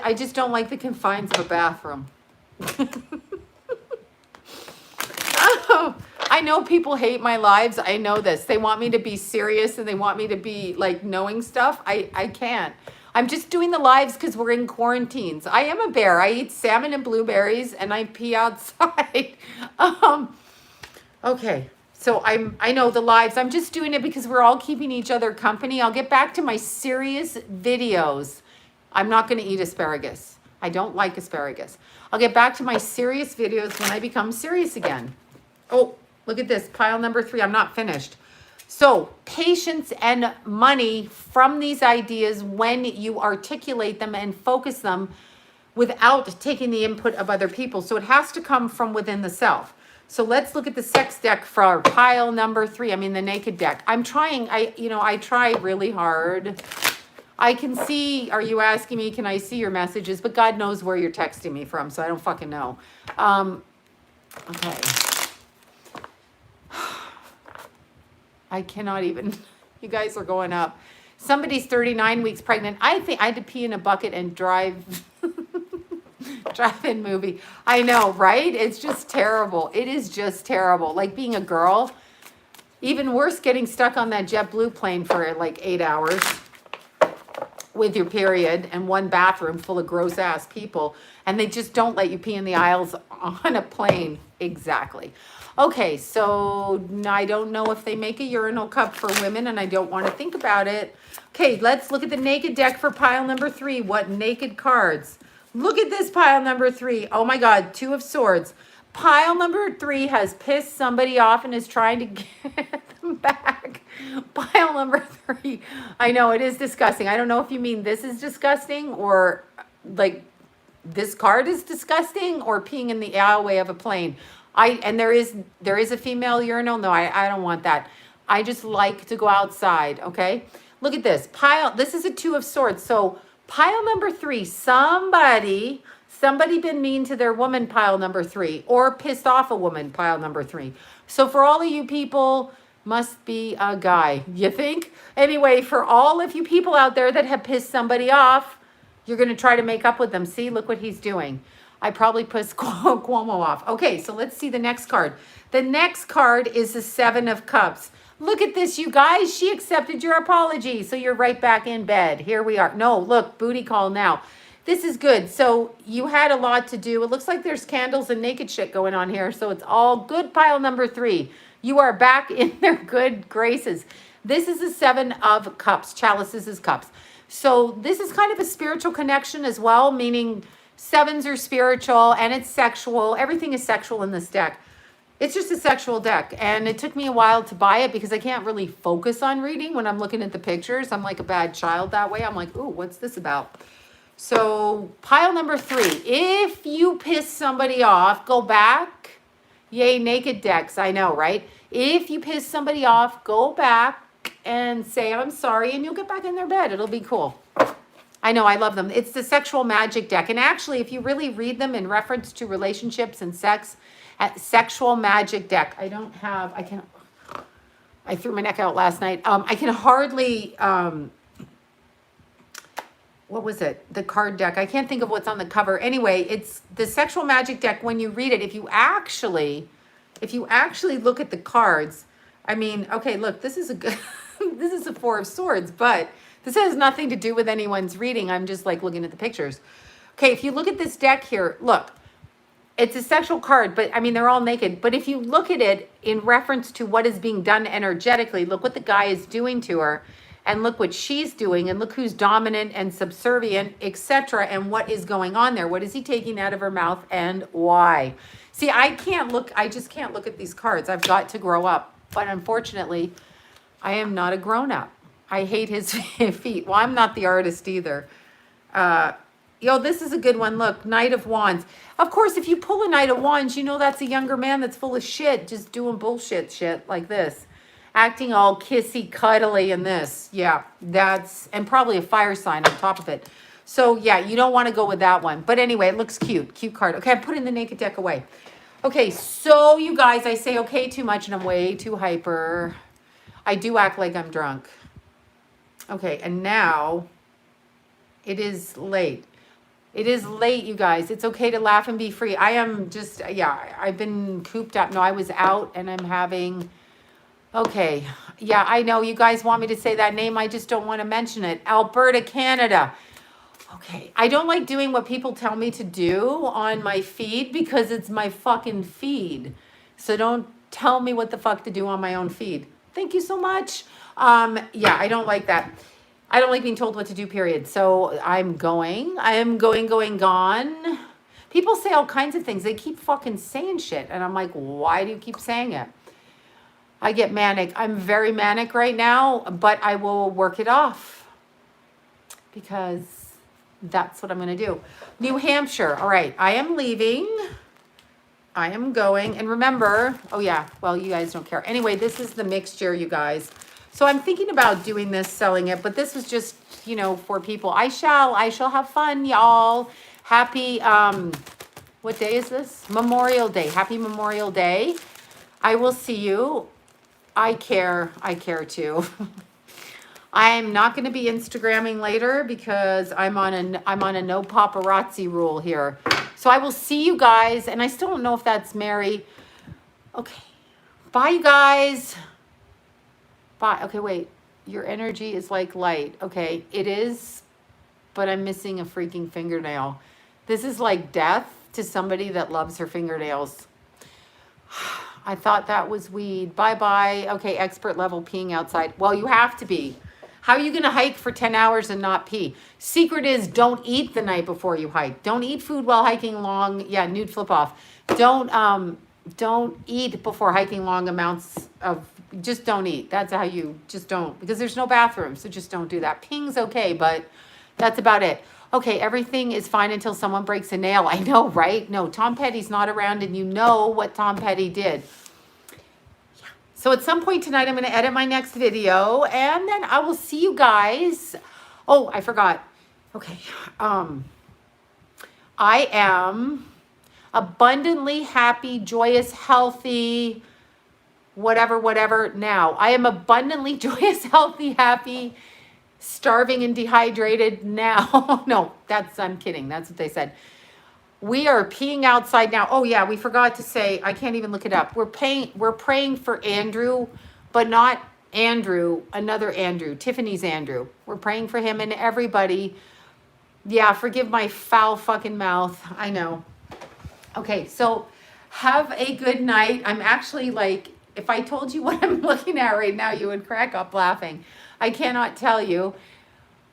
I just don't like the confines of a bathroom. I know people hate my lives. I know this. They want me to be serious and they want me to be like knowing stuff. I can't. I'm just doing the lives because we're in quarantines. I am a bear. I eat salmon and blueberries and I pee outside. Okay. So I know the lives. I'm just doing it because we're all keeping each other company. I'll get back to my serious videos. I'm not going to eat asparagus. I don't like asparagus. I'll get back to my serious videos when I become serious again. Oh, look at this. Pile number 3. I'm not finished. So patience and money from these ideas when you articulate them and focus them without taking the input of other people. So it has to come from within the self. So let's look at the sex deck for our pile number 3. I mean, the naked deck. I'm trying, I try really hard. I can see, are you asking me, can I see your messages? But God knows where you're texting me from, so I don't fucking know. Okay. I cannot even, you guys are going up. Somebody's 39 weeks pregnant. I think I had to pee in a bucket and drive drive-in movie. I know, right? It's just terrible. It is just terrible. Like being a girl. Even worse, getting stuck on that JetBlue plane for like 8 hours with your period and one bathroom full of gross ass people. And they just don't let you pee in the aisles on a plane. Exactly. Okay, so I don't know if they make a urinal cup for women and I don't want to think about it. Okay, let's look at the naked deck for pile number 3. What naked cards? Look at this pile number 3. Oh my God, 2 of Swords. Pile number 3 has pissed somebody off and is trying to get them back. Pile number 3. I know, it is disgusting. I don't know if you mean this is disgusting or like this card is disgusting or peeing in the aisleway of a plane. And there is a female urinal. No, I don't want that. I just like to go outside, okay? Look at this. This is a 2 of Swords. So pile number 3, somebody been mean to their woman, pile number 3, or pissed off a woman, pile number 3. So for all of you people, must be a guy, you think? Anyway, for all of you people out there that have pissed somebody off, you're going to try to make up with them. See, look what he's doing. I probably pissed Cuomo off. Okay, so let's see the next card. The next card is the 7 of Cups. Look at this, you guys. She accepted your apology. So you're right back in bed. Here we are. No, look, booty call now. This is good. So you had a lot to do. It looks like there's candles and naked shit going on here. So it's all good. Pile number 3. You are back in their good graces. This is the 7 of Cups. Chalices is cups. So this is kind of a spiritual connection as well, meaning 7s are spiritual and it's sexual. Everything is sexual in this deck. It's just a sexual deck. And it took me a while to buy it because I can't really focus on reading when I'm looking at the pictures. I'm like a bad child that way. I'm like, ooh, what's this about? So pile number 3, if you piss somebody off, go back. Yay, naked decks. I know, right? If you piss somebody off, go back and say, I'm sorry, and you'll get back in their bed. It'll be cool. I know, I love them. It's the sexual magic deck. And actually, if you really read them in reference to relationships and sex, sexual magic deck. I threw my neck out last night. I can hardly, what was it? The card deck. I can't think of what's on the cover. Anyway, it's the sexual magic deck. When you read it, if you actually look at the cards, I mean, okay, look, this is a good, this is a 4 of Swords, but this has nothing to do with anyone's reading. I'm just like looking at the pictures. Okay, if you look at this deck here, look, it's a sexual card, but I mean, they're all naked. But if you look at it in reference to what is being done energetically, look what the guy is doing to her and look what she's doing and look who's dominant and subservient, etc. and what is going on there. What is he taking out of her mouth and why? See, I just can't look at these cards. I've got to grow up. But unfortunately, I am not a grown-up. I hate his feet. Well, I'm not the artist either. This is a good one. Look, Knight of Wands. Of course, if you pull a Knight of Wands, you know that's a younger man that's full of shit, just doing bullshit shit like this. Acting all kissy, cuddly and this. Yeah, and probably a fire sign on top of it. So, yeah, you don't want to go with that one. But anyway, it looks cute. Cute card. Okay, I'm putting the naked deck away. Okay, so you guys, I say okay too much and I'm way too hyper. I do act like I'm drunk. Okay, and now it is late. It is late, you guys. It's okay to laugh and be free. I am just, yeah, I've been cooped up. No, I was out and I'm having, okay. Yeah, I know you guys want me to say that name. I just don't want to mention it. Alberta, Canada. Okay. I don't like doing what people tell me to do on my feed because it's my fucking feed. So don't tell me what the fuck to do on my own feed. Thank you so much. Yeah, I don't like that. I don't like being told what to do, period. So I am going, gone. People say all kinds of things. They keep fucking saying shit. And I'm like, why do you keep saying it? I get manic. I'm very manic right now, but I will work it off because that's what I'm going to do. New Hampshire. All right. I am leaving. I am going. And remember, oh yeah, well, you guys don't care. Anyway, this is the mixture, you guys. So I'm thinking about doing this, selling it, but this was just, you know, for people. I shall have fun, y'all. Happy, what day is this? Memorial Day. Happy Memorial Day. I will see you. I care too. I'm not going to be Instagramming later because I'm on a no paparazzi rule here. So I will see you guys, and I still don't know if that's Mary. Okay. Bye, you guys. Bye. Okay, wait. Your energy is like light. Okay, it is, but I'm missing a freaking fingernail. This is like death to somebody that loves her fingernails. I thought that was weed. Bye-bye. Okay, expert level peeing outside. Well, you have to be. How are you going to hike for 10 hours and not pee? Secret is don't eat the night before you hike. Don't eat food while hiking long. Yeah, nude flip off. Don't eat before hiking long amounts of, just don't eat. That's how you, just don't, because there's no bathroom. So just don't do that. Peeing's okay, but that's about it. Okay, everything is fine until someone breaks a nail. I know, right? No, Tom Petty's not around and you know what Tom Petty did. Yeah. So at some point tonight, I'm going to edit my next video and then I will see you guys. Oh, I forgot. Okay. I am abundantly happy, joyous, healthy, whatever now. I am abundantly joyous, healthy, happy, starving and dehydrated now. No, I'm kidding. That's what they said. We are peeing outside now. Oh yeah, we forgot to say, I can't even look it up. We're praying for Andrew, but not Andrew, another Andrew, Tiffany's Andrew. We're praying for him and everybody. Yeah, forgive my foul fucking mouth. I know. Okay, so have a good night. I'm actually like, if I told you what I'm looking at right now, you would crack up laughing. I cannot tell you.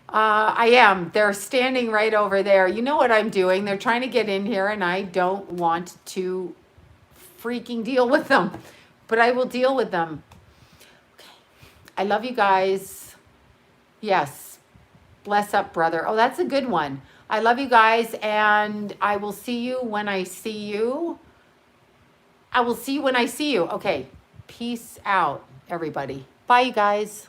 I am. They're standing right over there. You know what I'm doing. They're trying to get in here and I don't want to freaking deal with them. But I will deal with them. Okay. I love you guys. Yes. Bless up, brother. Oh, that's a good one. I love you guys and I will see you when I see you. I will see you when I see you. Okay. Peace out, everybody. Bye, you guys.